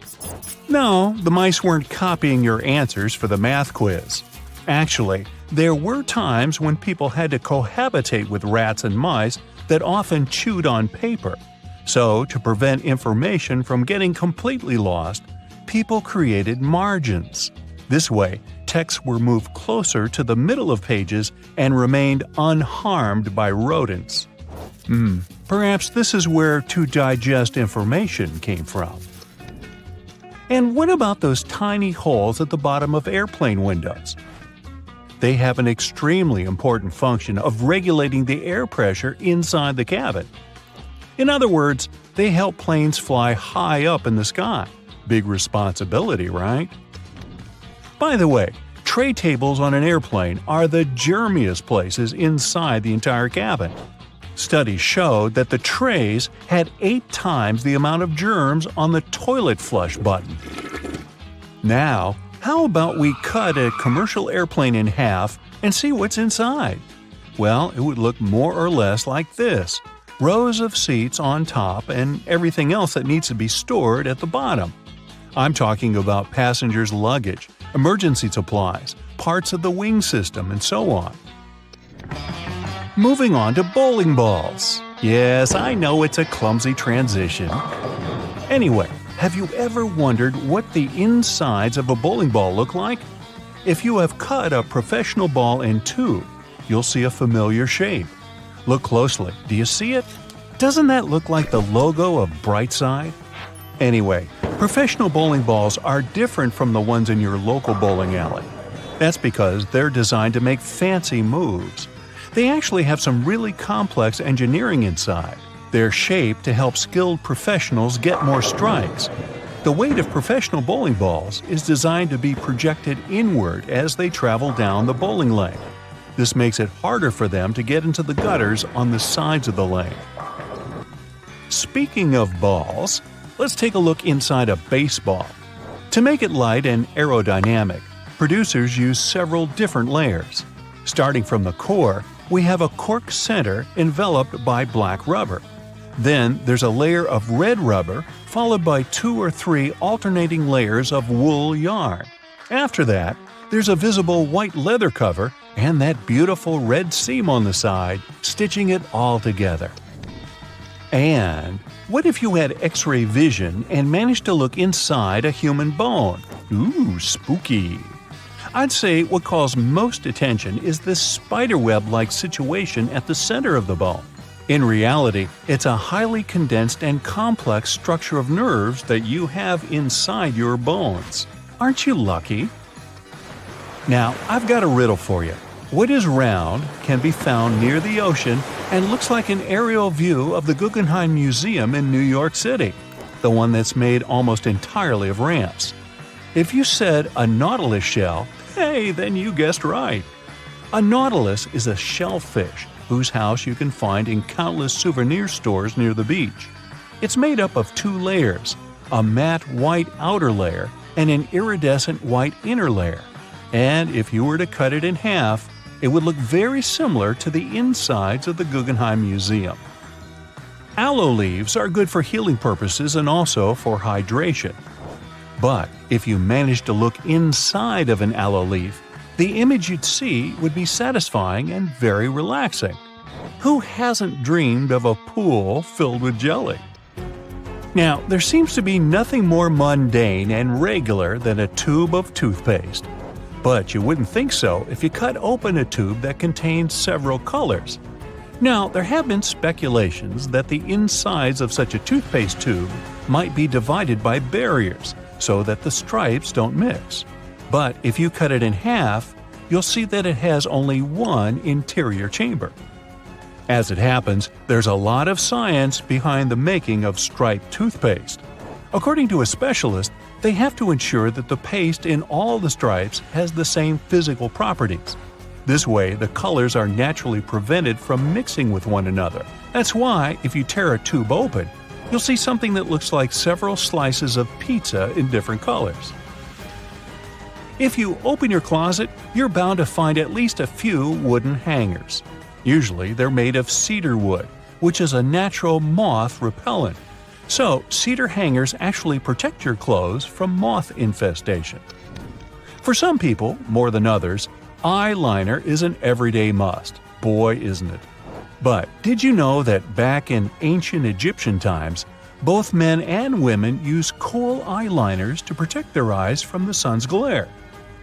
No, the mice weren't copying your answers for the math quiz. Actually, there were times when people had to cohabitate with rats and mice that often chewed on paper. So, to prevent information from getting completely lost, people created margins. This way, texts were moved closer to the middle of pages and remained unharmed by rodents. Perhaps this is where to digest information came from. And what about those tiny holes at the bottom of airplane windows? They have an extremely important function of regulating the air pressure inside the cabin. In other words, they help planes fly high up in the sky. Big responsibility, right? By the way, tray tables on an airplane are the germiest places inside the entire cabin. Studies showed that the trays had 8 times the amount of germs on the toilet flush button. Now, how about we cut a commercial airplane in half and see what's inside? Well, it would look more or less like this: rows of seats on top and everything else that needs to be stored at the bottom. I'm talking about passengers' luggage, emergency supplies, parts of the wing system, and so on. Moving on to bowling balls. Yes, I know it's a clumsy transition. Anyway, have you ever wondered what the insides of a bowling ball look like? If you have cut a professional ball in two, you'll see a familiar shape. Look closely. Do you see it? Doesn't that look like the logo of Brightside? Anyway, professional bowling balls are different from the ones in your local bowling alley. That's because they're designed to make fancy moves. They actually have some really complex engineering inside. They're shaped to help skilled professionals get more strikes. The weight of professional bowling balls is designed to be projected inward as they travel down the bowling lane. This makes it harder for them to get into the gutters on the sides of the lane. Speaking of balls, let's take a look inside a baseball. To make it light and aerodynamic, producers use several different layers. Starting from the core, we have a cork center enveloped by black rubber. Then there's a layer of red rubber, followed by 2 or 3 alternating layers of wool yarn. After that, there's a visible white leather cover and that beautiful red seam on the side, stitching it all together. And what if you had X-ray vision and managed to look inside a human bone? Ooh, spooky! I'd say what calls most attention is this spiderweb-like situation at the center of the bone. In reality, it's a highly condensed and complex structure of nerves that you have inside your bones. Aren't you lucky? Now, I've got a riddle for you. What is round, can be found near the ocean, and looks like an aerial view of the Guggenheim Museum in New York City, the one that's made almost entirely of ramps? If you said a nautilus shell, hey, then you guessed right. A nautilus is a shellfish whose house you can find in countless souvenir stores near the beach. It's made up of 2 layers, a matte white outer layer and an iridescent white inner layer. And if you were to cut it in half, it would look very similar to the insides of the Guggenheim Museum. Aloe leaves are good for healing purposes and also for hydration. But if you managed to look inside of an aloe leaf, the image you'd see would be satisfying and very relaxing. Who hasn't dreamed of a pool filled with jelly? Now, there seems to be nothing more mundane and regular than a tube of toothpaste. But you wouldn't think so if you cut open a tube that contains several colors. Now, there have been speculations that the insides of such a toothpaste tube might be divided by barriers so that the stripes don't mix. But if you cut it in half, you'll see that it has only one interior chamber. As it happens, there's a lot of science behind the making of striped toothpaste. According to a specialist, they have to ensure that the paste in all the stripes has the same physical properties. This way, the colors are naturally prevented from mixing with one another. That's why, if you tear a tube open, you'll see something that looks like several slices of pizza in different colors. If you open your closet, you're bound to find at least a few wooden hangers. Usually, they're made of cedar wood, which is a natural moth repellent. So, cedar hangers actually protect your clothes from moth infestation. For some people, more than others, eyeliner is an everyday must. Boy, isn't it. But did you know that back in ancient Egyptian times, both men and women used kohl eyeliners to protect their eyes from the sun's glare?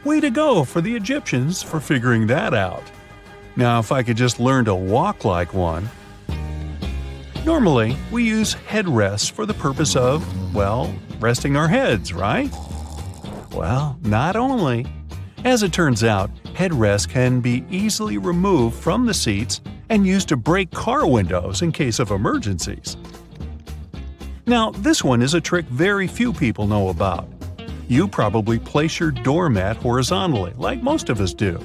Way to go for the Egyptians for figuring that out. Now, if I could just learn to walk like one. Normally, we use headrests for the purpose of, well, resting our heads, right? Well, not only. As it turns out, headrests can be easily removed from the seats and used to break car windows in case of emergencies. Now, this one is a trick very few people know about. You probably place your doormat horizontally, like most of us do.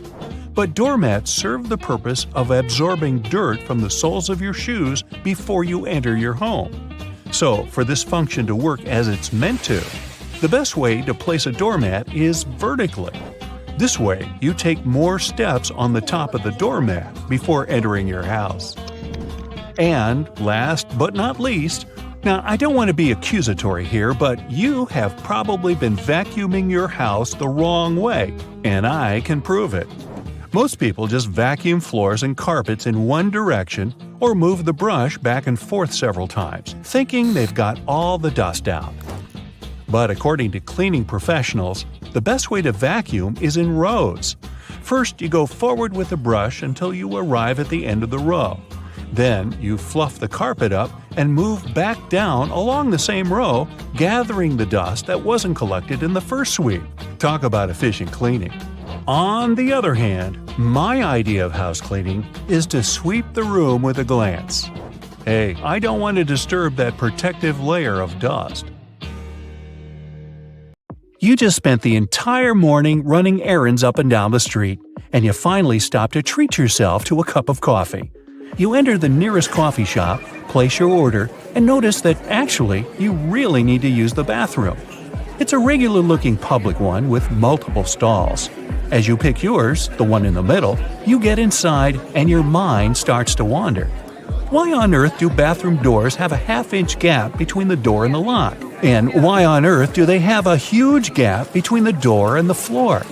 But doormats serve the purpose of absorbing dirt from the soles of your shoes before you enter your home. So, for this function to work as it's meant to, the best way to place a doormat is vertically. This way, you take more steps on the top of the doormat before entering your house. And last but not least, now I don't want to be accusatory here, but you have probably been vacuuming your house the wrong way, and I can prove it. Most people just vacuum floors and carpets in one direction or move the brush back and forth several times, thinking they've got all the dust out. But according to cleaning professionals, the best way to vacuum is in rows. First, you go forward with the brush until you arrive at the end of the row. Then, you fluff the carpet up and move back down along the same row, gathering the dust that wasn't collected in the first sweep. Talk about efficient cleaning. On the other hand, my idea of house cleaning is to sweep the room with a glance. Hey, I don't want to disturb that protective layer of dust. You just spent the entire morning running errands up and down the street, and you finally stop to treat yourself to a cup of coffee. You enter the nearest coffee shop, place your order, and notice that actually you really need to use the bathroom. It's a regular-looking public one with multiple stalls. As you pick yours, the one in the middle, you get inside and your mind starts to wander. Why on earth do bathroom doors have a half-inch gap between the door and the lock? And why on earth do they have a huge gap between the door and the floor?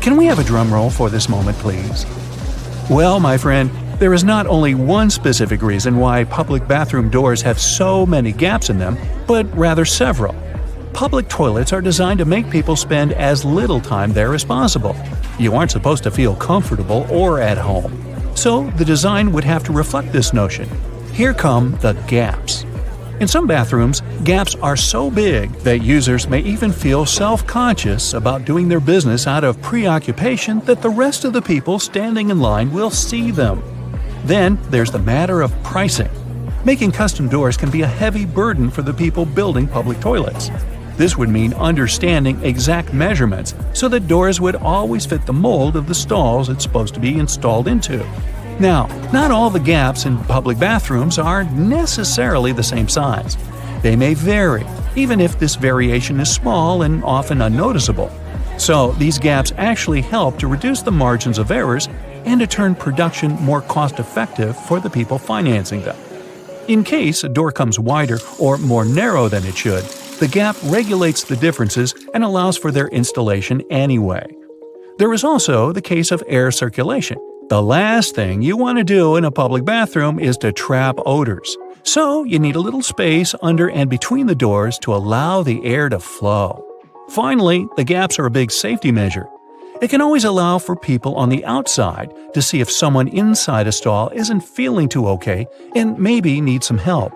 Can we have a drum roll for this moment, please? Well, my friend, there is not only one specific reason why public bathroom doors have so many gaps in them, but rather several. Public toilets are designed to make people spend as little time there as possible. You aren't supposed to feel comfortable or at home. So the design would have to reflect this notion. Here come the gaps. In some bathrooms, gaps are so big that users may even feel self-conscious about doing their business out of preoccupation that the rest of the people standing in line will see them. Then there's the matter of pricing. Making custom doors can be a heavy burden for the people building public toilets. This would mean understanding exact measurements so that doors would always fit the mold of the stalls it's supposed to be installed into. Now, not all the gaps in public bathrooms are necessarily the same size. They may vary, even if this variation is small and often unnoticeable. So, these gaps actually help to reduce the margins of errors and to turn production more cost-effective for the people financing them. In case a door comes wider or more narrow than it should, the gap regulates the differences and allows for their installation anyway. There is also the case of air circulation. The last thing you want to do in a public bathroom is to trap odors. So you need a little space under and between the doors to allow the air to flow. Finally, the gaps are a big safety measure. It can always allow for people on the outside to see if someone inside a stall isn't feeling too okay and maybe needs some help.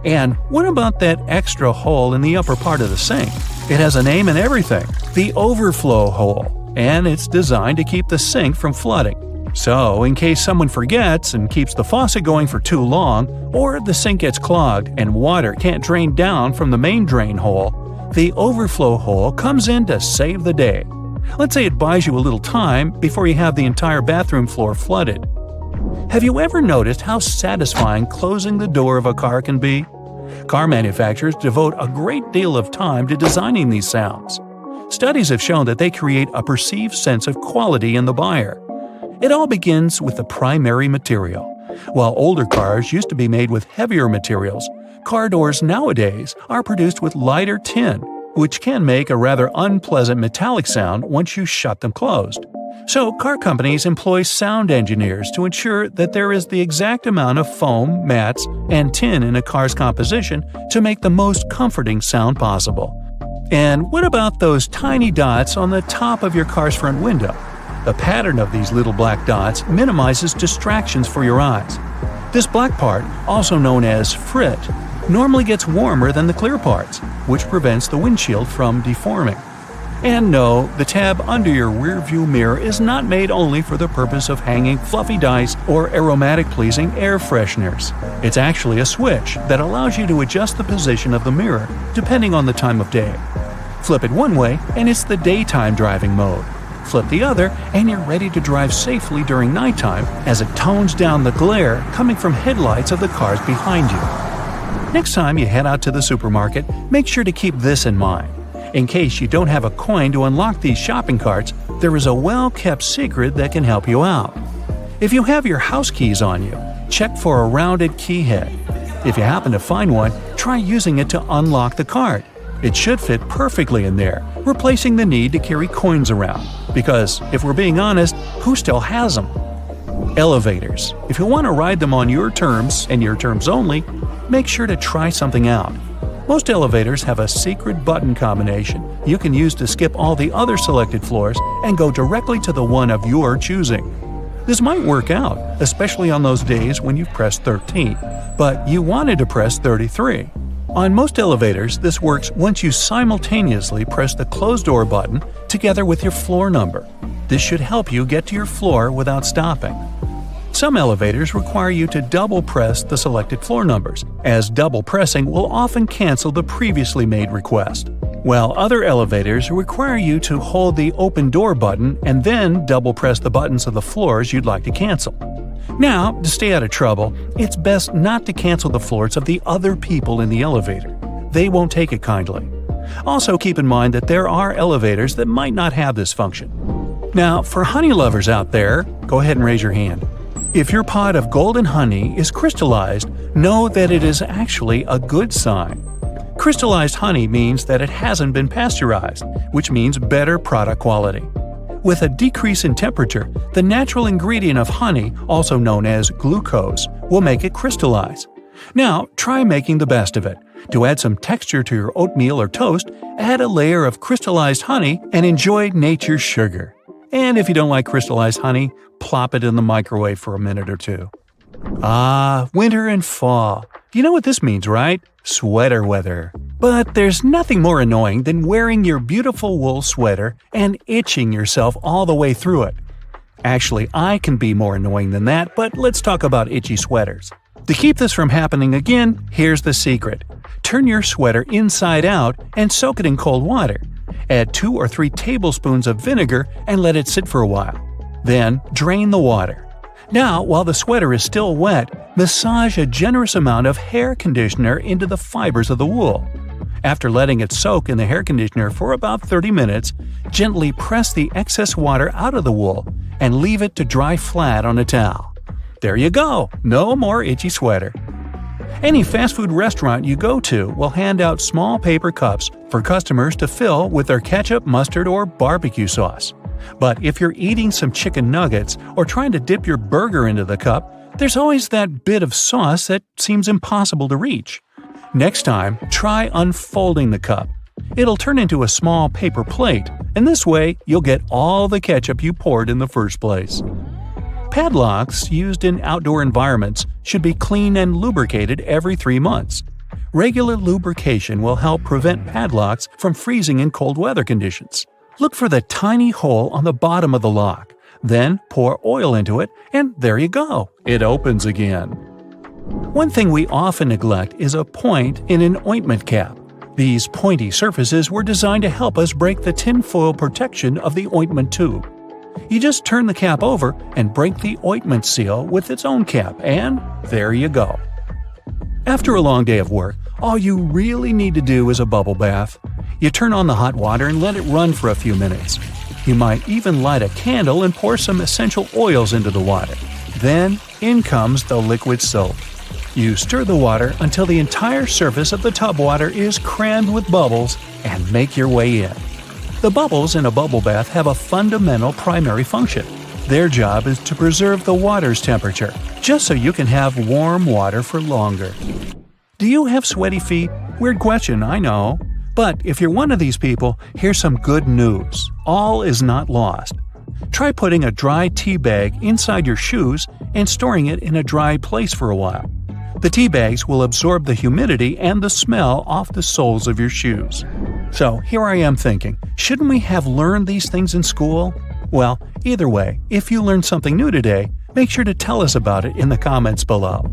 And what about that extra hole in the upper part of the sink? It has a name and everything, the overflow hole, and it's designed to keep the sink from flooding. So, in case someone forgets and keeps the faucet going for too long, or the sink gets clogged and water can't drain down from the main drain hole, the overflow hole comes in to save the day. Let's say it buys you a little time before you have the entire bathroom floor flooded. Have you ever noticed how satisfying closing the door of a car can be? Car manufacturers devote a great deal of time to designing these sounds. Studies have shown that they create a perceived sense of quality in the buyer. It all begins with the primary material. While older cars used to be made with heavier materials, car doors nowadays are produced with lighter tin, which can make a rather unpleasant metallic sound once you shut them closed. So car companies employ sound engineers to ensure that there is the exact amount of foam, mats, and tin in a car's composition to make the most comforting sound possible. And what about those tiny dots on the top of your car's front window? The pattern of these little black dots minimizes distractions for your eyes. This black part, also known as frit, normally gets warmer than the clear parts, which prevents the windshield from deforming. And no, the tab under your rearview mirror is not made only for the purpose of hanging fluffy dice or aromatic-pleasing air fresheners. It's actually a switch that allows you to adjust the position of the mirror depending on the time of day. Flip it one way and it's the daytime driving mode. Flip the other and you're ready to drive safely during nighttime as it tones down the glare coming from headlights of the cars behind you. Next time you head out to the supermarket, make sure to keep this in mind. In case you don't have a coin to unlock these shopping carts, there is a well-kept secret that can help you out. If you have your house keys on you, check for a rounded key head. If you happen to find one, try using it to unlock the cart. It should fit perfectly in there, replacing the need to carry coins around. Because, if we're being honest, who still has them? Elevators. If you want to ride them on your terms, and your terms only, make sure to try something out. Most elevators have a secret button combination you can use to skip all the other selected floors and go directly to the one of your choosing. This might work out, especially on those days when you've pressed 13, but you wanted to press 33. On most elevators, this works once you simultaneously press the closed door button together with your floor number. This should help you get to your floor without stopping. Some elevators require you to double press the selected floor numbers, as double pressing will often cancel the previously made request. While other elevators require you to hold the open door button and then double press the buttons of the floors you'd like to cancel. Now, to stay out of trouble, it's best not to cancel the floors of the other people in the elevator. They won't take it kindly. Also keep in mind that there are elevators that might not have this function. Now, for honey lovers out there, go ahead and raise your hand. If your pot of golden honey is crystallized, know that it is actually a good sign. Crystallized honey means that it hasn't been pasteurized, which means better product quality. With a decrease in temperature, the natural ingredient of honey, also known as glucose, will make it crystallize. Now, try making the best of it. To add some texture to your oatmeal or toast, add a layer of crystallized honey and enjoy nature's sugar. And if you don't like crystallized honey, plop it in the microwave for a minute or two. Ah, winter and fall. You know what this means, right? Sweater weather. But there's nothing more annoying than wearing your beautiful wool sweater and itching yourself all the way through it. Actually, I can be more annoying than that, but let's talk about itchy sweaters. To keep this from happening again, here's the secret. Turn your sweater inside out and soak it in cold water. Add 2 or 3 tablespoons of vinegar and let it sit for a while. Then, drain the water. Now, while the sweater is still wet, massage a generous amount of hair conditioner into the fibers of the wool. After letting it soak in the hair conditioner for about 30 minutes, gently press the excess water out of the wool and leave it to dry flat on a towel. There you go! No more itchy sweater. Any fast food restaurant you go to will hand out small paper cups for customers to fill with their ketchup, mustard, or barbecue sauce. But if you're eating some chicken nuggets or trying to dip your burger into the cup, there's always that bit of sauce that seems impossible to reach. Next time, try unfolding the cup. It'll turn into a small paper plate, and this way you'll get all the ketchup you poured in the first place. Padlocks used in outdoor environments should be cleaned and lubricated every 3 months. Regular lubrication will help prevent padlocks from freezing in cold weather conditions. Look for the tiny hole on the bottom of the lock. Then pour oil into it, and there you go. It opens again. One thing we often neglect is a point in an ointment cap. These pointy surfaces were designed to help us break the tinfoil protection of the ointment tube. You just turn the cap over and break the ointment seal with its own cap, and there you go. After a long day of work, all you really need to do is a bubble bath. You turn on the hot water and let it run for a few minutes. You might even light a candle and pour some essential oils into the water. Then, in comes the liquid soap. You stir the water until the entire surface of the tub water is crammed with bubbles and make your way in. The bubbles in a bubble bath have a fundamental primary function. Their job is to preserve the water's temperature, just so you can have warm water for longer. Do you have sweaty feet? Weird question, I know. But if you're one of these people, here's some good news. All is not lost. Try putting a dry tea bag inside your shoes and storing it in a dry place for a while. The tea bags will absorb the humidity and the smell off the soles of your shoes. So here I am thinking, shouldn't we have learned these things in school? Well, either way, if you learned something new today, make sure to tell us about it in the comments below.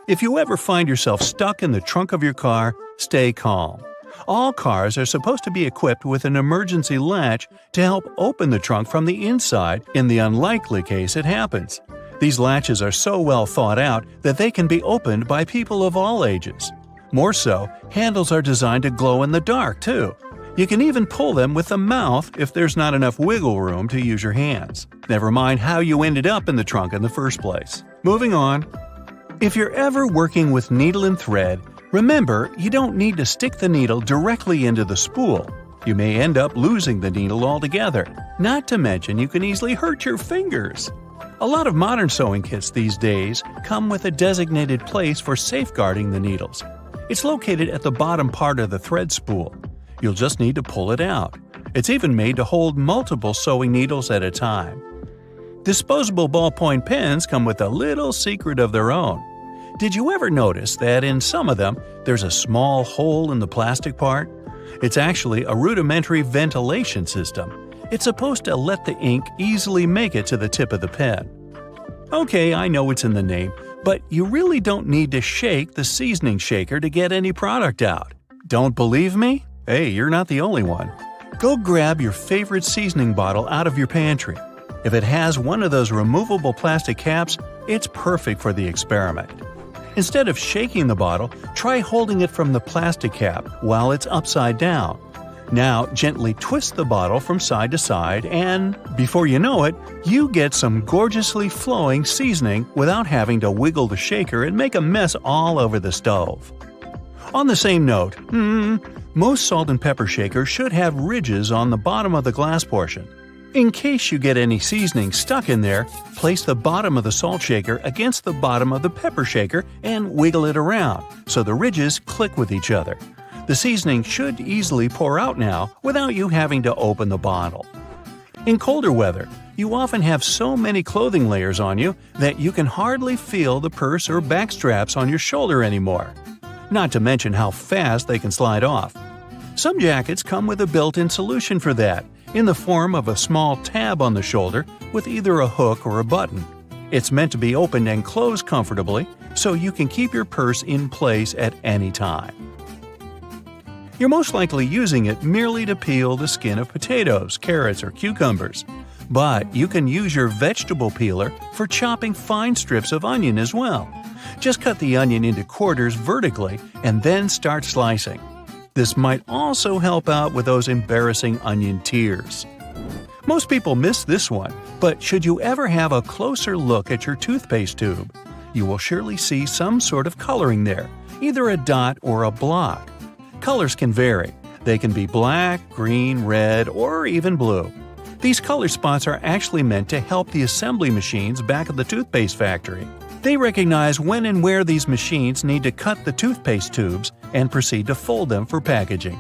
If you ever find yourself stuck in the trunk of your car, stay calm. All cars are supposed to be equipped with an emergency latch to help open the trunk from the inside in the unlikely case it happens. These latches are so well thought out that they can be opened by people of all ages. More so, handles are designed to glow in the dark, too. You can even pull them with the mouth if there's not enough wiggle room to use your hands. Never mind how you ended up in the trunk in the first place. Moving on. If you're ever working with needle and thread, remember you don't need to stick the needle directly into the spool. You may end up losing the needle altogether. Not to mention you can easily hurt your fingers. A lot of modern sewing kits these days come with a designated place for safeguarding the needles. It's located at the bottom part of the thread spool. You'll just need to pull it out. It's even made to hold multiple sewing needles at a time. Disposable ballpoint pens come with a little secret of their own. Did you ever notice that in some of them, there's a small hole in the plastic part? It's actually a rudimentary ventilation system. It's supposed to let the ink easily make it to the tip of the pen. Okay, I know it's in the name, but you really don't need to shake the seasoning shaker to get any product out. Don't believe me? Hey, you're not the only one. Go grab your favorite seasoning bottle out of your pantry. If it has one of those removable plastic caps, it's perfect for the experiment. Instead of shaking the bottle, try holding it from the plastic cap while it's upside down. Now gently twist the bottle from side to side and, before you know it, you get some gorgeously flowing seasoning without having to wiggle the shaker and make a mess all over the stove. On the same note, most salt and pepper shakers should have ridges on the bottom of the glass portion. In case you get any seasoning stuck in there, place the bottom of the salt shaker against the bottom of the pepper shaker and wiggle it around so the ridges click with each other. The seasoning should easily pour out now without you having to open the bottle. In colder weather, you often have so many clothing layers on you that you can hardly feel the purse or back straps on your shoulder anymore. Not to mention how fast they can slide off. Some jackets come with a built-in solution for that, in the form of a small tab on the shoulder with either a hook or a button. It's meant to be opened and closed comfortably, so you can keep your purse in place at any time. You're most likely using it merely to peel the skin of potatoes, carrots, or cucumbers. But you can use your vegetable peeler for chopping fine strips of onion as well. Just cut the onion into quarters vertically and then start slicing. This might also help out with those embarrassing onion tears. Most people miss this one, but should you ever have a closer look at your toothpaste tube, you will surely see some sort of coloring there, either a dot or a block. Colors can vary. They can be black, green, red, or even blue. These color spots are actually meant to help the assembly machines back at the toothpaste factory. They recognize when and where these machines need to cut the toothpaste tubes and proceed to fold them for packaging.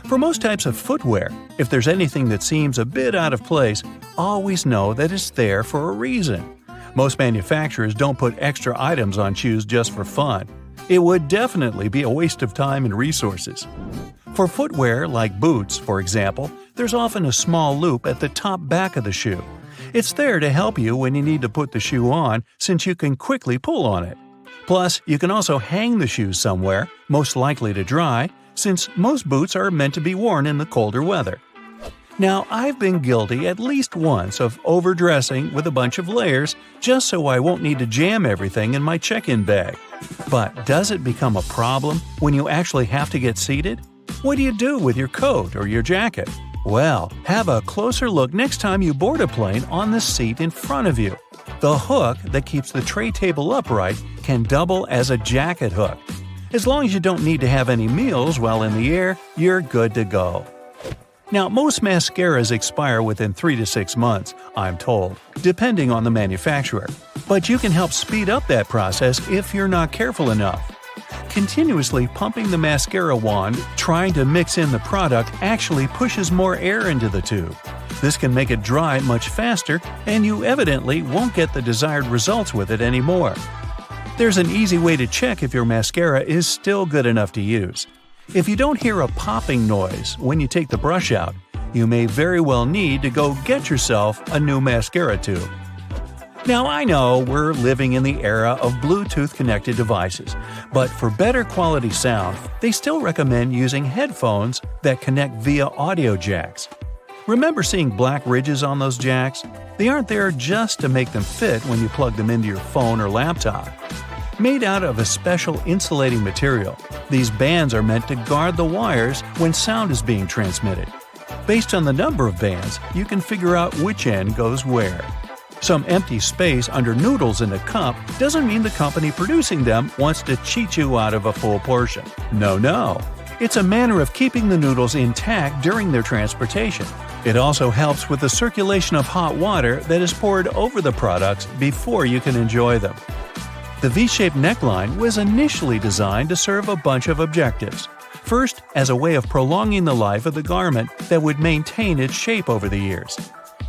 For most types of footwear, if there's anything that seems a bit out of place, always know that it's there for a reason. Most manufacturers don't put extra items on shoes just for fun. It would definitely be a waste of time and resources. For footwear like boots, for example, there's often a small loop at the top back of the shoe. It's there to help you when you need to put the shoe on, since you can quickly pull on it. Plus, you can also hang the shoes somewhere, most likely to dry, since most boots are meant to be worn in the colder weather. Now, I've been guilty at least once of overdressing with a bunch of layers just so I won't need to jam everything in my check-in bag. But does it become a problem when you actually have to get seated? What do you do with your coat or your jacket? Well, have a closer look next time you board a plane on the seat in front of you. The hook that keeps the tray table upright can double as a jacket hook. As long as you don't need to have any meals while in the air, you're good to go. Now, most mascaras expire within 3 to 6 months, I'm told, depending on the manufacturer. But you can help speed up that process if you're not careful enough. Continuously pumping the mascara wand, trying to mix in the product actually pushes more air into the tube. This can make it dry much faster, and you evidently won't get the desired results with it anymore. There's an easy way to check if your mascara is still good enough to use. If you don't hear a popping noise when you take the brush out, you may very well need to go get yourself a new mascara tube. Now, I know we're living in the era of Bluetooth-connected devices, but for better quality sound, they still recommend using headphones that connect via audio jacks. Remember seeing black ridges on those jacks? They aren't there just to make them fit when you plug them into your phone or laptop. Made out of a special insulating material, these bands are meant to guard the wires when sound is being transmitted. Based on the number of bands, you can figure out which end goes where. Some empty space under noodles in a cup doesn't mean the company producing them wants to cheat you out of a full portion. No. It's a manner of keeping the noodles intact during their transportation. It also helps with the circulation of hot water that is poured over the products before you can enjoy them. The V-shaped neckline was initially designed to serve a bunch of objectives. First, as a way of prolonging the life of the garment that would maintain its shape over the years.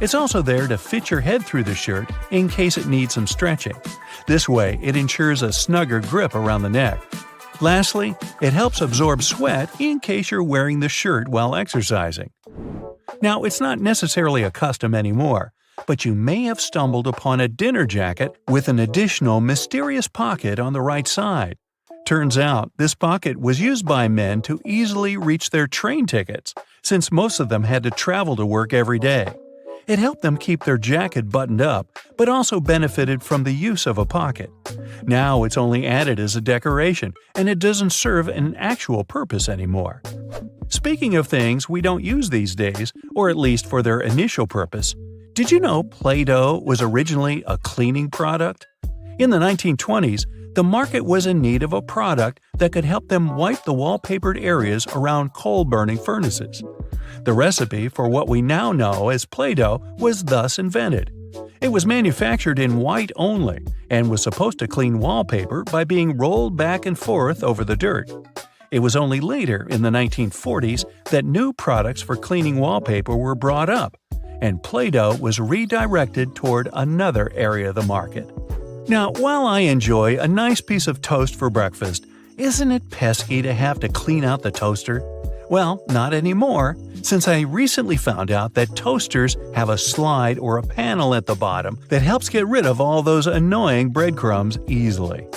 It's also there to fit your head through the shirt in case it needs some stretching. This way, it ensures a snugger grip around the neck. Lastly, it helps absorb sweat in case you're wearing the shirt while exercising. Now, it's not necessarily a custom anymore, but you may have stumbled upon a dinner jacket with an additional mysterious pocket on the right side. Turns out, this pocket was used by men to easily reach their train tickets, since most of them had to travel to work every day. It helped them keep their jacket buttoned up, but also benefited from the use of a pocket. Now it's only added as a decoration, and it doesn't serve an actual purpose anymore. Speaking of things we don't use these days, or at least for their initial purpose, did you know Play-Doh was originally a cleaning product? In the 1920s, the market was in need of a product that could help them wipe the wallpapered areas around coal-burning furnaces. The recipe for what we now know as Play-Doh was thus invented. It was manufactured in white only and was supposed to clean wallpaper by being rolled back and forth over the dirt. It was only later, in the 1940s, that new products for cleaning wallpaper were brought up, and Play-Doh was redirected toward another area of the market. Now, while I enjoy a nice piece of toast for breakfast, isn't it pesky to have to clean out the toaster? Well, not anymore, since I recently found out that toasters have a slide or a panel at the bottom that helps get rid of all those annoying breadcrumbs easily.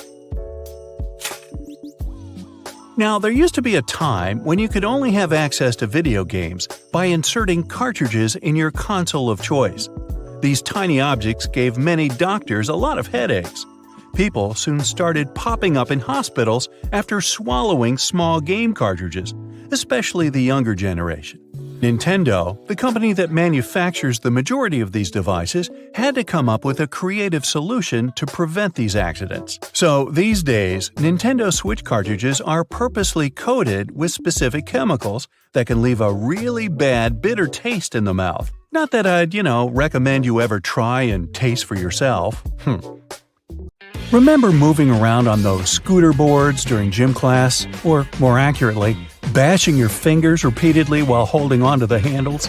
Now, there used to be a time when you could only have access to video games by inserting cartridges in your console of choice. These tiny objects gave many doctors a lot of headaches. People soon started popping up in hospitals after swallowing small game cartridges, especially the younger generation. Nintendo, the company that manufactures the majority of these devices, had to come up with a creative solution to prevent these accidents. So these days, Nintendo Switch cartridges are purposely coated with specific chemicals that can leave a really bad bitter taste in the mouth. Not that I'd, recommend you ever try and taste for yourself. Remember moving around on those scooter boards during gym class? Or, more accurately, bashing your fingers repeatedly while holding onto the handles?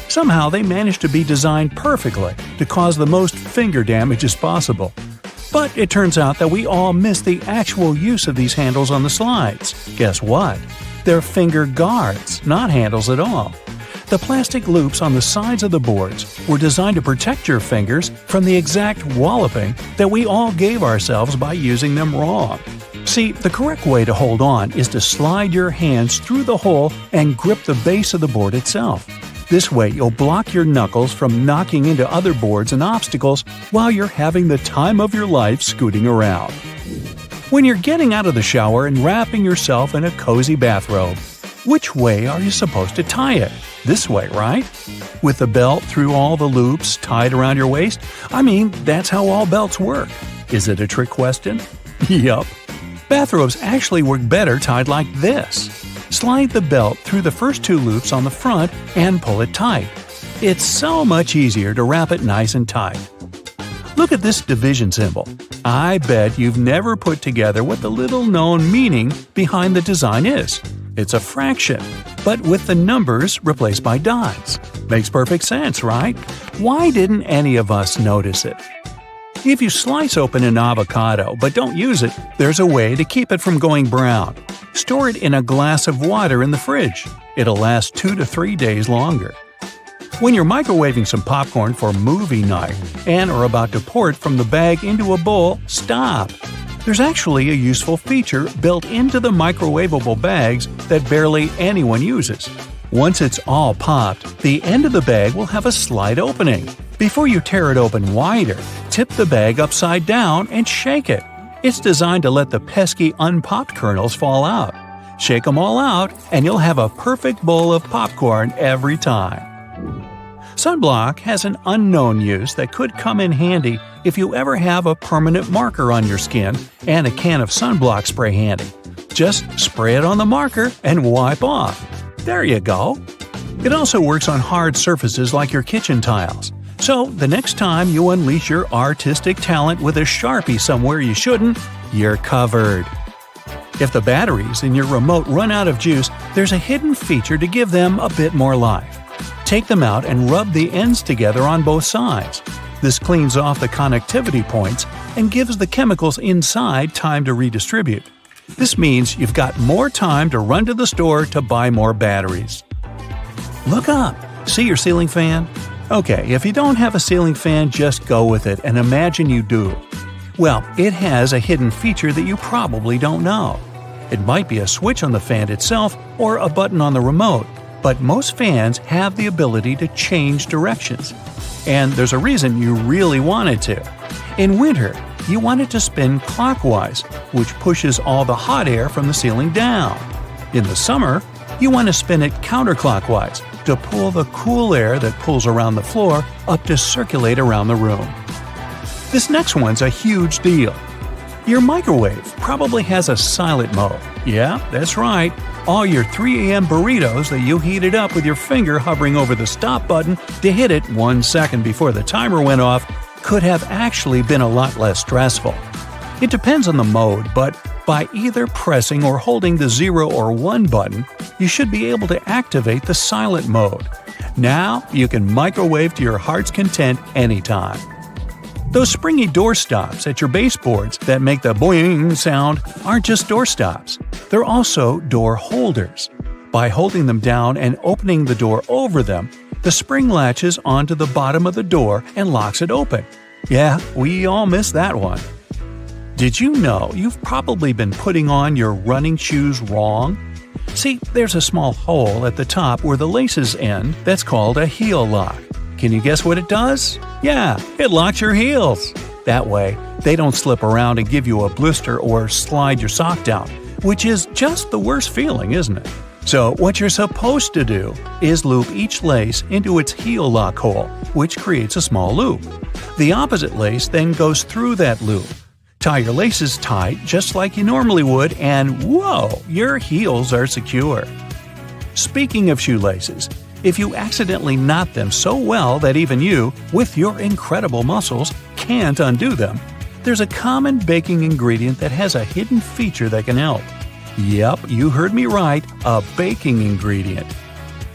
Somehow they managed to be designed perfectly to cause the most finger damage as possible. But it turns out that we all miss the actual use of these handles on the slides. Guess what? They're finger guards, not handles at all. The plastic loops on the sides of the boards were designed to protect your fingers from the exact walloping that we all gave ourselves by using them wrong. See, the correct way to hold on is to slide your hands through the hole and grip the base of the board itself. This way, you'll block your knuckles from knocking into other boards and obstacles while you're having the time of your life scooting around. When you're getting out of the shower and wrapping yourself in a cozy bathrobe, which way are you supposed to tie it? This way, right? With the belt through all the loops tied around your waist? That's how all belts work. Is it a trick question? Yup. Bathrobes actually work better tied like this. Slide the belt through the first two loops on the front and pull it tight. It's so much easier to wrap it nice and tight. Look at this division symbol. I bet you've never put together what the little-known meaning behind the design is. It's a fraction, but with the numbers replaced by dots. Makes perfect sense, right? Why didn't any of us notice it? If you slice open an avocado but don't use it, there's a way to keep it from going brown. Store it in a glass of water in the fridge. It'll last 2 to 3 days longer. When you're microwaving some popcorn for movie night and are about to pour it from the bag into a bowl, stop. There's actually a useful feature built into the microwavable bags that barely anyone uses. Once it's all popped, the end of the bag will have a slight opening. Before you tear it open wider, tip the bag upside down and shake it. It's designed to let the pesky unpopped kernels fall out. Shake them all out, and you'll have a perfect bowl of popcorn every time. Sunblock has an unknown use that could come in handy if you ever have a permanent marker on your skin and a can of sunblock spray handy. Just spray it on the marker and wipe off. There you go. It also works on hard surfaces like your kitchen tiles. So the next time you unleash your artistic talent with a Sharpie somewhere you shouldn't, you're covered. If the batteries in your remote run out of juice, there's a hidden feature to give them a bit more life. Take them out and rub the ends together on both sides. This cleans off the connectivity points and gives the chemicals inside time to redistribute. This means you've got more time to run to the store to buy more batteries. Look up. See your ceiling fan? Okay, if you don't have a ceiling fan, just go with it and imagine you do. Well, it has a hidden feature that you probably don't know. It might be a switch on the fan itself or a button on the remote, but most fans have the ability to change directions. And there's a reason you really want it to. In winter, you want it to spin clockwise, which pushes all the hot air from the ceiling down. In the summer, you want to spin it counterclockwise to pull the cool air that pulls around the floor up to circulate around the room. This next one's a huge deal. Your microwave probably has a silent mode. Yeah, that's right. All your 3 a.m. burritos that you heated up with your finger hovering over the stop button to hit it 1 second before the timer went off could have actually been a lot less stressful. It depends on the mode, but by either pressing or holding the 0 or 1 button, you should be able to activate the silent mode. Now you can microwave to your heart's content anytime. Those springy door stops at your baseboards that make the boing sound aren't just door stops. They're also door holders. By holding them down and opening the door over them, the spring latches onto the bottom of the door and locks it open. Yeah, we all miss that one. Did you know you've probably been putting on your running shoes wrong? See, there's a small hole at the top where the laces end that's called a heel lock. Can you guess what it does? Yeah, it locks your heels. That way, they don't slip around and give you a blister or slide your sock down, which is just the worst feeling, isn't it? So what you're supposed to do is loop each lace into its heel lock hole, which creates a small loop. The opposite lace then goes through that loop. Tie your laces tight just like you normally would, and whoa, your heels are secure. Speaking of shoelaces, if you accidentally knot them so well that even you, with your incredible muscles, can't undo them. There's a common baking ingredient that has a hidden feature that can help. Yep, you heard me right, a baking ingredient.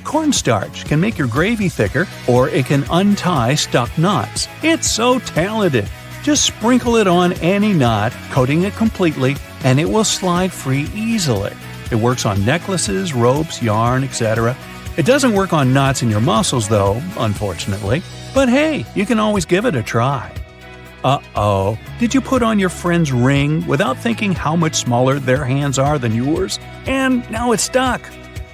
Cornstarch can make your gravy thicker, or it can untie stuck knots. It's so talented! Just sprinkle it on any knot, coating it completely, and it will slide free easily. It works on necklaces, ropes, yarn, etc. It doesn't work on knots in your muscles though, unfortunately. But hey, you can always give it a try. Uh-oh, did you put on your friend's ring without thinking how much smaller their hands are than yours? And now it's stuck.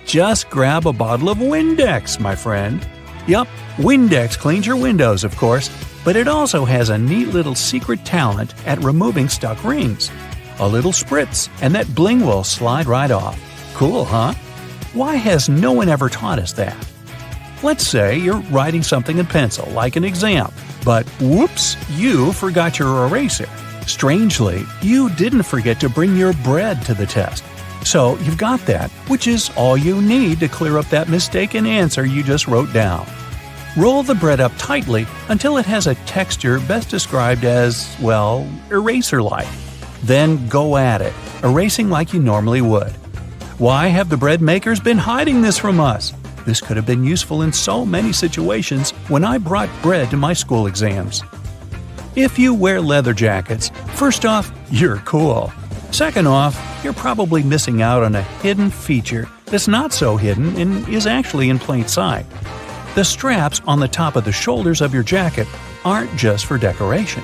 Just grab a bottle of Windex, my friend. Yup, Windex cleans your windows, of course, but it also has a neat little secret talent at removing stuck rings. A little spritz, and that bling will slide right off. Cool, huh? Why has no one ever taught us that? Let's say you're writing something in pencil, like an exam, but whoops, you forgot your eraser. Strangely, you didn't forget to bring your bread to the test. So you've got that, which is all you need to clear up that mistaken answer you just wrote down. Roll the bread up tightly until it has a texture best described as, well, eraser-like. Then go at it, erasing like you normally would. Why have the bread makers been hiding this from us? This could have been useful in so many situations when I brought bread to my school exams. If you wear leather jackets, first off, you're cool. Second off, you're probably missing out on a hidden feature that's not so hidden and is actually in plain sight. The straps on the top of the shoulders of your jacket aren't just for decoration.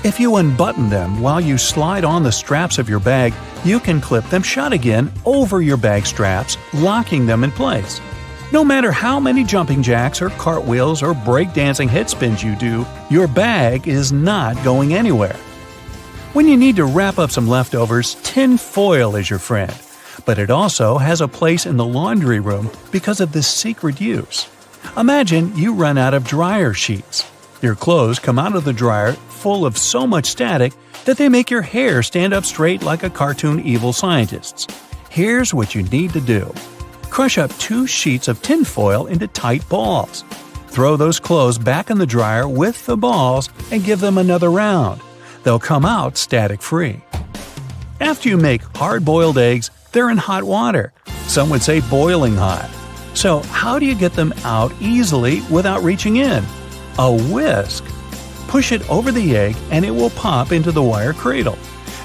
If you unbutton them while you slide on the straps of your bag, you can clip them shut again over your bag straps, locking them in place. No matter how many jumping jacks or cartwheels or breakdancing head spins you do, your bag is not going anywhere. When you need to wrap up some leftovers, tin foil is your friend. But it also has a place in the laundry room because of this secret use. Imagine you run out of dryer sheets. Your clothes come out of the dryer full of so much static that they make your hair stand up straight like a cartoon evil scientist's. Here's what you need to do. Crush up 2 sheets of tin foil into tight balls. Throw those clothes back in the dryer with the balls and give them another round. They'll come out static-free. After you make hard-boiled eggs, they're in hot water. Some would say boiling hot. So how do you get them out easily without reaching in? A whisk. Push it over the egg and it will pop into the wire cradle.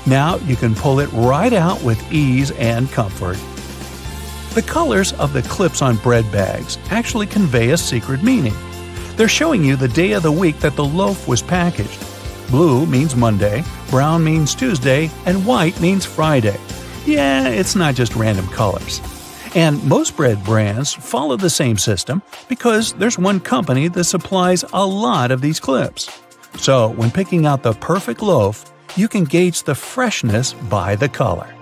Now you can pull it right out with ease and comfort. The colors of the clips on bread bags actually convey a secret meaning. They're showing you the day of the week that the loaf was packaged. Blue means Monday, brown means Tuesday, and white means Friday. Yeah, it's not just random colors. And most bread brands follow the same system because there's one company that supplies a lot of these clips. So when picking out the perfect loaf, you can gauge the freshness by the color.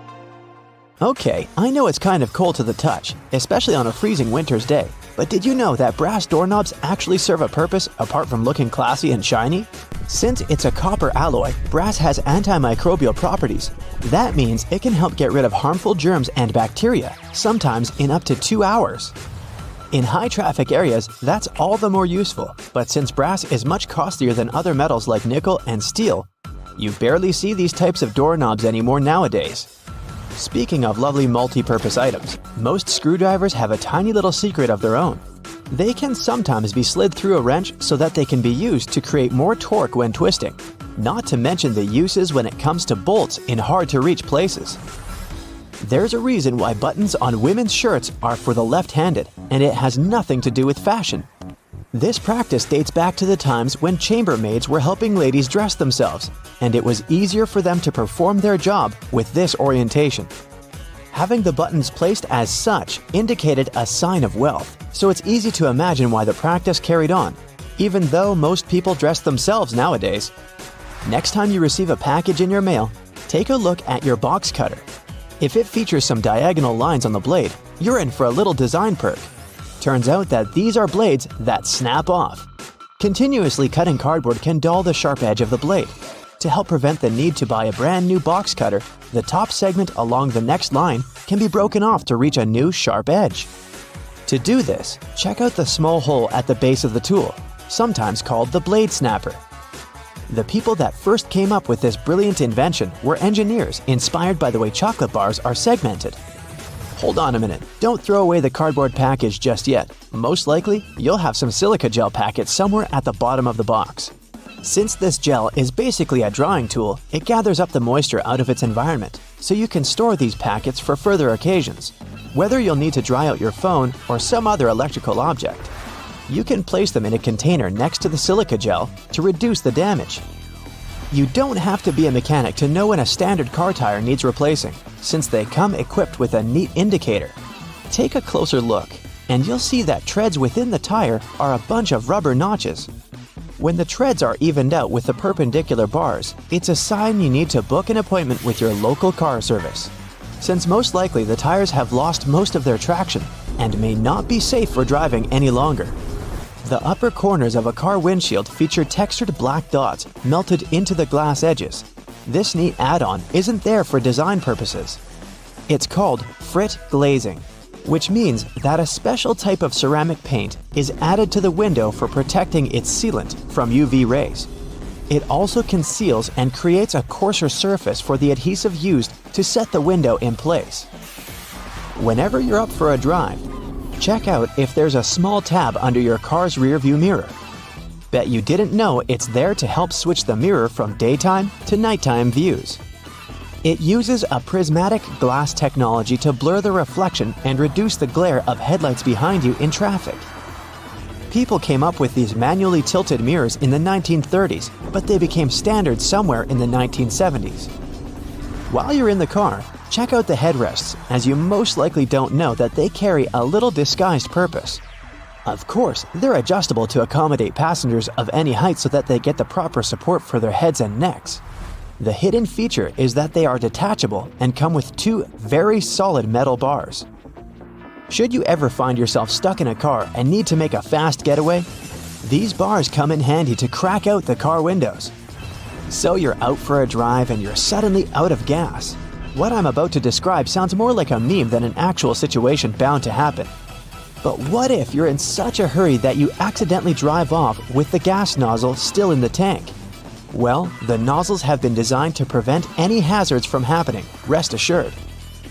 Okay, I know it's kind of cold to the touch, especially on a freezing winter's day, but did you know that brass doorknobs actually serve a purpose apart from looking classy and shiny? Since it's a copper alloy, brass has antimicrobial properties. That means it can help get rid of harmful germs and bacteria, sometimes in up to 2 hours. In high-traffic areas, that's all the more useful, but since brass is much costlier than other metals like nickel and steel, you barely see these types of doorknobs anymore nowadays. Speaking of lovely multi-purpose items, most screwdrivers have a tiny little secret of their own. They can sometimes be slid through a wrench so that they can be used to create more torque when twisting, not to mention the uses when it comes to bolts in hard-to-reach places. There's a reason why buttons on women's shirts are for the left-handed, and it has nothing to do with fashion. This practice dates back to the times when chambermaids were helping ladies dress themselves, and it was easier for them to perform their job with this orientation. Having the buttons placed as such indicated a sign of wealth, so it's easy to imagine why the practice carried on, even though most people dress themselves nowadays. Next time you receive a package in your mail, take a look at your box cutter. If it features some diagonal lines on the blade, you're in for a little design perk. Turns out that these are blades that snap off. Continuously cutting cardboard can dull the sharp edge of the blade. To help prevent the need to buy a brand new box cutter, the top segment along the next line can be broken off to reach a new sharp edge. To do this, check out the small hole at the base of the tool, sometimes called the blade snapper. The people that first came up with this brilliant invention were engineers inspired by the way chocolate bars are segmented. Hold on a minute, don't throw away the cardboard package just yet. Most likely, you'll have some silica gel packets somewhere at the bottom of the box. Since this gel is basically a drying tool, it gathers up the moisture out of its environment, so you can store these packets for further occasions, whether you'll need to dry out your phone or some other electrical object. You can place them in a container next to the silica gel to reduce the damage. You don't have to be a mechanic to know when a standard car tire needs replacing, since they come equipped with a neat indicator. Take a closer look, and you'll see that treads within the tire are a bunch of rubber notches. When the treads are evened out with the perpendicular bars, it's a sign you need to book an appointment with your local car service, since most likely the tires have lost most of their traction and may not be safe for driving any longer. The upper corners of a car windshield feature textured black dots melted into the glass edges. This neat add-on isn't there for design purposes. It's called frit glazing, which means that a special type of ceramic paint is added to the window for protecting its sealant from UV rays. It also conceals and creates a coarser surface for the adhesive used to set the window in place. Whenever you're up for a drive, check out if there's a small tab under your car's rearview mirror. Bet you didn't know it's there to help switch the mirror from daytime to nighttime views. It uses a prismatic glass technology to blur the reflection and reduce the glare of headlights behind you in traffic. People came up with these manually tilted mirrors in the 1930s, but they became standard somewhere in the 1970s. While you're in the car, check out the headrests, as you most likely don't know that they carry a little disguised purpose. Of course, they're adjustable to accommodate passengers of any height so that they get the proper support for their heads and necks. The hidden feature is that they are detachable and come with two very solid metal bars. Should you ever find yourself stuck in a car and need to make a fast getaway, these bars come in handy to crack out the car windows. So you're out for a drive and you're suddenly out of gas. What I'm about to describe sounds more like a meme than an actual situation bound to happen. But what if you're in such a hurry that you accidentally drive off with the gas nozzle still in the tank? Well, the nozzles have been designed to prevent any hazards from happening, rest assured.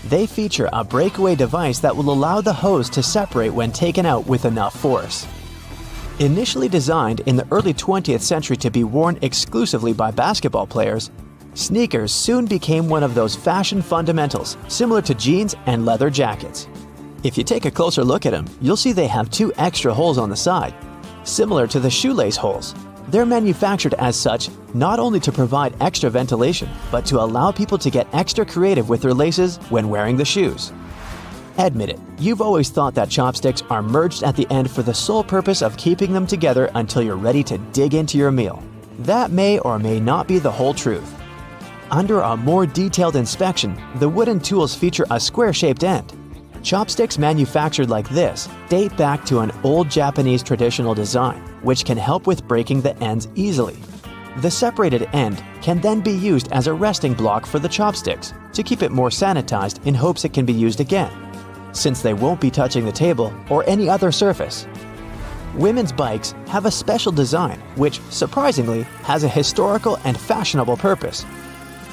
They feature a breakaway device that will allow the hose to separate when taken out with enough force. Initially designed in the early 20th century to be worn exclusively by basketball players, sneakers soon became one of those fashion fundamentals, similar to jeans and leather jackets. If you take a closer look at them, you'll see they have two extra holes on the side, similar to the shoelace holes. They're manufactured as such not only to provide extra ventilation, but to allow people to get extra creative with their laces when wearing the shoes. Admit it, you've always thought that chopsticks are merged at the end for the sole purpose of keeping them together until you're ready to dig into your meal. That may or may not be the whole truth. Under a more detailed inspection, the wooden tools feature a square-shaped end. Chopsticks manufactured like this date back to an old Japanese traditional design, which can help with breaking the ends easily. The separated end can then be used as a resting block for the chopsticks to keep it more sanitized in hopes it can be used again, since they won't be touching the table or any other surface. Women's bikes have a special design which, surprisingly, has a historical and fashionable purpose.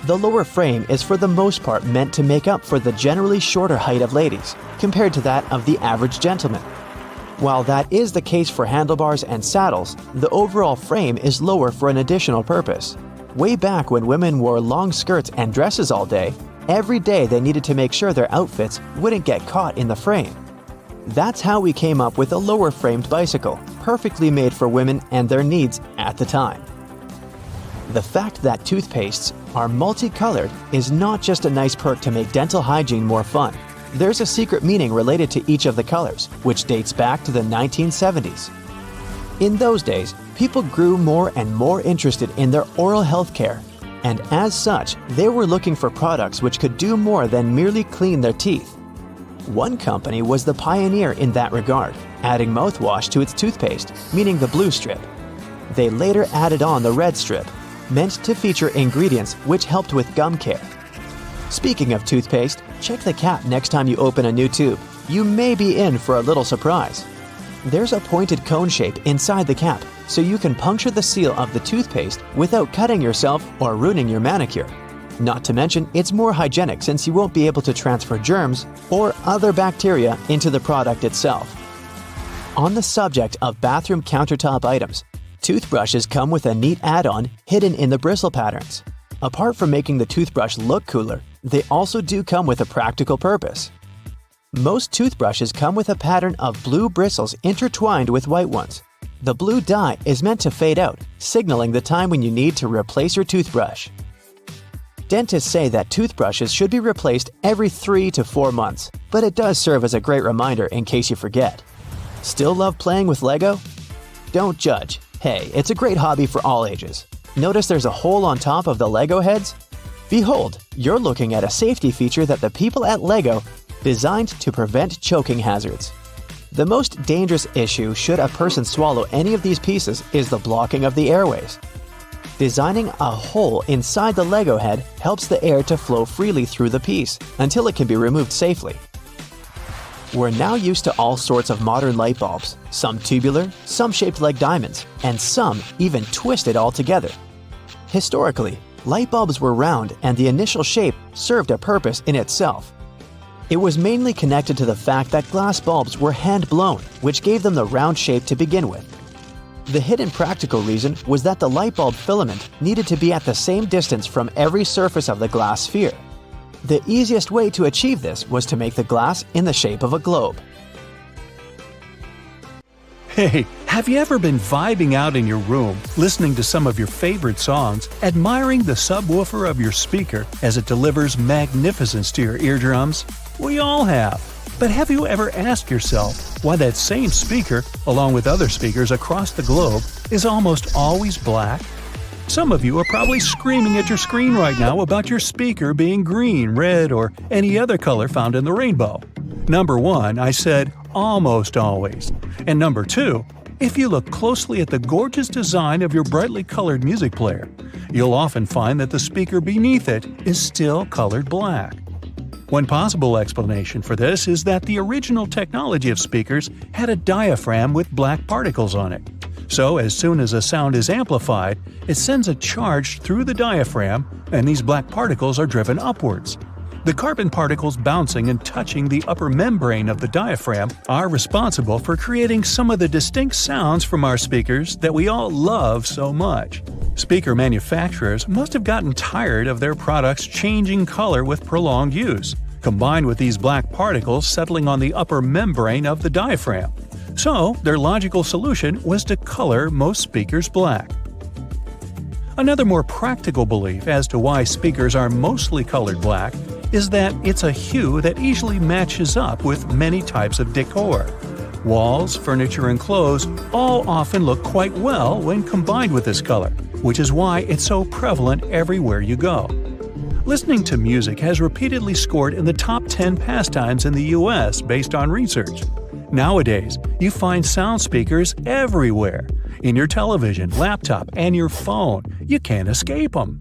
The lower frame is for the most part meant to make up for the generally shorter height of ladies, compared to that of the average gentleman. While that is the case for handlebars and saddles, the overall frame is lower for an additional purpose. Way back when women wore long skirts and dresses all day, every day they needed to make sure their outfits wouldn't get caught in the frame. That's how we came up with a lower framed bicycle, perfectly made for women and their needs at the time. The fact that toothpastes are multicolored is not just a nice perk to make dental hygiene more fun. There's a secret meaning related to each of the colors, which dates back to the 1970s. In those days, people grew more and more interested in their oral health care, and as such, they were looking for products which could do more than merely clean their teeth. One company was the pioneer in that regard, adding mouthwash to its toothpaste, meaning the blue strip. They later added on the red strip, meant to feature ingredients which helped with gum care. Speaking of toothpaste, check the cap next time you open a new tube. you may be in for a little surprise. There's a pointed cone shape inside the cap, so you can puncture the seal of the toothpaste without cutting yourself or ruining your manicure. Not to mention, it's more hygienic since you won't be able to transfer germs or other bacteria into the product itself. On the subject of bathroom countertop items, toothbrushes come with a neat add-on hidden in the bristle patterns. Apart from making the toothbrush look cooler, they also do come with a practical purpose. Most toothbrushes come with a pattern of blue bristles intertwined with white ones. The blue dye is meant to fade out, signaling the time when you need to replace your toothbrush. Dentists say that toothbrushes should be replaced every 3 to 4 months, but it does serve as a great reminder in case you forget. Still love playing with Lego? Don't judge. Hey, it's a great hobby for all ages. Notice there's a hole on top of the Lego heads? Behold, you're looking at a safety feature that the people at Lego designed to prevent choking hazards. The most dangerous issue should a person swallow any of these pieces is the blocking of the airways. Designing a hole inside the Lego head helps the air to flow freely through the piece until it can be removed safely. We're now used to all sorts of modern light bulbs, some tubular, some shaped like diamonds, and some even twisted altogether. Historically, light bulbs were round and the initial shape served a purpose in itself. It was mainly connected to the fact that glass bulbs were hand-blown, which gave them the round shape to begin with. The hidden practical reason was that the light bulb filament needed to be at the same distance from every surface of the glass sphere. The easiest way to achieve this was to make the glass in the shape of a globe. Hey, have you ever been vibing out in your room, listening to some of your favorite songs, admiring the subwoofer of your speaker as it delivers magnificence to your eardrums? We all have. But have you ever asked yourself why that same speaker, along with other speakers across the globe, is almost always black? Some of you are probably screaming at your screen right now about your speaker being green, red, or any other color found in the rainbow. Number 1, I said almost always. And number 2, if you look closely at the gorgeous design of your brightly colored music player, you'll often find that the speaker beneath it is still colored black. One possible explanation for this is that the original technology of speakers had a diaphragm with black particles on it. So as soon as a sound is amplified, it sends a charge through the diaphragm, and these black particles are driven upwards. The carbon particles bouncing and touching the upper membrane of the diaphragm are responsible for creating some of the distinct sounds from our speakers that we all love so much. Speaker manufacturers must have gotten tired of their products changing color with prolonged use, combined with these black particles settling on the upper membrane of the diaphragm. So, their logical solution was to color most speakers black. Another more practical belief as to why speakers are mostly colored black is that it's a hue that easily matches up with many types of decor. Walls, furniture, and clothes all often look quite well when combined with this color, which is why it's so prevalent everywhere you go. Listening to music has repeatedly scored in the top 10 pastimes in the US based on research. Nowadays, you find sound speakers everywhere. In your television, laptop, and your phone. You can't escape them.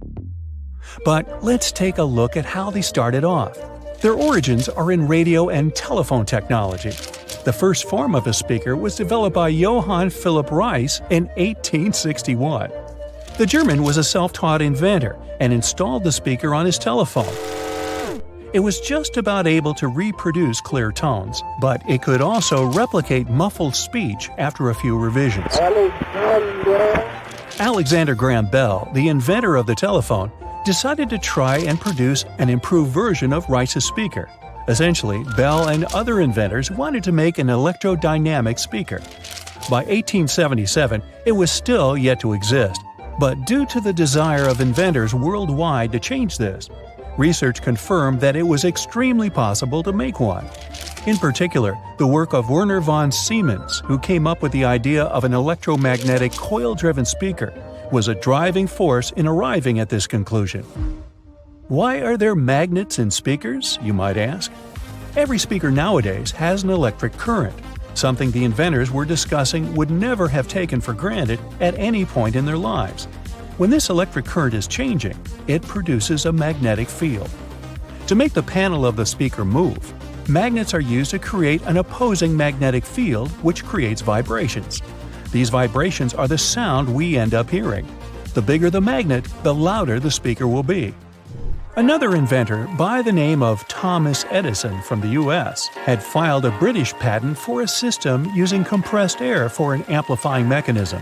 But let's take a look at how they started off. Their origins are in radio and telephone technology. The first form of a speaker was developed by Johann Philipp Reis in 1861. The German was a self-taught inventor and installed the speaker on his telephone. It was just about able to reproduce clear tones, but it could also replicate muffled speech after a few revisions. Alexander Graham Bell, the inventor of the telephone, decided to try and produce an improved version of Reis's speaker. Essentially, Bell and other inventors wanted to make an electrodynamic speaker. By 1877, it was still yet to exist, but due to the desire of inventors worldwide to change this, research confirmed that it was extremely possible to make one. In particular, the work of Werner von Siemens, who came up with the idea of an electromagnetic coil-driven speaker, was a driving force in arriving at this conclusion. Why are there magnets in speakers, you might ask? Every speaker nowadays has an electric current, something the inventors were discussing would never have taken for granted at any point in their lives. When this electric current is changing, it produces a magnetic field. To make the panel of the speaker move, Magnets are used to create an opposing magnetic field which creates vibrations. These vibrations are the sound we end up hearing. The bigger the magnet, the louder the speaker will be. Another inventor by the name of Thomas Edison from the US had filed a British patent for a system using compressed air for an amplifying mechanism.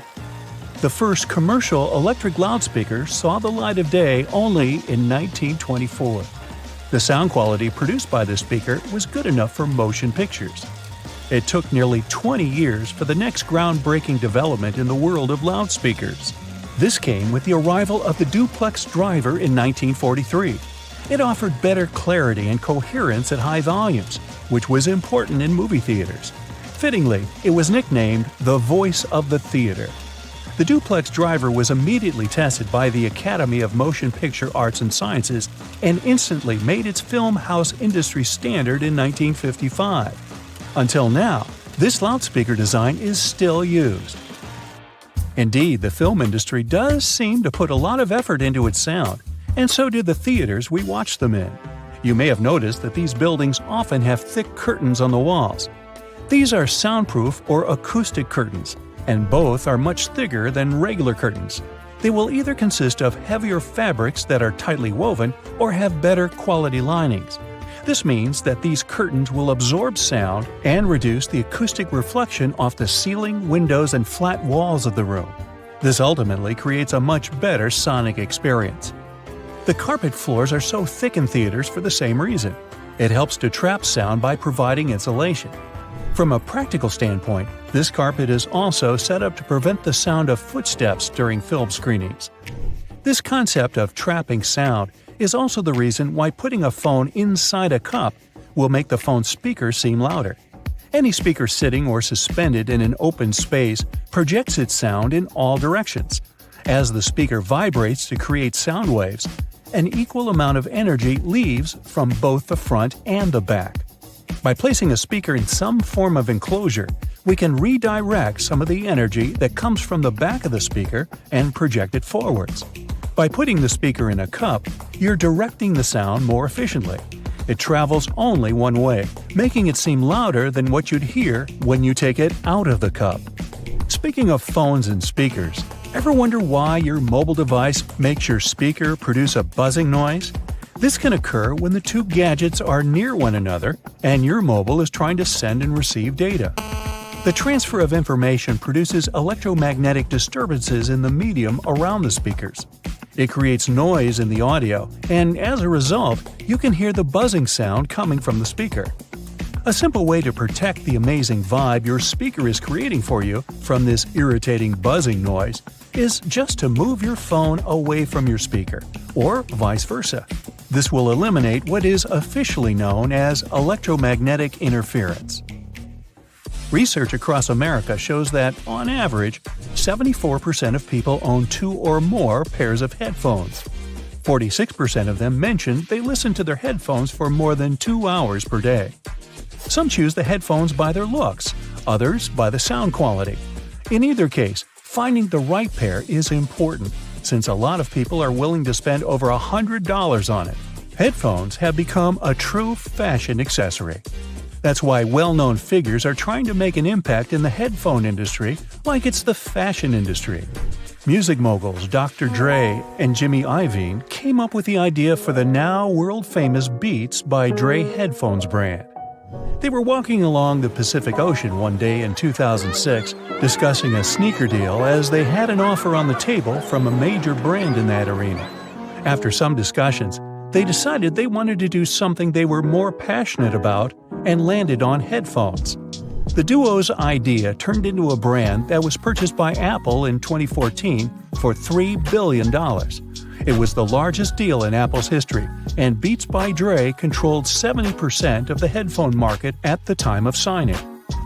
The first commercial electric loudspeaker saw the light of day only in 1924. The sound quality produced by this speaker was good enough for motion pictures. It took nearly 20 years for the next groundbreaking development in the world of loudspeakers. This came with the arrival of the duplex driver in 1943. It offered better clarity and coherence at high volumes, which was important in movie theaters. Fittingly, it was nicknamed the voice of the theater. The duplex driver was immediately tested by the Academy of Motion Picture Arts and Sciences and instantly made its film house industry standard in 1955. Until now, this loudspeaker design is still used. Indeed, the film industry does seem to put a lot of effort into its sound, and so do the theaters we watch them in. You may have noticed that these buildings often have thick curtains on the walls. These are soundproof or acoustic curtains, and both are much thicker than regular curtains. They will either consist of heavier fabrics that are tightly woven or have better quality linings. This means that these curtains will absorb sound and reduce the acoustic reflection off the ceiling, windows, and flat walls of the room. This ultimately creates a much better sonic experience. The carpet floors are so thick in theaters for the same reason. It helps to trap sound by providing insulation. From a practical standpoint, this carpet is also set up to prevent the sound of footsteps during film screenings. This concept of trapping sound is also the reason why putting a phone inside a cup will make the phone's speaker seem louder. Any speaker sitting or suspended in an open space projects its sound in all directions. As the speaker vibrates to create sound waves, an equal amount of energy leaves from both the front and the back. By placing a speaker in some form of enclosure, we can redirect some of the energy that comes from the back of the speaker and project it forwards. By putting the speaker in a cup, you're directing the sound more efficiently. It travels only one way, making it seem louder than what you'd hear when you take it out of the cup. Speaking of phones and speakers, ever wonder why your mobile device makes your speaker produce a buzzing noise? This can occur when the two gadgets are near one another and your mobile is trying to send and receive data. The transfer of information produces electromagnetic disturbances in the medium around the speakers. It creates noise in the audio, and as a result, you can hear the buzzing sound coming from the speaker. A simple way to protect the amazing vibe your speaker is creating for you from this irritating buzzing noise is just to move your phone away from your speaker, or vice versa. This will eliminate what is officially known as electromagnetic interference. Research across America shows that, on average, 74% of people own 2 or more pairs of headphones. 46% of them mention they listen to their headphones for more than 2 hours per day. Some choose the headphones by their looks, others by the sound quality. In either case, finding the right pair is important, since a lot of people are willing to spend over $100 on it. Headphones have become a true fashion accessory. That's why well-known figures are trying to make an impact in the headphone industry like it's the fashion industry. Music moguls Dr. Dre and Jimmy Iovine came up with the idea for the now world-famous Beats by Dre headphones brand. They were walking along the Pacific Ocean one day in 2006 discussing a sneaker deal as they had an offer on the table from a major brand in that arena. After some discussions, they decided they wanted to do something they were more passionate about and landed on headphones. The duo's idea turned into a brand that was purchased by Apple in 2014 for $3 billion. It was the largest deal in Apple's history, and Beats by Dre controlled 70% of the headphone market at the time of signing.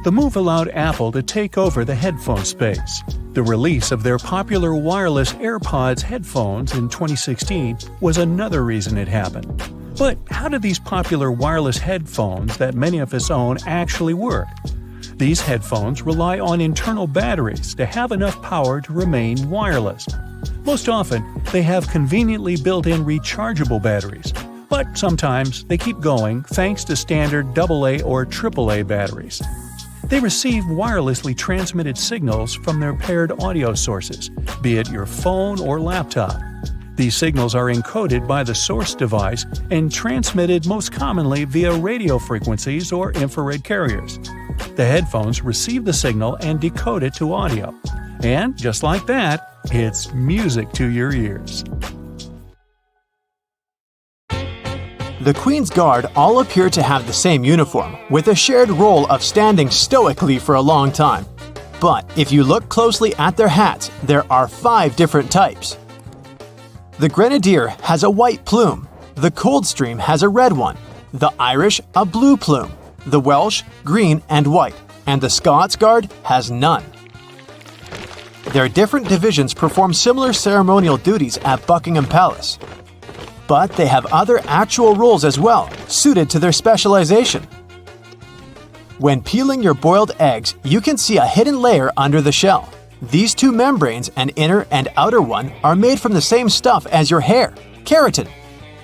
The move allowed Apple to take over the headphone space. The release of their popular wireless AirPods headphones in 2016 was another reason it happened. But how do these popular wireless headphones that many of us own actually work? These headphones rely on internal batteries to have enough power to remain wireless. Most often, they have conveniently built-in rechargeable batteries. but sometimes they keep going thanks to standard AA or AAA batteries. They receive wirelessly transmitted signals from their paired audio sources, be it your phone or laptop. These signals are encoded by the source device and transmitted most commonly via radio frequencies or infrared carriers. The headphones receive the signal and decode it to audio. And just like that, it's music to your ears. The Queen's Guard all appear to have the same uniform, with a shared role of standing stoically for a long time. But if you look closely at their hats, there are 5 different types. The Grenadier has a white plume, the Coldstream has a red one, the Irish a blue plume, the Welsh green and white, and the Scots Guard has none. Their different divisions perform similar ceremonial duties at Buckingham Palace. But they have other actual roles as well, suited to their specialization. When peeling your boiled eggs, you can see a hidden layer under the shell. These 2 membranes, an inner and outer one, are made from the same stuff as your hair, keratin.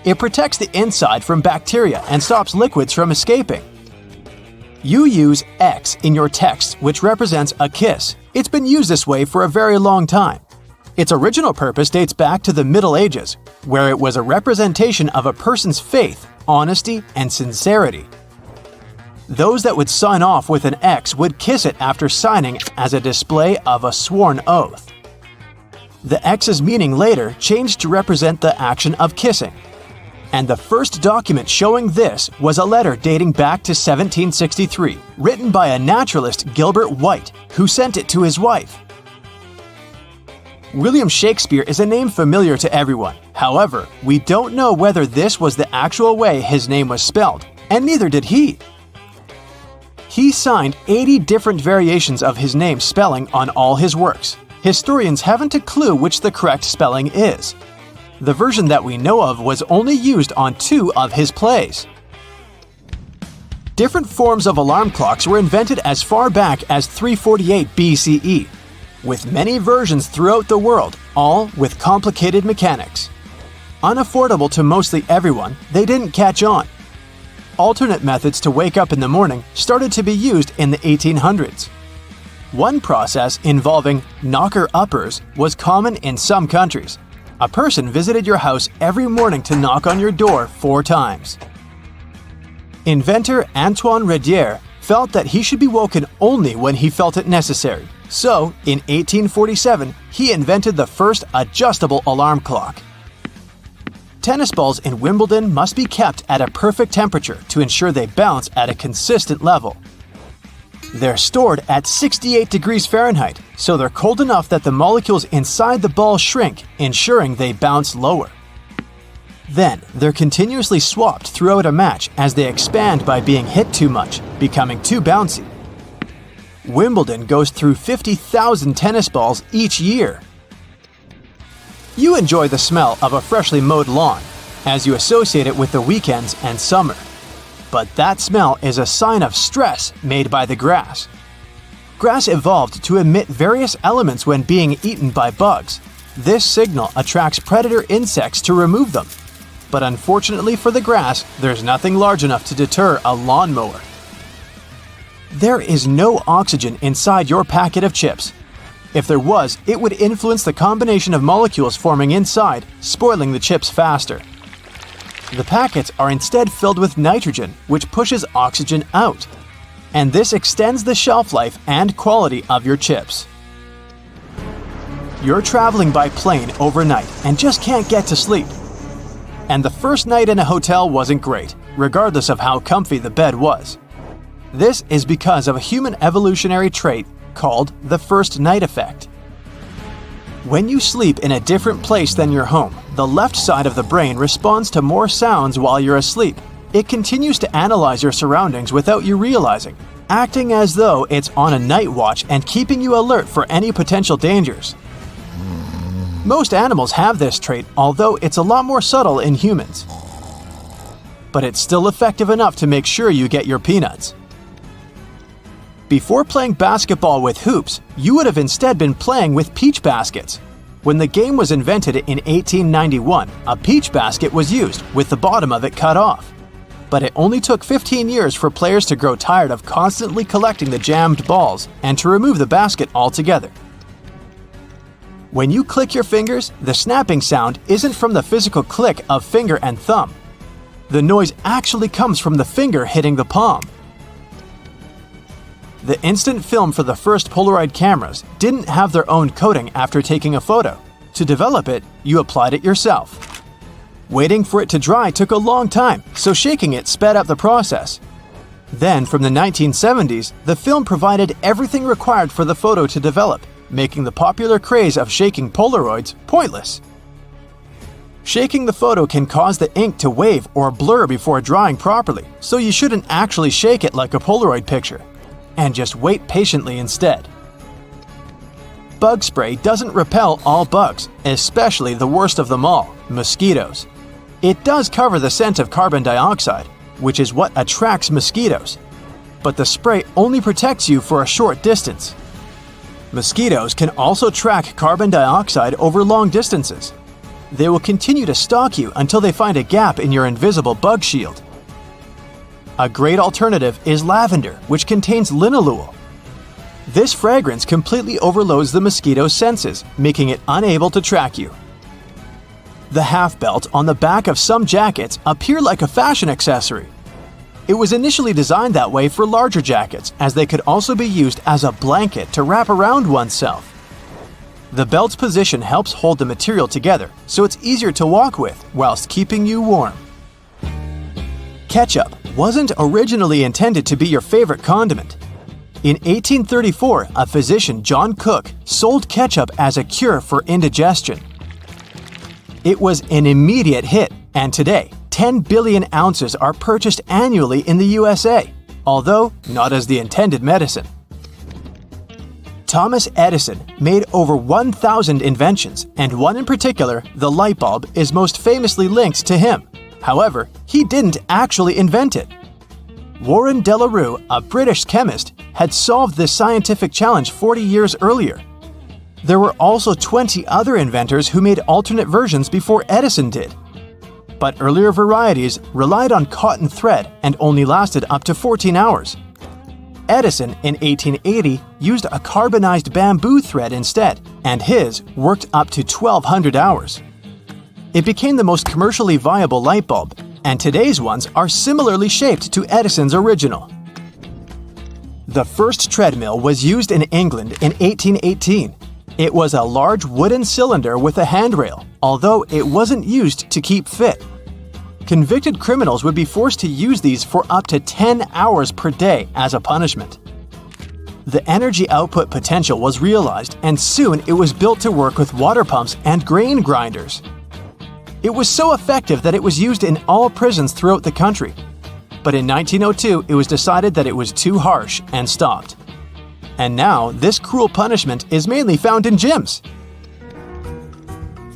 It protects the inside from bacteria and stops liquids from escaping. You use X in your text, which represents a kiss. It's been used this way for a very long time. Its original purpose dates back to the Middle Ages, where it was a representation of a person's faith, honesty, and sincerity. Those that would sign off with an X would kiss it after signing as a display of a sworn oath. The X's meaning later changed to represent the action of kissing. And the first document showing this was a letter dating back to 1763, written by a naturalist, Gilbert White, who sent it to his wife. William Shakespeare is a name familiar to everyone. However, we don't know whether this was the actual way his name was spelled, and neither did he. He signed 80 different variations of his name spelling on all his works. Historians haven't a clue which the correct spelling is. The version that we know of was only used on 2 of his plays. Different forms of alarm clocks were invented as far back as 348 BCE, with many versions throughout the world, all with complicated mechanics. Unaffordable to mostly everyone, they didn't catch on. Alternate methods to wake up in the morning started to be used in the 1800s. One process involving knocker-uppers was common in some countries. A person visited your house every morning to knock on your door 4 times. Inventor Antoine Redier felt that he should be woken only when he felt it necessary. So, in 1847, he invented the first adjustable alarm clock. Tennis balls in Wimbledon must be kept at a perfect temperature to ensure they bounce at a consistent level. They're stored at 68 degrees Fahrenheit, so they're cold enough that the molecules inside the ball shrink, ensuring they bounce lower. Then, they're continuously swapped throughout a match as they expand by being hit too much, becoming too bouncy. Wimbledon goes through 50,000 tennis balls each year. You enjoy the smell of a freshly mowed lawn, as you associate it with the weekends and summer. But that smell is a sign of stress made by the grass. Grass evolved to emit various elements when being eaten by bugs. This signal attracts predator insects to remove them. But unfortunately for the grass, there's nothing large enough to deter a lawnmower. There is no oxygen inside your packet of chips. If there was, it would influence the combination of molecules forming inside, spoiling the chips faster. The packets are instead filled with nitrogen, which pushes oxygen out. And this extends the shelf life and quality of your chips. You're traveling by plane overnight and just can't get to sleep. And the first night in a hotel wasn't great, regardless of how comfy the bed was. This is because of a human evolutionary trait called the first night effect. When you sleep in a different place than your home, the left side of the brain responds to more sounds while you're asleep. It continues to analyze your surroundings without you realizing, acting as though it's on a night watch and keeping you alert for any potential dangers. Most animals have this trait, although it's a lot more subtle in humans. But it's still effective enough to make sure you get your peanuts. Before playing basketball with hoops, you would have instead been playing with peach baskets. When the game was invented in 1891, a peach basket was used with the bottom of it cut off. But it only took 15 years for players to grow tired of constantly collecting the jammed balls and to remove the basket altogether. When you click your fingers, the snapping sound isn't from the physical click of finger and thumb. The noise actually comes from the finger hitting the palm. The instant film for the first Polaroid cameras didn't have their own coating after taking a photo. To develop it, you applied it yourself. Waiting for it to dry took a long time, so shaking it sped up the process. Then, from the 1970s, the film provided everything required for the photo to develop, making the popular craze of shaking Polaroids pointless. Shaking the photo can cause the ink to wave or blur before drying properly, so you shouldn't actually shake it like a Polaroid picture, and just wait patiently instead. Bug spray doesn't repel all bugs, especially the worst of them all, mosquitoes. It does cover the scent of carbon dioxide, which is what attracts mosquitoes, but the spray only protects you for a short distance. Mosquitoes can also track carbon dioxide over long distances. They will continue to stalk you until they find a gap in your invisible bug shield. A great alternative is lavender, which contains linalool. This fragrance completely overloads the mosquito's senses, making it unable to track you. The half belt on the back of some jackets appear like a fashion accessory. It was initially designed that way for larger jackets, as they could also be used as a blanket to wrap around oneself. The belt's position helps hold the material together, so it's easier to walk with whilst keeping you warm. Ketchup wasn't originally intended to be your favorite condiment. In 1834, a physician, John Cook, sold ketchup as a cure for indigestion. It was an immediate hit, and today, 10 billion ounces are purchased annually in the USA, although not as the intended medicine. Thomas Edison made over 1,000 inventions, and one in particular, the light bulb, is most famously linked to him. However, he didn't actually invent it. Warren de la Rue, a British chemist, had solved this scientific challenge 40 years earlier. There were also 20 other inventors who made alternate versions before Edison did. But earlier varieties relied on cotton thread and only lasted up to 14 hours. Edison, in 1880, used a carbonized bamboo thread instead, and his worked up to 1,200 hours. It became the most commercially viable light bulb, and today's ones are similarly shaped to Edison's original. The first treadmill was used in England in 1818. It was a large wooden cylinder with a handrail, although it wasn't used to keep fit. Convicted criminals would be forced to use these for up to 10 hours per day as a punishment. The energy output potential was realized, and soon it was built to work with water pumps and grain grinders. It was so effective that it was used in all prisons throughout the country. But in 1902, it was decided that it was too harsh and stopped. And now, this cruel punishment is mainly found in gyms.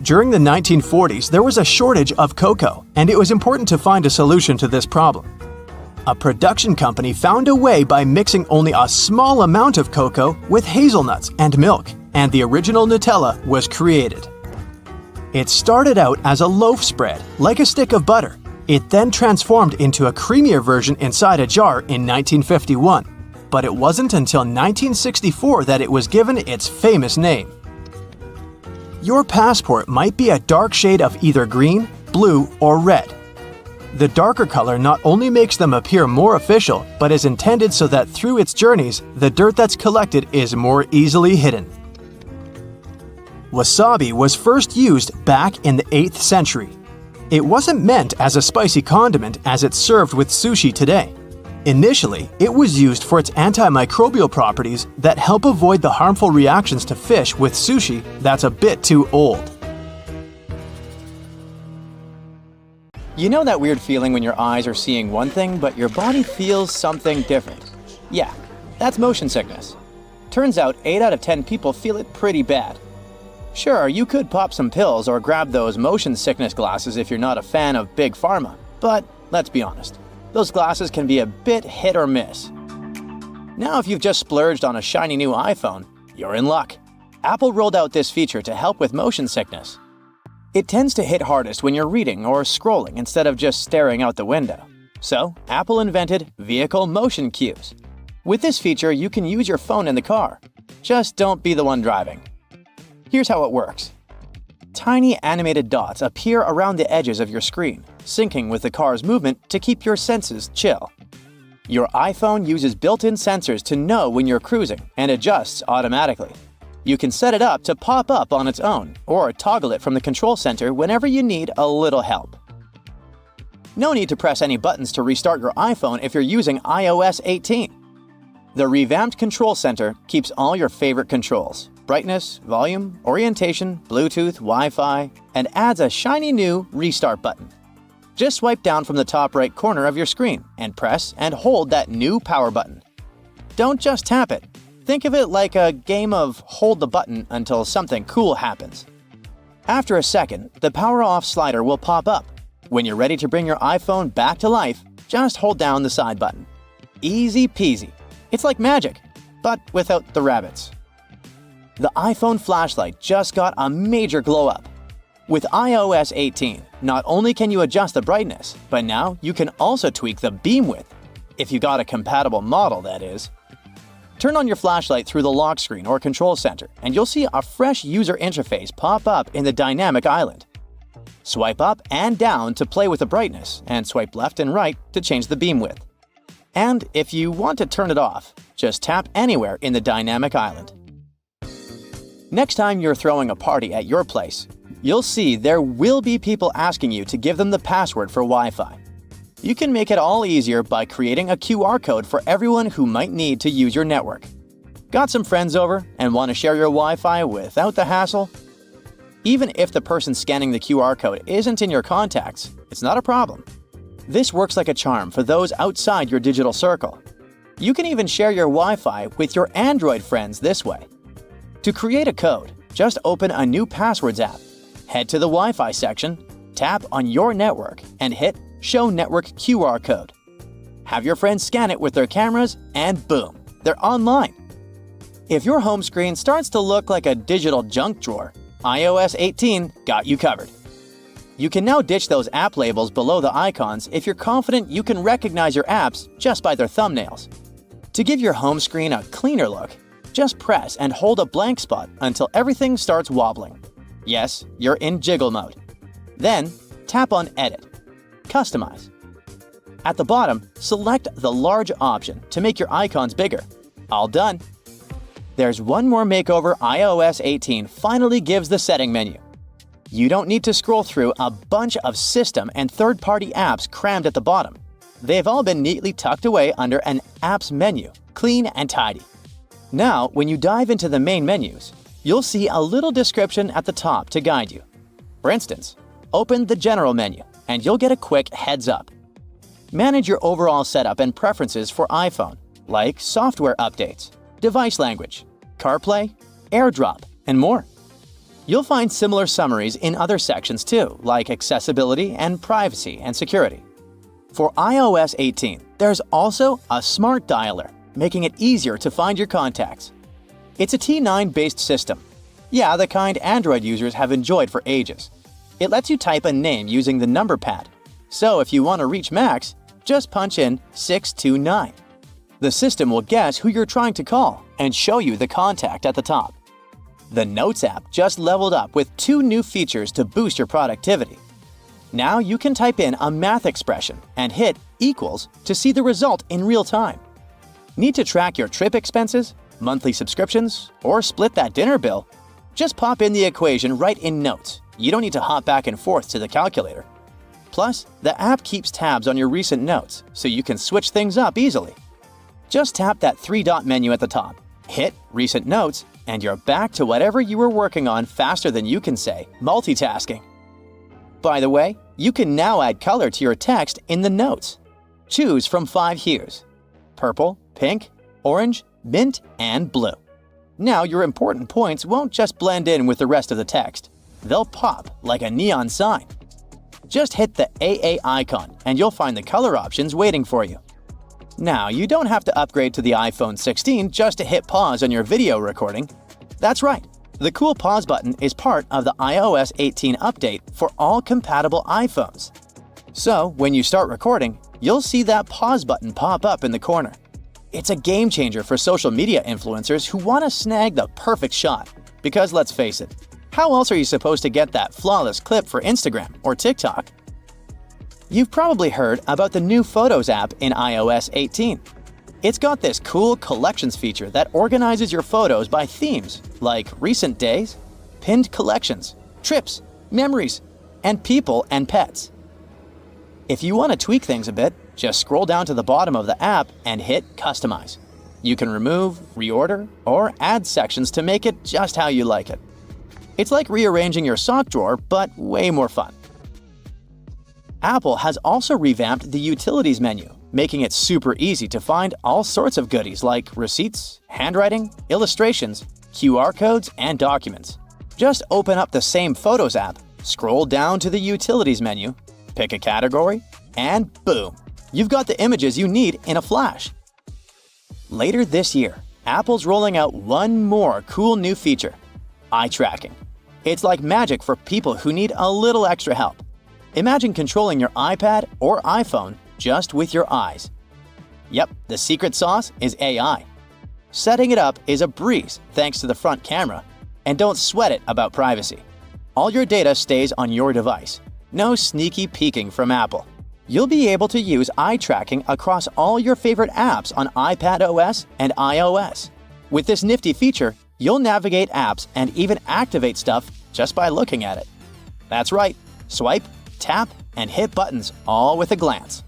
During the 1940s, there was a shortage of cocoa, and it was important to find a solution to this problem. A production company found a way by mixing only a small amount of cocoa with hazelnuts and milk, and the original Nutella was created. It started out as a loaf spread, like a stick of butter. It then transformed into a creamier version inside a jar in 1951. But it wasn't until 1964 that it was given its famous name. Your passport might be a dark shade of either green, blue, or red. The darker color not only makes them appear more official, but is intended so that through its journeys, the dirt that's collected is more easily hidden. Wasabi was first used back in the 8th century. It wasn't meant as a spicy condiment as it's served with sushi today. Initially, it was used for its antimicrobial properties that help avoid the harmful reactions to fish with sushi that's a bit too old. You know that weird feeling when your eyes are seeing one thing, but your body feels something different? Yeah, that's motion sickness. Turns out 8 out of 10 people feel it pretty bad. Sure, you could pop some pills or grab those motion sickness glasses if you're not a fan of Big Pharma, but let's be honest, those glasses can be a bit hit or miss. Now if you've just splurged on a shiny new iPhone, you're in luck. Apple rolled out this feature to help with motion sickness. It tends to hit hardest when you're reading or scrolling instead of just staring out the window. So, Apple invented vehicle motion cues. With this feature, you can use your phone in the car. Just don't be the one driving. Here's how it works. Tiny animated dots appear around the edges of your screen, syncing with the car's movement to keep your senses chill. Your iPhone uses built-in sensors to know when you're cruising and adjusts automatically. You can set it up to pop up on its own or toggle it from the control center whenever you need a little help. No need to press any buttons to restart your iPhone if you're using iOS 18. The revamped control center keeps all your favorite controls: brightness, volume, orientation, Bluetooth, Wi-Fi, and adds a shiny new restart button. Just swipe down from the top right corner of your screen and press and hold that new power button. Don't just tap it. Think of it like a game of hold the button until something cool happens. After a second, the power off slider will pop up. When you're ready to bring your iPhone back to life, just hold down the side button. Easy peasy. It's like magic, but without the rabbits. The iPhone flashlight just got a major glow up. With iOS 18, not only can you adjust the brightness, but now you can also tweak the beam width. If you got a compatible model, that is. Turn on your flashlight through the lock screen or control center, and you'll see a fresh user interface pop up in the dynamic island. Swipe up and down to play with the brightness, and swipe left and right to change the beam width. And if you want to turn it off, just tap anywhere in the dynamic island. Next time you're throwing a party at your place, you'll see there will be people asking you to give them the password for Wi-Fi. You can make it all easier by creating a QR code for everyone who might need to use your network. Got some friends over and want to share your Wi-Fi without the hassle? Even if the person scanning the QR code isn't in your contacts, it's not a problem. This works like a charm for those outside your digital circle. You can even share your Wi-Fi with your Android friends this way. To create a code, just open a new Passwords app. Head to the Wi-Fi section, tap on your network, and hit Show Network QR Code. Have your friends scan it with their cameras, and boom, they're online. If your home screen starts to look like a digital junk drawer, iOS 18 got you covered. You can now ditch those app labels below the icons if you're confident you can recognize your apps just by their thumbnails. To give your home screen a cleaner look, just press and hold a blank spot until everything starts wobbling. Yes, you're in jiggle mode. Then, tap on Edit. Customize. At the bottom, select the large option to make your icons bigger. All done. There's one more makeover iOS 18 finally gives the setting menu. You don't need to scroll through a bunch of system and third-party apps crammed at the bottom. They've all been neatly tucked away under an Apps menu, clean and tidy. Now, when you dive into the main menus, you'll see a little description at the top to guide you. For instance, open the General menu, and you'll get a quick heads up. Manage your overall setup and preferences for iPhone, like software updates, device language, CarPlay, AirDrop, and more. You'll find similar summaries in other sections too, like accessibility and privacy and security. For iOS 18, there's also a smart dialer, making it easier to find your contacts. It's a T9-based system. Yeah, the kind Android users have enjoyed for ages. It lets you type a name using the number pad. So if you want to reach Max, just punch in 629. The system will guess who you're trying to call and show you the contact at the top. The Notes app just leveled up with 2 new features to boost your productivity. Now you can type in a math expression and hit equals to see the result in real time. Need to track your trip expenses, monthly subscriptions, or split that dinner bill? Just pop in the equation right in Notes. You don't need to hop back and forth to the calculator. Plus, the app keeps tabs on your recent notes, so you can switch things up easily. Just tap that 3-dot menu at the top, hit Recent Notes, and you're back to whatever you were working on faster than you can say multitasking. By the way, you can now add color to your text in the notes. Choose from 5 hues: purple, pink, orange, mint, and blue. Now your important points won't just blend in with the rest of the text. They'll pop like a neon sign. Just hit the AA icon and you'll find the color options waiting for you. Now, you don't have to upgrade to the iPhone 16 just to hit pause on your video recording. That's right, The cool pause button is part of the iOS 18 update for all compatible iPhones. So, when you start recording, you'll see that pause button pop up in the corner. It's a game changer for social media influencers who want to snag the perfect shot. Because let's face it, how else are you supposed to get that flawless clip for Instagram or TikTok? You've probably heard about the new Photos app in iOS 18. It's got this cool collections feature that organizes your photos by themes like recent days, pinned collections, trips, memories, and people and pets. If you want to tweak things a bit, just scroll down to the bottom of the app and hit Customize. You can remove, reorder, or add sections to make it just how you like it. It's like rearranging your sock drawer, but way more fun. Apple has also revamped the Utilities menu, making it super easy to find all sorts of goodies like receipts, handwriting, illustrations, QR codes, and documents. Just open up the same Photos app, scroll down to the Utilities menu, pick a category, and boom! You've got the images you need in a flash. Later this year, Apple's rolling out one more cool new feature: eye tracking. It's like magic for people who need a little extra help. Imagine controlling your iPad or iPhone just with your eyes. Yep, the secret sauce is AI. Setting it up is a breeze thanks to the front camera, and don't sweat it about privacy. All your data stays on your device. No sneaky peeking from Apple. You'll be able to use eye tracking across all your favorite apps on iPadOS and iOS. With this nifty feature, you'll navigate apps and even activate stuff just by looking at it. That's right, swipe, tap, and hit buttons all with a glance.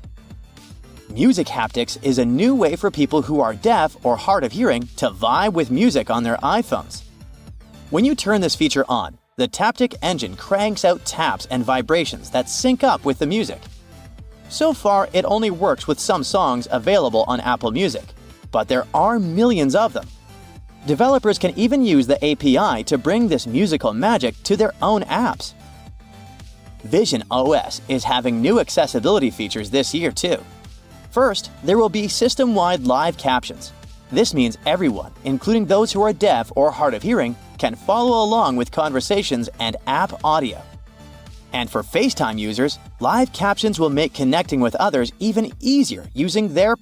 Music haptics is a new way for people who are deaf or hard of hearing to vibe with music on their iPhones. When you turn this feature on, the Taptic engine cranks out taps and vibrations that sync up with the music. So far, it only works with some songs available on Apple Music, but there are millions of them. Developers can even use the API to bring this musical magic to their own apps. Vision OS is having new accessibility features this year too. First, there will be system-wide live captions. This means everyone, including those who are deaf or hard of hearing, can follow along with conversations and app audio. And for FaceTime users, live captions will make connecting with others even easier using their